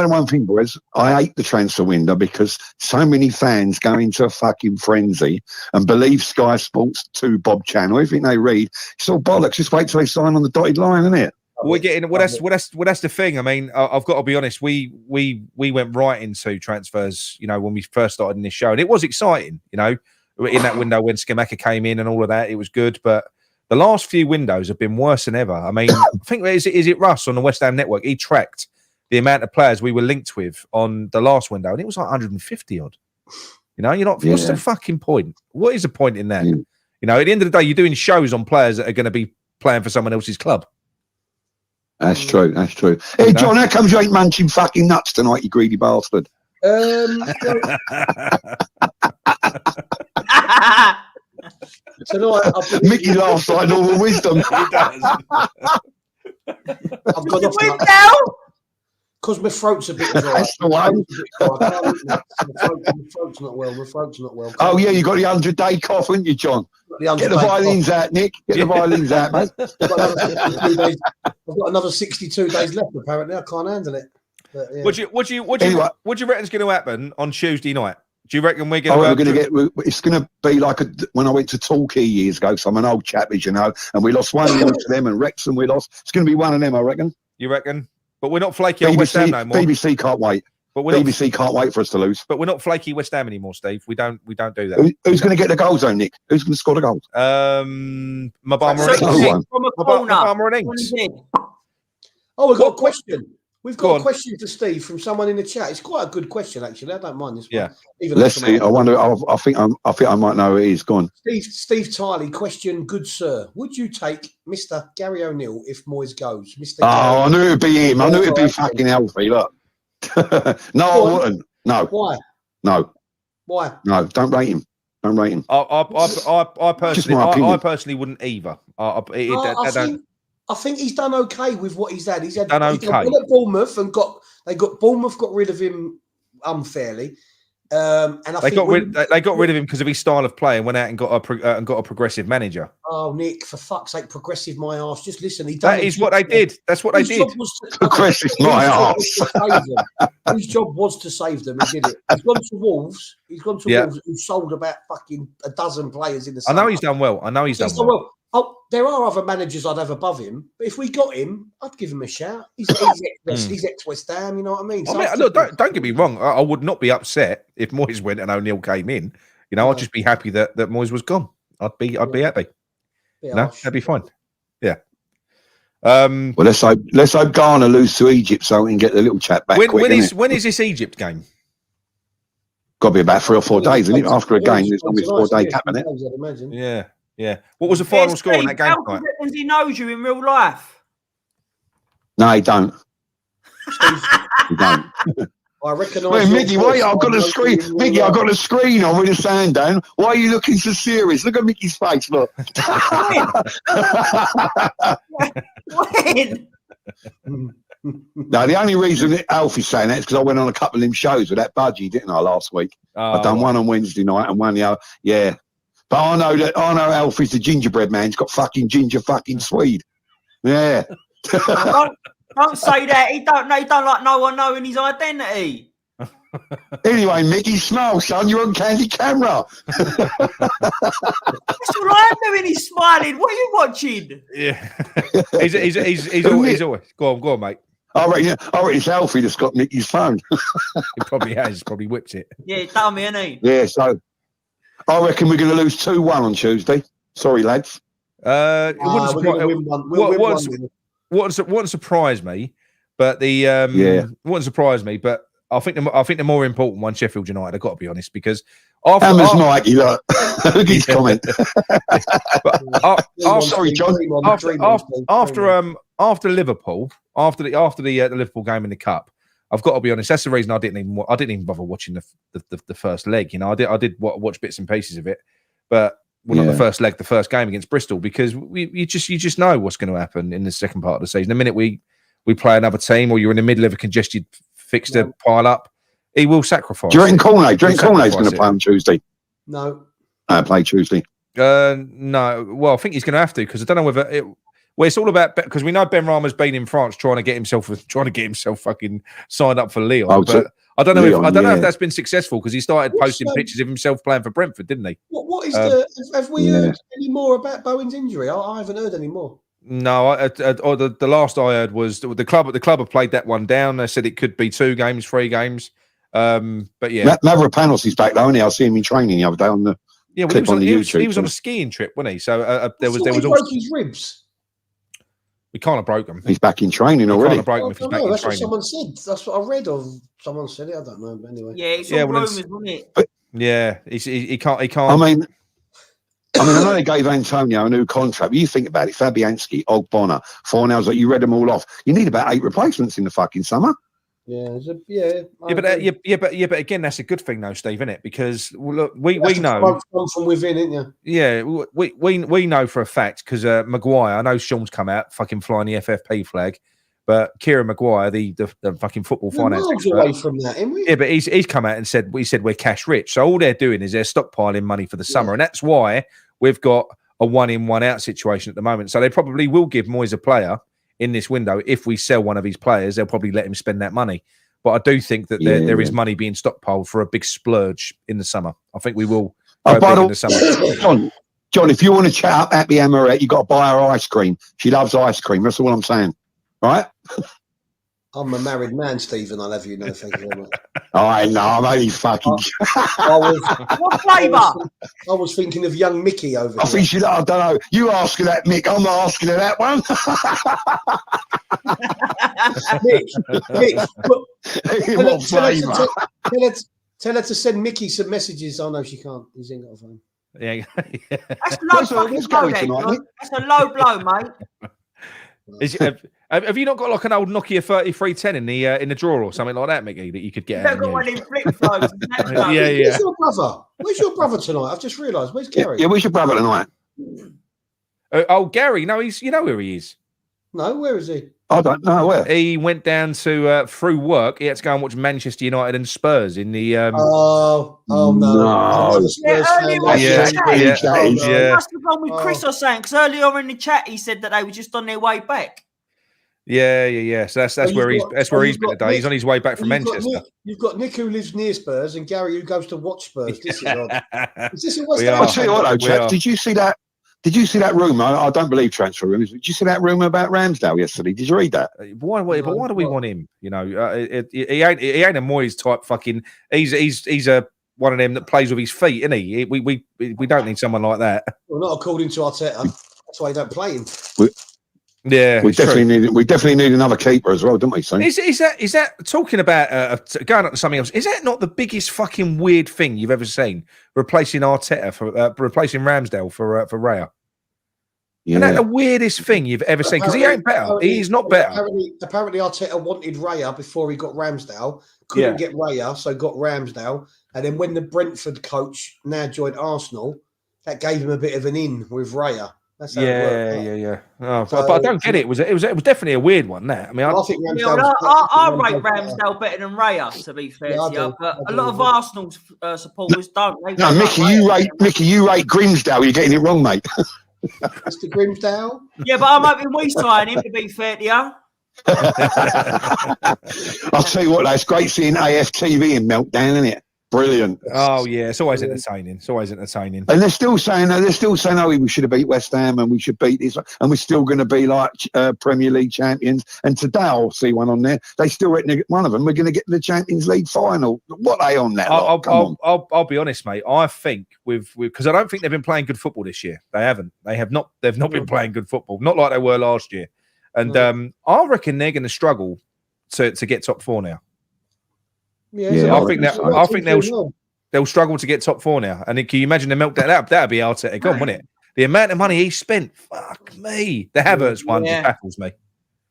one thing, boys? I hate the transfer window because so many fans go into a fucking frenzy and believe Sky Sports 2 Bob channel. Everything they read, it's all bollocks. Just wait till they sign on the dotted line, isn't it? We're getting that's the thing. I mean, I've got to be honest. We went right into transfers, you know, when we first started in this show, and it was exciting, you know, in that window when Skamaka came in and all of that. It was good, but the last few windows have been worse than ever. I mean, I think is it Russ on the West Ham Network? He tracked the amount of players we were linked with on the last window, and it was like 150 odd. You know, you're not. Yeah. What's the fucking point? What is the point in that? Yeah. You know, at the end of the day, you're doing shows on players that are going to be playing for someone else's club. That's true. That's true. Hey, John, how comes you ain't munching fucking nuts tonight, you greedy bastard? Mickey laughs like Norman Wisdom. He does. I've got off now. Because my throat's a bit dry. That's the one. My throat's not well. My throat's not well. Oh, yeah, you got the 100-day cough, haven't you, John? Get the violins out, Nick. Get the violins out, mate. I've got another 62 days left, apparently. I can't handle it. But, yeah. What do you reckon's going to happen on Tuesday night? Do you reckon we're going to it's going to be like when I went to Torquay years ago, so I'm an old chap, as you know, and we lost 1-0 to them, and Wrexham we lost. It's going to be one of them, I reckon. You reckon? But we're not flaky on West Ham no more. BBC can't wait. But BBC can't wait for us to lose. But we're not flaky West Ham anymore, Steve. We don't do that. Who's going to get the goals, though, Nick? Who's going to score the goals? Mabama and Ings. Oh, we've got a question. We've got a question for Steve from someone in the chat. It's quite a good question, actually. I don't mind this one. Yeah. Let's see. I wonder. I think I might know who it is. Go on. Steve Tiley, question, good sir. Would you take Mr. Gary O'Neill if Moyes goes? Mr. I knew it'd be him. I knew it'd be fucking healthy. Look. No, I wouldn't. No. Why? No. Why? No, don't rate him. Don't rate him. I personally wouldn't either. I think he's done okay with what he's had. He's done okay. Well at Bournemouth and Bournemouth got rid of him unfairly. And they got rid of him because of his style of play and went out and got a progressive manager. Oh, Nick, for fuck's sake, progressive my arse. Just listen. That is what they did. That's what they did. Progressive my arse. His job was to save them. He did it. He's gone to Wolves. Wolves who sold about fucking a dozen players in the summer. I know he's done well. Well. Oh, there are other managers I'd have above him, but if we got him, I'd give him a shout. He's ex-West Ham, you know what I mean? So look, don't get me wrong. I would not be upset if Moyes went and O'Neill came in. You know, I'd just be happy that Moyes was gone. I'd be happy. That'd be fine. Yeah. Well, let's hope Ghana lose to Egypt so we can get the little chat back. When is this Egypt game? Got to be about 3 or 4 days, isn't it? After a game, there's always 4-day cap in it. Yeah. Yeah. What was the final score in that game? Reckons he knows you in real life. No, he don't. He don't. I recognise. Wait, Mickey, why? I've got a screen. Mickey, I've got a screen on with the sound down. Why are you looking so serious? Look at Mickey's face. Look. When? No, the only reason that Alfie's saying that is because I went on a couple of them shows with that budgie, didn't I, last week? I've done one on Wednesday night and one the other. Yeah. But I know Alfie's the gingerbread man. He's got fucking ginger fucking Swede. Yeah. Don't say that. He don't like no one knowing his identity. Anyway, Mickey, smile, son. You're on candid camera. That's all I'm doing. He's smiling. What are you watching? Yeah. he's always. Go on, mate. I reckon it's Alfie that's got Mickey's phone. He probably has. Probably whipped it. Yeah, dummy, isn't he? Yeah, so I reckon we're going to lose 2-1 on Tuesday. Sorry, lads. It wouldn't surprise me, but wouldn't surprise me. But I think the more important one, Sheffield United. I've got to be honest, because Hammers Mikey, look at his comment. Sorry, John. After Liverpool, after the Liverpool game in the Cup, I've got to be honest. That's the reason I didn't even bother watching the first leg. You know, I did watch bits and pieces of it, but not the first leg, the first game against Bristol, because you just know what's going to happen in the second part of the season. The minute we play another team, or you're in the middle of a congested fixture pile up, he will sacrifice. Do you reckon Cornet's going to play on Tuesday? No. Play Tuesday. No. Well, I think he's going to have to, because I don't know whether it's all about, because we know Ben Rama's been in France trying to get himself fucking signed up for Lyon. But I don't know if that's been successful, because he started posting pictures of himself playing for Brentford, didn't he? What is have we heard any more about Bowen's injury? I haven't heard any more. No, the last I heard was the club have played that one down. They said it could be 2 games, 3 games. But yeah, Mavropanos is back though, isn't he? I see him in training the other day on the clip on the YouTube. He was on a skiing trip, wasn't he? So there was broke his ribs. We can't have broke him. He's back in training already. Can't have broke him if he's back in that's training. what someone said. That's what I read of. Someone said it. I don't know. But anyway. Yeah, it's all rumours, wasn't it? Yeah, he can't. I mean, I know they gave Antonio a new contract, but you think about it, Fabianski, Ogbonna, Fornals, like you read them all off. You need about 8 replacements in the fucking summer. But again, that's a good thing, though, Steve, isn't it? Because look, we know from within, isn't you? Yeah, we know for a fact, because Maguire. I know Sean's come out fucking flying the FFP flag, but Kieran Maguire, the fucking football finance expert, away from that, isn't we? Yeah, but he's come out and said we're cash rich. So all they're doing is they're stockpiling money for the summer, and that's why we've got a 1-in, 1-out situation at the moment. So they probably will give Moyes a player in this window. If we sell one of these players, they'll probably let him spend that money. But I do think that there is money being stockpiled for a big splurge in the summer. I think we will go big in the summer. John, if you want to chat up Happy Amorette, you got to buy her ice cream. She loves ice cream. That's all I'm saying. Right? I'm a married man, Stephen. I'll have you know. Thank you very much. I know. I'm only fucking. What flavour? I was thinking of young Mickey over there. I think I don't know. You asking that, Mick. I'm not asking her that one. Mick, tell her to send Mickey some messages. Oh no, she can't. He's ain't got a phone. Yeah. That's a low blow, mate. Have you not got like an old Nokia 3310 in the drawer or something like that, Mickey, that you could get? You've got one in flip phones. Where's your brother? Where's your brother tonight? I've just realised. Where's Gary? Yeah, where's your brother tonight? Gary. No, you know where he is. No, where is he? I don't know where. He went down to through work. He had to go and watch Manchester United and Spurs in the. Oh no! No. Yeah. Yeah. Must have gone with Chris or something, because earlier in the chat he said that they were just on their way back. Yeah. So that's where he's been today. He's on his way back from Manchester. You've got Nick who lives near Spurs and Gary who goes to watch Spurs. This is odd. Is this a West Ham? I'll tell you what, though, chaps. Did you see that? Did you see that rumour? I don't believe transfer rumours. Did you see that rumour about Ramsdale yesterday? Did you read that? Why do we want him? You know, he ain't a Moyes type fucking. He's a one of them that plays with his feet, isn't he? We don't need someone like that. Well, not according to Arteta. That's why you don't play him. We definitely need another keeper as well, don't we? Son? Is that talking about going up to something else? Is that not the biggest fucking weird thing you've ever seen? Replacing Arteta for replacing Ramsdale for Raya. Yeah. Isn't that the weirdest thing you've ever seen? Because he ain't better. He's not better. Apparently, Arteta wanted Raya before he got Ramsdale. Couldn't get Raya, so got Ramsdale. And then when the Brentford coach now joined Arsenal, that gave him a bit of an in with Raya. That's how it worked. Oh, but I don't get it. It was definitely a weird one. That I think I rate Ramsdale better than Raya, to be fair to you. But a lot of Arsenal supporters don't. No, Mickey, you rate Grimsdale. You're getting it wrong, mate. Mr. Grimsdale. Yeah, but I'm hoping we sign him, to be fair to you. I'll tell you what, though, it's great seeing AFTV in Meltdown, isn't it? Brilliant. Oh yeah, it's always entertaining. And they're still saying, oh, we should have beat West Ham and we should beat this, and we're still going to be like Premier League champions. And today I'll see one on there. They still reckon one of them we're going to get to the Champions League final. What are they on that? I'll be honest, mate. I think because I don't think they've been playing good football this year. They haven't. They've not been playing good football. Not like they were last year. And I reckon they're going to struggle to get top four now. Yeah, I think they'll struggle to get top four now. And can you imagine the meltdown? That'd be Arteta gone, wouldn't it? The amount of money he spent, fuck me. The Havertz one just baffles me.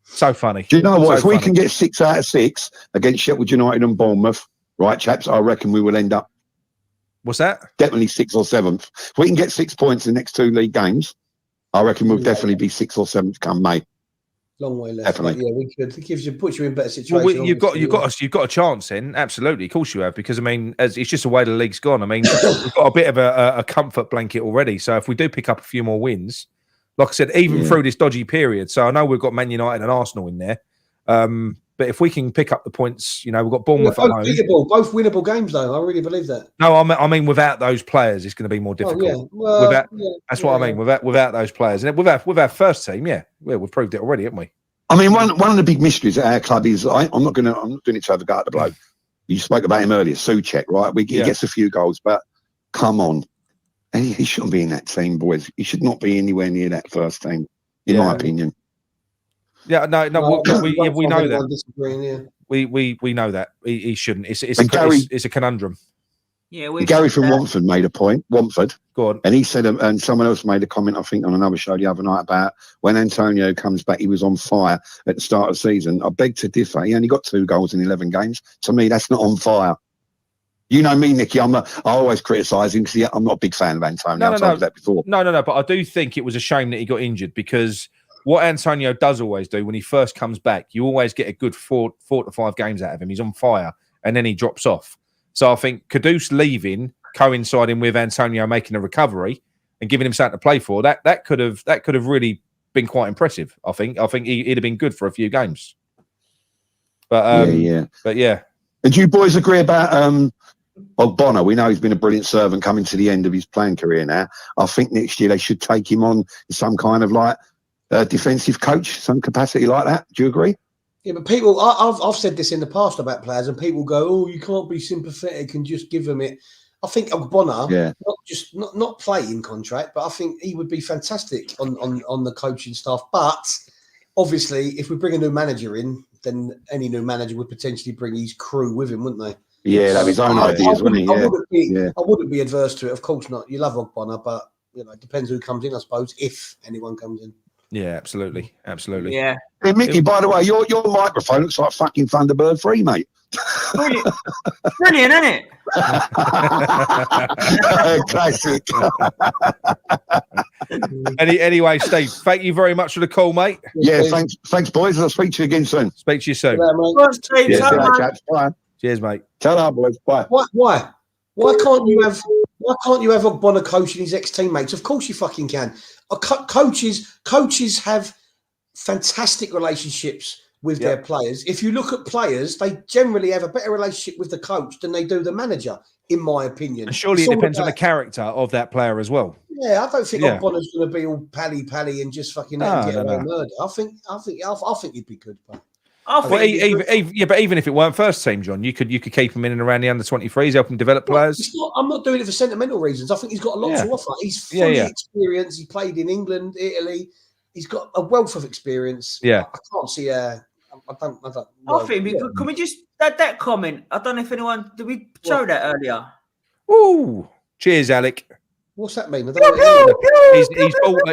So funny. Do you know what? If we can get 6 out of 6 against Sheffield United and Bournemouth, right, chaps, I reckon we will end up. What's that? Definitely 6th or 7th. If we can get 6 points in the next 2 league games, I reckon we'll definitely be 6th or 7th come May. Long way left. Definitely. Yeah, we could. It puts you in better situation. Well, you've got a chance in. Absolutely, of course you have. Because I mean, it's just the way the league's gone. I mean, we've got a bit of a comfort blanket already. So if we do pick up a few more wins, like I said, even through this dodgy period. So I know we've got Man United and Arsenal in there. But if we can pick up the points, we've got Bournemouth at home. Both winnable games, though. I really believe that. No, I mean without those players, it's going to be more difficult. That's what I mean. Without those players, and with our first team, we've proved it already, haven't we? I mean, one of the big mysteries at our club is I'm not doing it to have a go at the bloke. You spoke about him earlier, Souček, right? He gets a few goals, but come on, and he shouldn't be in that team, boys. He should not be anywhere near that first team, in my opinion. Yeah, no, we know that. We know that he shouldn't. It's a conundrum. Yeah, Gary from Romford made a point. Romford, go on, and he said, and someone else made a comment, I think, on another show the other night about when Antonio comes back, he was on fire at the start of the season. I beg to differ. He only got 2 goals in 11 games. To me, that's not on fire. You know me, Nicky. I always criticise him because I'm not a big fan of Antonio. I've told you that before. No. But I do think it was a shame that he got injured because what Antonio does always do when he first comes back, you always get a good 4 to 5 games out of him. He's on fire, and then he drops off. So I think Kudus leaving, coinciding with Antonio making a recovery and giving him something to play for, that could have really been quite impressive. I think he'd have been good for a few games. But yeah. And do you boys agree about Bonner? We know he's been a brilliant servant coming to the end of his playing career now. I think next year they should take him on some kind of like defensive coach, some capacity like that. Do you agree? Yeah, but people, I've said this in the past about players, and people go, "Oh, you can't be sympathetic and just give them it." I think Bonner, not playing contract, but I think he would be fantastic on the coaching staff. But obviously, if we bring a new manager in, then any new manager would potentially bring his crew with him, wouldn't they? Yeah, have his own ideas, wouldn't he? I wouldn't be adverse to it. Of course not. You love Bonner, but it depends who comes in, I suppose, if anyone comes in. Yeah, absolutely. Absolutely. Yeah. Hey, Mickey, by the way, your microphone looks like fucking Thunderbird 3, mate. Brilliant, brilliant, isn't it? Classic. Anyway, Steve, thank you very much for the call, mate. Yeah, thanks, boys. I'll speak to you again soon. Speak to you soon. Well, Steve, Yeah, so see you, much. chaps. Bye. Cheers, mate. Ta-ra, boys. Bye. Why can't you have Ogbonna coaching his ex-teammates? Of course you fucking can. Coaches have fantastic relationships with their players. If you look at players, they generally have a better relationship with the coach than they do the manager, in my opinion. And surely it depends on the character of that player as well. Yeah, I don't think Ogbonna's going to be all pally and just fucking get away murder. I think he'd be good. But but even if it weren't first team, John, you could keep him in and around the under-23s, help him develop players. I'm not doing it for sentimental reasons. I think he's got a lot to offer. He's fully experienced. He played in England, Italy. He's got a wealth of experience. Yeah, I can't see. I don't. I think can we just that comment? I don't know if anyone did we show that earlier. Ooh, cheers, Alec. What's that mean? I don't know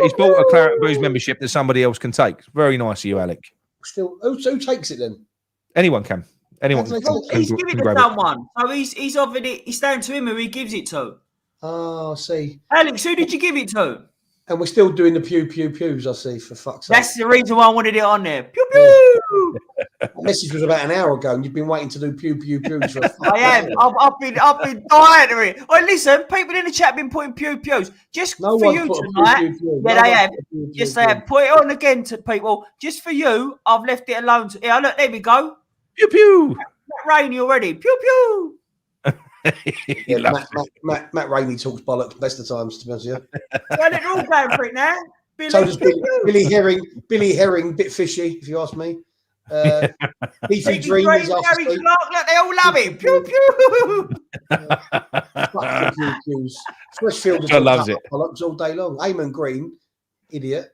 he's bought a Claret Booze membership that somebody else can take. Very nice of you, Alec. Still, who takes it then? Anyone can. Anyone can He's giving it to someone. So he's offered it. He's down to him who he gives it to. Oh, I see. Alex, who did you give it to? And we're still doing the pews, I see, for fuck's sake. That's the reason why I wanted it on there. Pew, pew! The message was about an hour ago, and you've been waiting to do pews. For I am. I've been dying to it. Oh, listen, people in the chat have been putting pews. Just for you tonight. Yeah, they have. Yes, they have. Put it on again to people. Just for you, I've left it alone. Yeah, look, there we go. Pew, pew. Matt Rainey already. Pew, pew. Matt Rainey talks bollocks best of times, to be honest with you. Yeah, they're all going for it now. So does Billy Herring, bit fishy, if you ask me. Beefy Dream is after Gary Clark, look, they all love him. Pew pew. Freshfield loves it. Bollocks all day long. Eamon Green, idiot.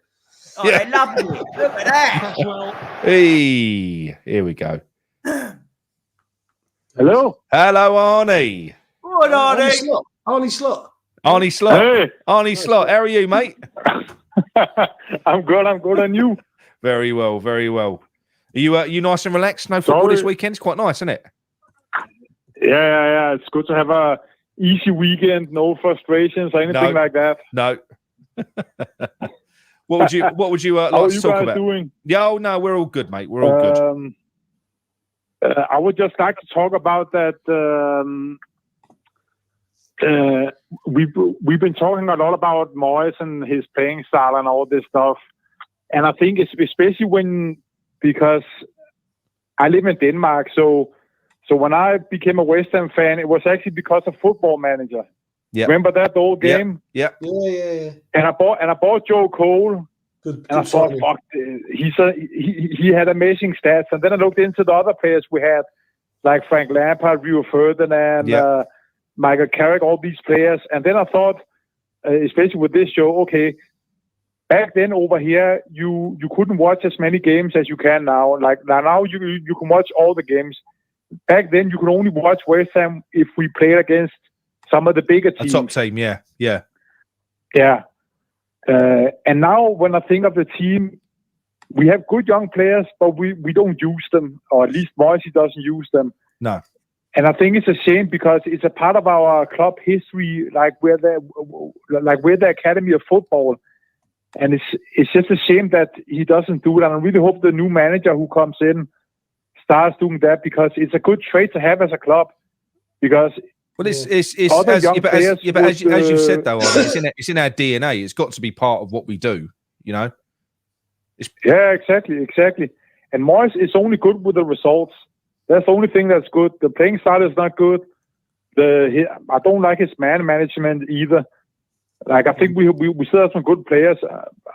Oh, they love it. Look at that. Hey, here we go. Hello, Arnie. What Arnie Slot. Hey. Arnie Slot. How are you, mate? I'm good. And you? Very well. Are you nice and relaxed? No football this weekend? It's quite nice, isn't it? Yeah. It's good to have a easy weekend, no frustrations or anything like that. No. What would you like to talk about? Doing? Yeah, no, we're all good, mate. We're all good. I would just like to talk about that. We've been talking a lot about Moyes and his playing style and all this stuff, and I think it's especially because I live in Denmark, so when I became a West Ham fan, it was actually because of Football Manager. Yeah, remember that old game? Yeah. And I bought Joe Cole. Good and I thought, fuck, he had amazing stats. And then I looked into the other players we had, like Frank Lampard, Rio Ferdinand, Michael Carrick, all these players. And then I thought, especially with this show, okay, back then over here, you couldn't watch as many games as you can now. Like now you can watch all the games. Back then you could only watch West Ham if we played against some of the bigger teams. A top team, yeah. And now when I think of the team, we have good young players, but we don't use them, or at least Moyes doesn't use them. No. And I think it's a shame because it's a part of our club history, like we're the Academy of Football. And it's just a shame that he doesn't do it. And I really hope the new manager who comes in starts doing that, because it's a good trait to have as a club. Because as you said though, it's in our DNA. It's got to be part of what we do, you know. Yeah, exactly. And Moyes is only good with the results. That's the only thing that's good. The playing style is not good. I don't like his man management either. Like, I think we still have some good players.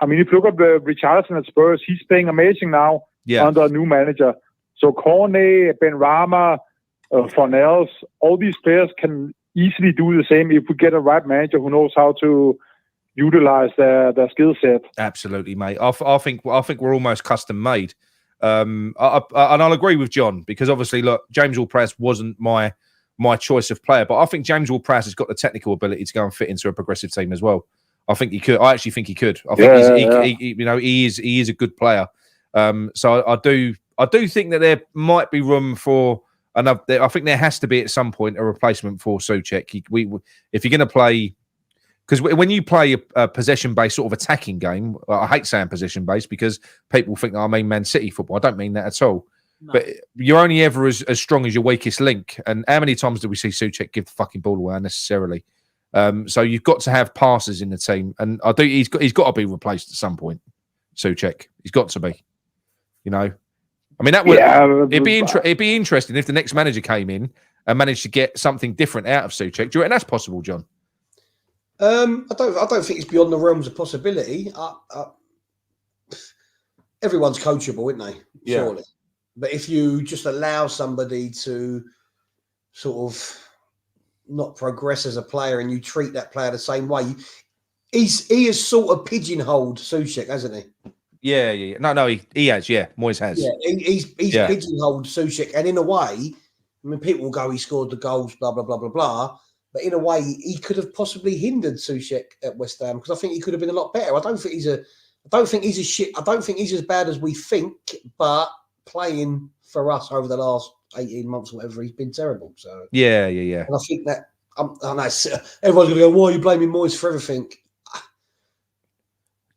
I mean, if you look at Richarlison at Spurs, he's playing amazing now under a new manager. So Cornet, Ben Rama, Fornells, all these players can easily do the same if we get a right manager who knows how to utilize their skill set. Absolutely, mate. I think we're almost custom made. And I'll agree with John, because obviously, look, James Ward-Prowse wasn't my choice of player, but I think James Ward-Prowse has got the technical ability to go and fit into a progressive team as well. I think he could. I actually think he could. I think he is a good player. So I do think that there might be room for another. I think there has to be at some point a replacement for Souček. If you're going to play, because when you play a possession-based sort of attacking game, I hate saying possession-based because people think that I mean Man City football. I don't mean that at all. No. But you're only ever as strong as your weakest link. And how many times do we see Souček give the fucking ball away unnecessarily? So you've got to have passes in the team, and I do. He's got to be replaced at some point. Souček, he's got to be. You know, I mean that would it'd be interesting if the next manager came in and managed to get something different out of Souček. Do you reckon that's possible, John? I don't think it's beyond the realms of possibility. Everyone's coachable, isn't they? Surely. But if you just allow somebody to sort of not progress as a player and you treat that player the same way, he has sort of pigeonholed Souček, hasn't he? Yeah. No, he has. Yeah, Moyes has. Yeah, he's pigeonholed Souček, and in a way, I mean, people will go, he scored the goals, blah blah blah blah blah. But in a way, he could have possibly hindered Souček at West Ham because I think he could have been a lot better. I don't think he's as bad as we think, but playing for us over the last 18 months or whatever, he's been terrible. So yeah. And I think that I know everyone's going to go, why are you blaming Moyes for everything?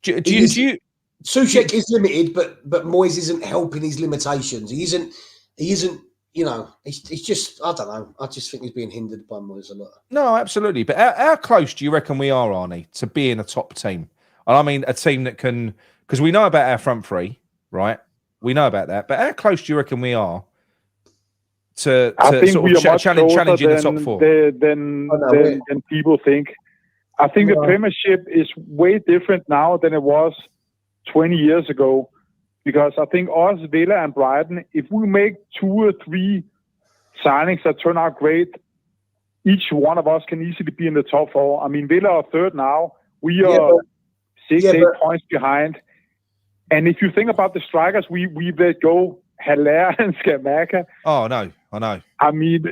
Do you? Souček is limited, but Moyes isn't helping his limitations. He isn't. You know, it's just, I don't know. I just think he's being hindered by Moyes a lot. No, absolutely. But how close do you reckon we are, Arnie, to being a top team? And I mean, a team that can, because we know about our front three, right? We know about that. But how close do you reckon we are to sort of challenging the top four? Than people think. I think the Premiership is way different now than it was 20 years ago. Because I think us, Villa and Brighton, if we make 2 or 3 signings that turn out great, each one of us can easily be in the top 4. I mean, Villa are third now. We are 8 points behind. And if you think about the strikers, we let go Haller and Scamacca. Oh, no, I know. I mean,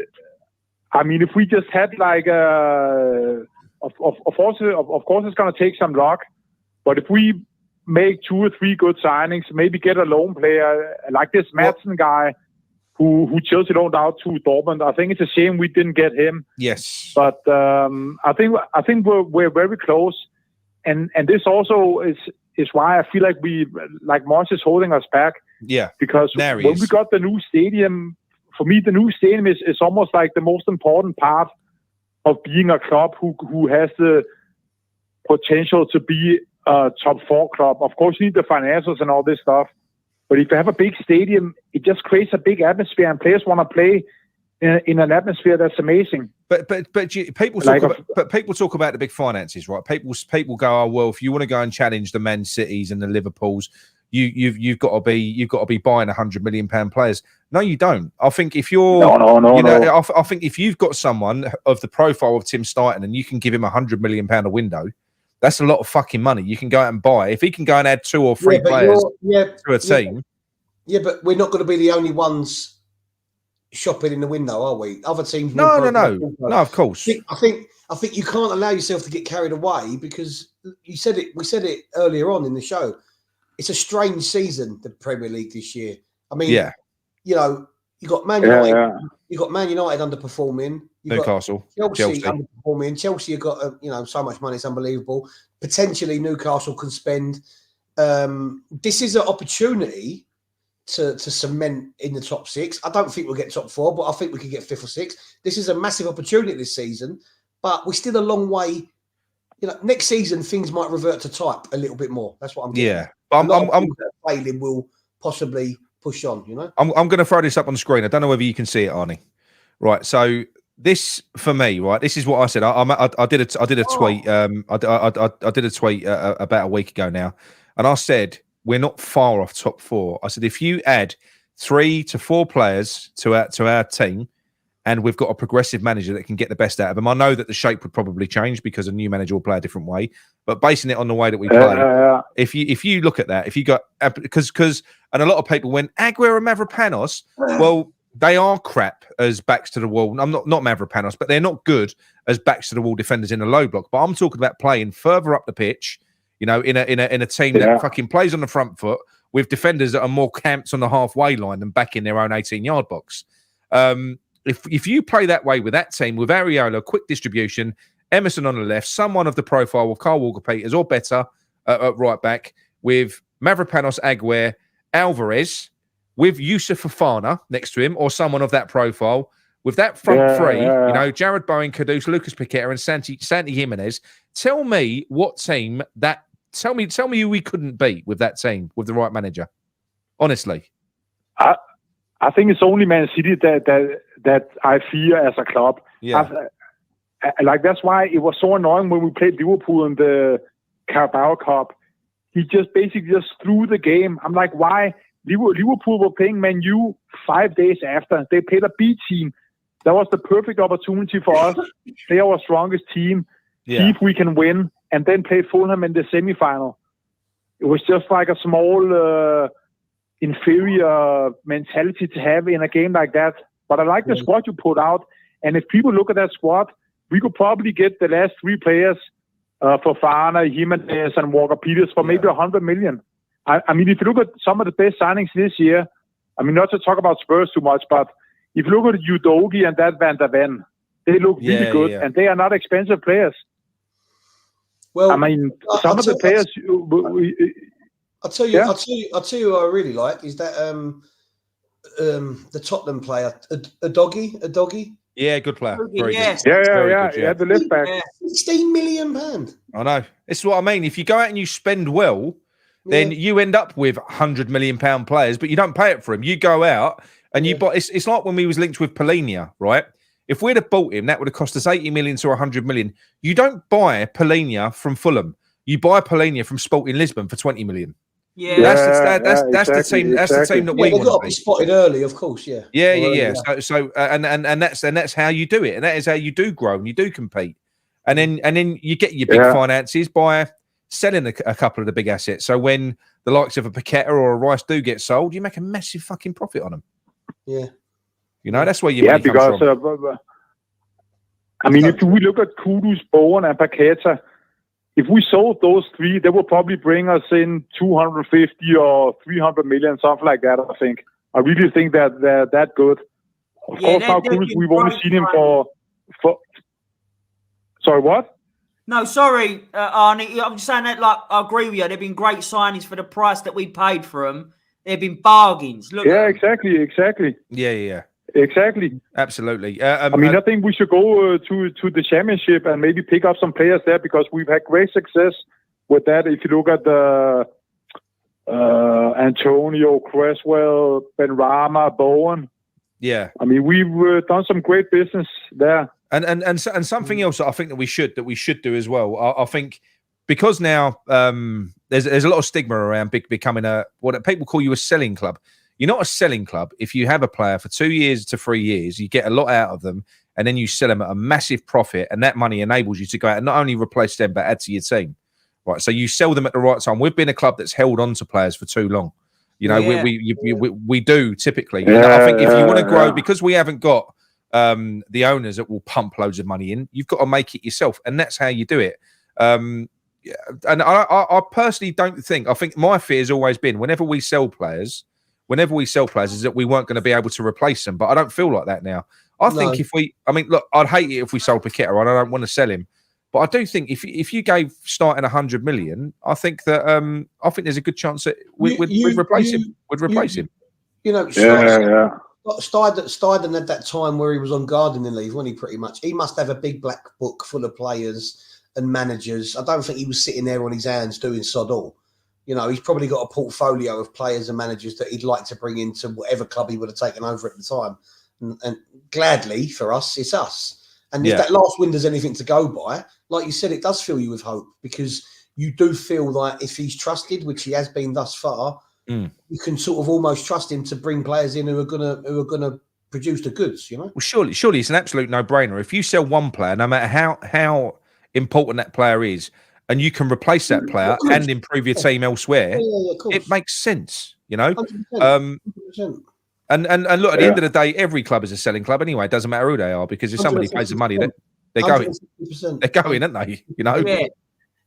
if we just had like of course, it's going to take some luck. But if we make 2 or 3 good signings, maybe get a loan player like this Madsen guy who Chelsea loaned out to Dortmund. I think it's a shame we didn't get him. Yes. But I think we're very close. And this also is why I feel like Moyes is holding us back. Yeah. Because when we got the new stadium, for me the new stadium is almost like the most important part of being a club who has the potential to be a top 4 club. Of course, you need the financials and all this stuff. But if you have a big stadium, it just creates a big atmosphere, and players want to play in an atmosphere that's amazing. But people talk about the big finances, right? People go, oh well, if you want to go and challenge the Man Cities and the Liverpools, you've got to be buying £100 million players. No, you don't. I think if you're no. I think if you've got someone of the profile of Tim Steidten and you can give him £100 million a window, that's a lot of fucking money. You can go out and buy. If he can go and add 2 or 3 players to a team. Yeah, but we're not going to be the only ones shopping in the window, are we? Other teams. No, of course. I think you can't allow yourself to get carried away because you said it. We said it earlier on in the show. It's a strange season, the Premier League this year. I mean, you know, you got Man United. You got Man United underperforming. Newcastle, Chelsea underperforming. Chelsea have got so much money; it's unbelievable. Potentially, Newcastle can spend. This is an opportunity to cement in the top 6. I don't think we'll get top 4, but I think we could get 5th or 6th. This is a massive opportunity this season, but we're still a long way. You know, next season things might revert to type a little bit more. That's what I'm getting. Yeah, I'm failing will possibly push on. You know, I'm going to throw this up on the screen. I don't know whether you can see it, Arnie. Right, so this for me, right? This is what I said. I did a tweet. I did a tweet about a week ago now, and I said we're not far off top 4. I said if you add 3 to 4 players to our team, and we've got a progressive manager that can get the best out of them. I know that the shape would probably change because a new manager will play a different way, but basing it on the way that we play, if you look at that, if you got because and a lot of people went Aguero and Mavropanos, well. they are crap as backs to the wall. I'm not Mavropanos, but they're not good as backs to the wall defenders in a low block. But I'm talking about playing further up the pitch, you know, in a team that fucking plays on the front foot with defenders that are more camped on the halfway line than back in their own 18-yard box. If you play that way with that team, with Areola, quick distribution, Emerson on the left, someone of the profile of Carl Walker-Peters or better at right back, with Mavropanos, Aguirre, Alvarez, with Yusuf Fofana next to him, or someone of that profile, with that front three, you know, Jared Bowen, Kudus, Lucas Paqueta, and Santi Jimenez. Tell me what team that. Tell me who we couldn't beat with that team with the right manager. Honestly, I think it's only Man City that I fear as a club. Yeah, like that's why it was so annoying when we played Liverpool in the Carabao Cup. He just basically just threw the game. I'm like, why? Liverpool were playing Man U 5 days after. They played a B team. That was the perfect opportunity for us. They are our strongest team. See if we can win, and then play Fulham in the semi-final. It was just like a small, inferior mentality to have in a game like that. But I like the squad you put out. And if people look at that squad, we could probably get the last three players for Fofana, Jimenez, and Walker-Peters for maybe 100 million. I mean, if you look at some of the best signings this year, I mean, not to talk about Spurs too much, but if you look at Udogi and that Van der Ven, they look really good, and they are not expensive players. Well, I mean, some of the players. I'll tell you who I really like is that the Tottenham player, a doggy. Yeah, good player. Very good. Yeah, the left back. £16 million. I know. This is what I mean. If you go out and you spend well, then you end up with £100 million players, but you don't pay it for him. You go out and you buy. It's like when we was linked with Polinia, right? If we'd have bought him, that would have cost us 80 million to 100 million. You don't buy Polinia from Fulham. You buy Polinia from Sporting Lisbon for 20 million. Yeah, that's the team. That's the team that we want got to be spotted early, of course. Yeah. So that's how you do it, and that is how you do grow and you do compete, and then you get your big finances by selling a couple of the big assets. So when the likes of a Paqueta or a Rice do get sold, you make a massive fucking profit on them. Yeah, you know that's where your money comes from. I mean, if we look at Kudus, Bowen, and Paqueta. If we sold those three, they would probably bring us in 250 or 300 million, something like that, I think. I really think that they're that good. Of course, now Kudus, we've only seen him for... Sorry, what? No, sorry, Arnie. I'm just saying that, like, I agree with you. They've been great signings for the price that we paid for them. They've been bargains. Look. Yeah, exactly. Yeah. Exactly. Absolutely. I think we should go to the championship and maybe pick up some players there because we've had great success with that. If you look at the Antonio, Cresswell, Benrahma, Bowen. Yeah. I mean, we've done some great business there. And something else that I think that we should do as well. I think because now there's a lot of stigma around becoming what people call you a selling club. You're not a selling club. If you have a player for 2 years to 3 years, you get a lot out of them, and then you sell them at a massive profit, and that money enables you to go out and not only replace them, but add to your team. Right. So you sell them at the right time. We've been a club that's held on to players for too long. You know, we do typically. You know, I think if you want to grow, because we haven't got the owners that will pump loads of money in, you've got to make it yourself, and that's how you do it. And I personally don't think. I think my fear has always been whenever we sell players is that we weren't going to be able to replace them. But I don't feel like that now. I think look, I'd hate it if we sold Paqueta, and I don't want to sell him. But I do think if you gave starting 100 million, I think that I think there's a good chance that we'd replace him. We'd replace him. You know, Steidten had that time where he was on gardening leave, wasn't he? Pretty much, he must have a big black book full of players and managers. I don't think he was sitting there on his hands doing sod all. You know, he's probably got a portfolio of players and managers that he'd like to bring into whatever club he would have taken over at the time. And gladly for us, it's us. And if that last window's anything to go by, like you said, it does fill you with hope because you do feel like if he's trusted, which he has been thus far, you can sort of almost trust him to bring players in who are gonna produce the goods. You know. Well, surely it's an absolute no-brainer. If you sell one player, no matter how important that player is, and you can replace that player and improve your team elsewhere, it makes sense, you know. 100%. And look, at the end of the day, every club is a selling club anyway. It doesn't matter who they are, because if somebody pays the money, they're going. They're going, aren't they? You know. Yeah.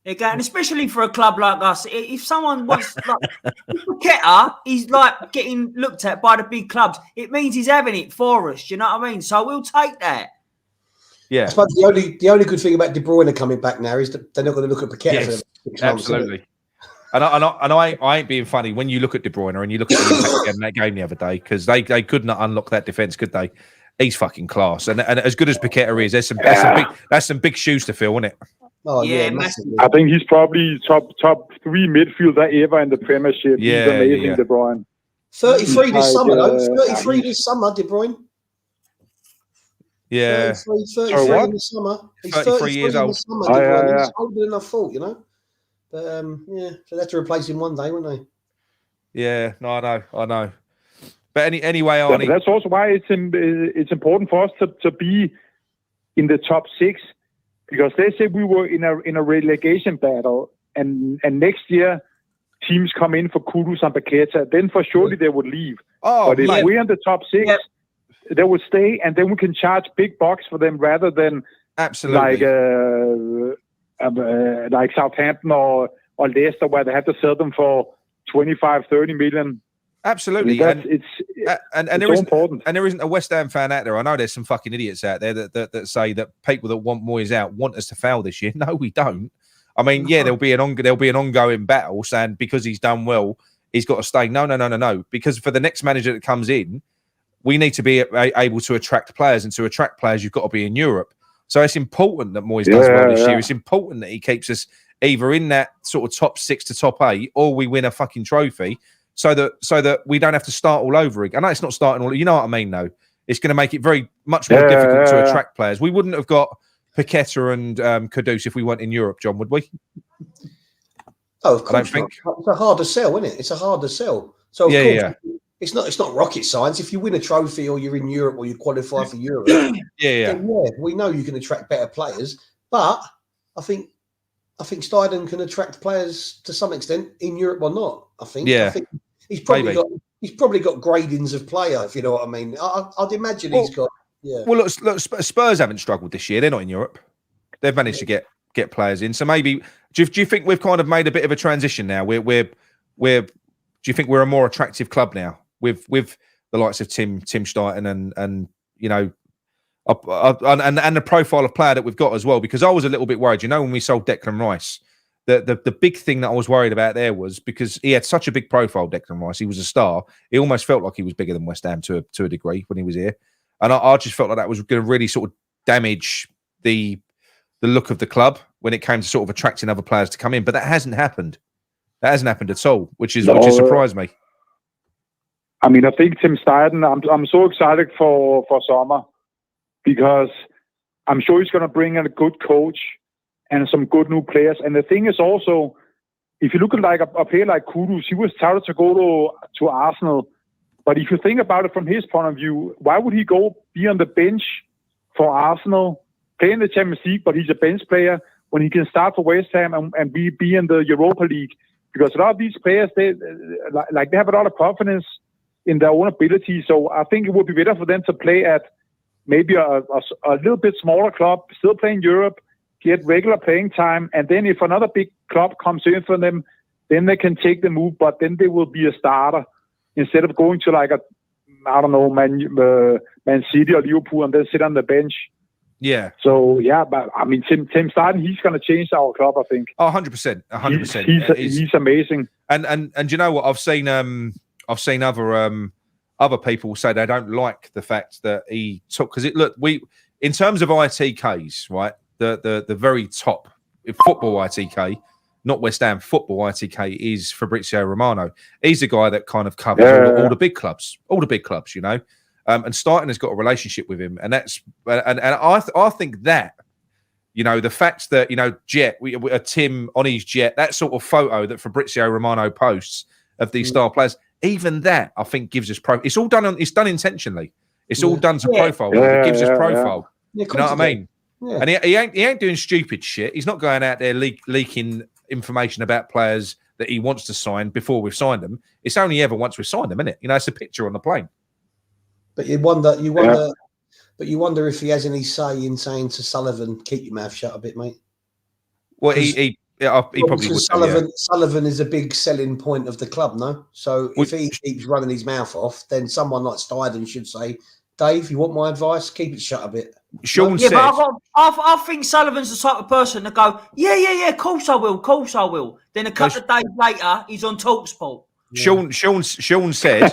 And especially for a club like us, if someone wants, like, Paqueta, he's like getting looked at by the big clubs. It means he's having it for us. Do you know what I mean? So we'll take that. Yeah. I suppose the only good thing about De Bruyne coming back now is that they're not going to look at Paqueta for 6 months. Absolutely. And I ain't being funny when you look at De Bruyne and you look at the impact again in that game the other day, because they could not unlock that defense, could they? He's fucking class, and as good as Paqueta is, that's some big shoes to fill, isn't it? Oh yeah, massively. I think he's probably top 3 midfielder ever in the Premiership. Yeah, he's amazing, De Bruyne. 33 this summer, though. 33 this summer, De Bruyne. Yeah. 33 this summer. He's 33 years old. Summer, De Bruyne. He's older than I thought, you know. But so they have to replace him one day, won't they? Yeah, no, I know. But anyway, Arnie, that's also why it's important for us to be in the top 6, because let's say we were in a relegation battle, and next year teams come in for Kudus and Paqueta, then for surely they would leave. But if we're in the top 6, they would stay, and then we can charge big bucks for them rather than like Southampton or Leicester, where they have to sell them for 25-30 million. Absolutely, I mean, and there isn't important. And there isn't a West Ham fan out there. I know there's some fucking idiots out there that say that people that want Moyes out want us to fail this year. No, we don't. I mean, there'll be an ongoing battle saying because he's done well, he's got to stay. No. Because for the next manager that comes in, we need to be able to attract players, and to attract players, you've got to be in Europe. So it's important that Moyes does well this year. It's important that he keeps us either in that sort of top 6 to top 8, or we win a fucking trophy. So that we don't have to start all over again. I know it's not starting all. You know what I mean, though. It's going to make it much more difficult to attract players. We wouldn't have got Paqueta and Kudus if we weren't in Europe, John, would we? Oh, of course. I don't think. It's a harder sell, isn't it? It's a harder sell. So of course, it's not rocket science. If you win a trophy, or you're in Europe, or you qualify for Europe, then we know you can attract better players. But I think Steidten can attract players to some extent in Europe or not. I think he's probably got gradings of player, if you know what I mean. I'd imagine he's got. Yeah. Well, look, Spurs haven't struggled this year. They're not in Europe. They've managed to get players in. So maybe do you think we've kind of made a bit of a transition now? Do you think we're a more attractive club now with the likes of Tim Steidten and you know, and the profile of player that we've got as well? Because I was a little bit worried. You know, when we sold Declan Rice, the big thing that I was worried about there was because he had such a big profile, Declan Rice. He was a star. He almost felt like he was bigger than West Ham to a degree when he was here. And I just felt like that was going to really sort of damage the look of the club when it came to sort of attracting other players to come in. But that hasn't happened. That hasn't happened at all, which surprised me. I mean, I think Tim Steidten, I'm so excited for summer, because I'm sure he's going to bring in a good coach and some good new players. And the thing is also, if you look at like a player like Kudus, he was touted to go to Arsenal. But if you think about it from his point of view, why would he be on the bench for Arsenal, play in the Champions League, but he's a bench player, when he can start for West Ham and be in the Europa League? Because a lot of these players, they have a lot of confidence in their own ability. So I think it would be better for them to play at maybe a little bit smaller club, still play in Europe, get regular playing time, and then if another big club comes in for them, then they can take the move, but then they will be a starter instead of going to like Man City or Liverpool and then sit on the bench. Yeah. So but I mean, Tim Steidten, he's going to change our club, I think. Oh, 100%, 100%. He's amazing. And you know what? I've seen other people say they don't like the fact that he took, because in terms of ITKs, right? The very top football ITK, not West Ham football ITK, is Fabrizio Romano. He's the guy that kind of covers all the big clubs, you know. And Steidten has got a relationship with him, and I think that, you know, the fact that, you know, Tim on his jet, that sort of photo that Fabrizio Romano posts of these star players, even that I think gives us it's all done it's done intentionally. It's all done to profile. It gives us profile. Yeah, you know what I mean? Yeah. And he ain't doing stupid shit. He's not going out there leaking information about players that he wants to sign before we've signed them. It's only ever once we've signed them, isn't it? You know, it's a picture on the plane. But you wonder, but you wonder if he has any say in saying to Sullivan, "Keep your mouth shut a bit, mate." Well, he probably would. Sullivan is a big selling point of the club, no? So if he keeps running his mouth off, then someone like Steidten should say, "Dave, you want my advice? Keep it shut a bit." Sean said, but I think Sullivan's the type of person to go, yeah, of course I will. Then a couple of days later, he's on TalkSport. Yeah. Sean said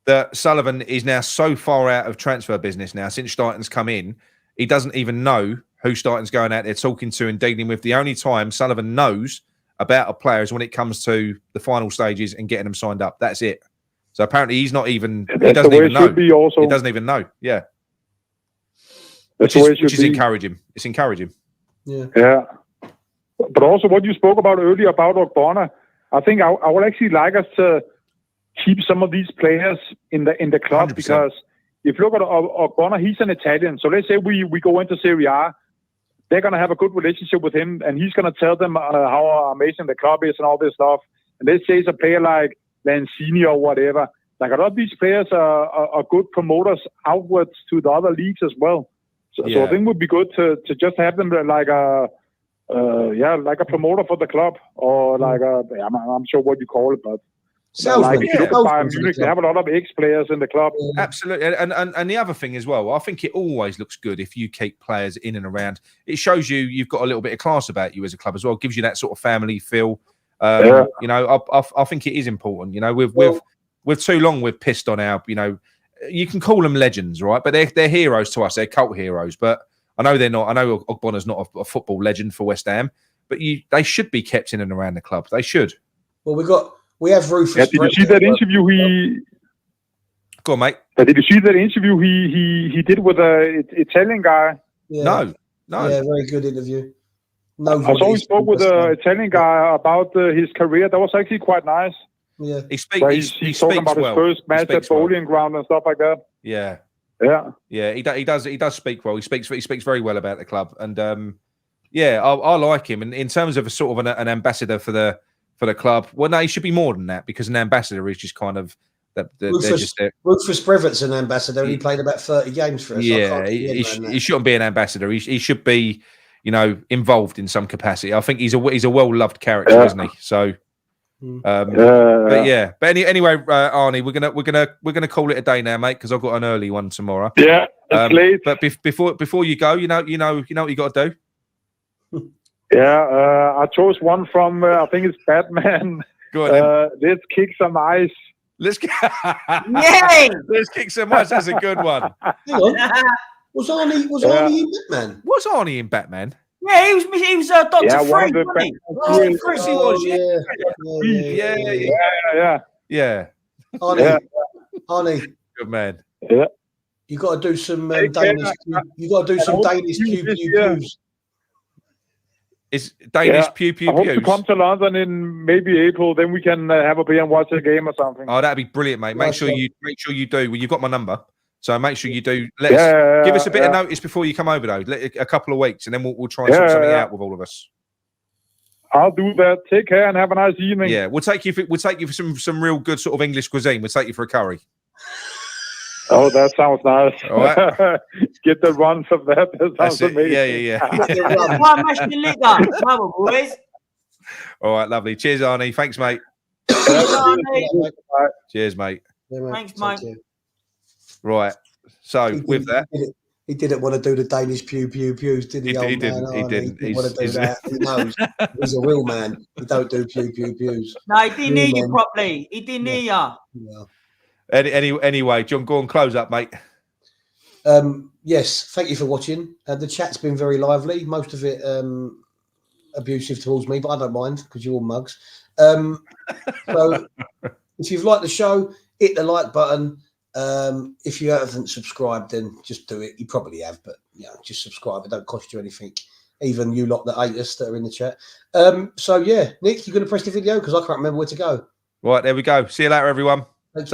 that Sullivan is now so far out of transfer business now since Steidten's come in, he doesn't even know who Steidten's going out there talking to and dealing with. The only time Sullivan knows about a player is when it comes to the final stages and getting them signed up. That's it. So apparently he's not even. He doesn't even know. He doesn't even know. Yeah. Which is encouraging. It's encouraging. Yeah. But also what you spoke about earlier about Ogbonna, I think I would actually like us to keep some of these players in the club 100%. Because if you look at Ogbonna, he's an Italian. So let's say we go into Serie A, they're going to have a good relationship with him, and he's going to tell them how amazing the club is and all this stuff. And let's say it's a player like Lanzini or whatever. Like a lot of these players are good promoters outwards to the other leagues as well. So I think it would be good to just have them like a promoter for the club, or like I'm sure what you call it, but like if you look at Bayern Munich, they have a lot of ex-players in the club. Absolutely, and the other thing as well, I think it always looks good if you keep players in and around. It shows you've got a little bit of class about you as a club as well. It gives you that sort of family feel. You know, I think it is important. You know, we've too long we've pissed on our. You know, you can call them legends, right? But they're heroes to us. They're cult heroes. But I know they're not. I know Ogbonna's not a football legend for West Ham, but they should be kept in and around the club. They should. Well, we have Rufus. Yeah, did you see that interview Go on, mate. Did you see that interview he did with an Italian guy? Yeah. No. Yeah, very good interview. I saw he spoke with an Italian guy about his career. That was actually quite nice. Yeah, he's talking about his first match at Bowling Ground and stuff like that. Yeah. He does speak well. He speaks very well about the club, and I like him. And in terms of a sort of an ambassador for the club, well, no, he should be more than that, because an ambassador is just kind of Rufus Brevett's an ambassador. He played about 30 games for us. Yeah, he shouldn't be an ambassador. He should be, you know, involved in some capacity. I think he's a well loved character, isn't he? So. But anyway, Arnie, we're gonna call it a day now, mate, because I've got an early one tomorrow. Yeah, it's late. But before you go, you know what you got to do. Yeah, I chose one from I think it's Batman. Go on. Let's kick some ice. Let's kick some ice. That's a good one. Hang on. Was Arnie in Batman? Was Arnie in Batman? Yeah, he was Dr. Freak, wasn't he? Of course he was. Yeah. Arnie. Good man. Yeah. You got to do some Danish. You got to do some Danish pews. It's Danish pew. I hope to come to London in maybe April. Then we can have a beer and watch a game or something. Oh, that'd be brilliant, mate. Make sure you do. Well, you've got my number. So make sure you do. Give us a bit of notice before you come over, though. A couple of weeks, and then we'll try and sort something out with all of us. I'll do that. Take care and have a nice evening. Yeah, we'll take you for some real good sort of English cuisine. We'll take you for a curry. Oh, that sounds nice. All right. Get the runs of that. That sounds amazing. Yeah. Boys. All right, lovely. Cheers, Arnie. Thanks, mate. Cheers, Arnie. Cheers, mate. Thanks, mate. Right. So with that, he didn't want to do the Danish pews, did he? He didn't. He didn't want to do that. He knows. He's a real man. He don't do pews. No, he didn't hear you properly. He didn't hear you. Yeah. Anyway, John, go on, close up, mate. Yes, thank you for watching. The chat's been very lively. Most of it abusive towards me, but I don't mind because you're all mugs. So if you've liked the show, hit the like button. If you haven't subscribed, then just do it. You probably have, but just subscribe. It don't cost you anything. Even you lot that hate us that are in the chat. So yeah, Nick, you're going to press the video because I can't remember where to go. Right, there we go. See you later, everyone. Thanks.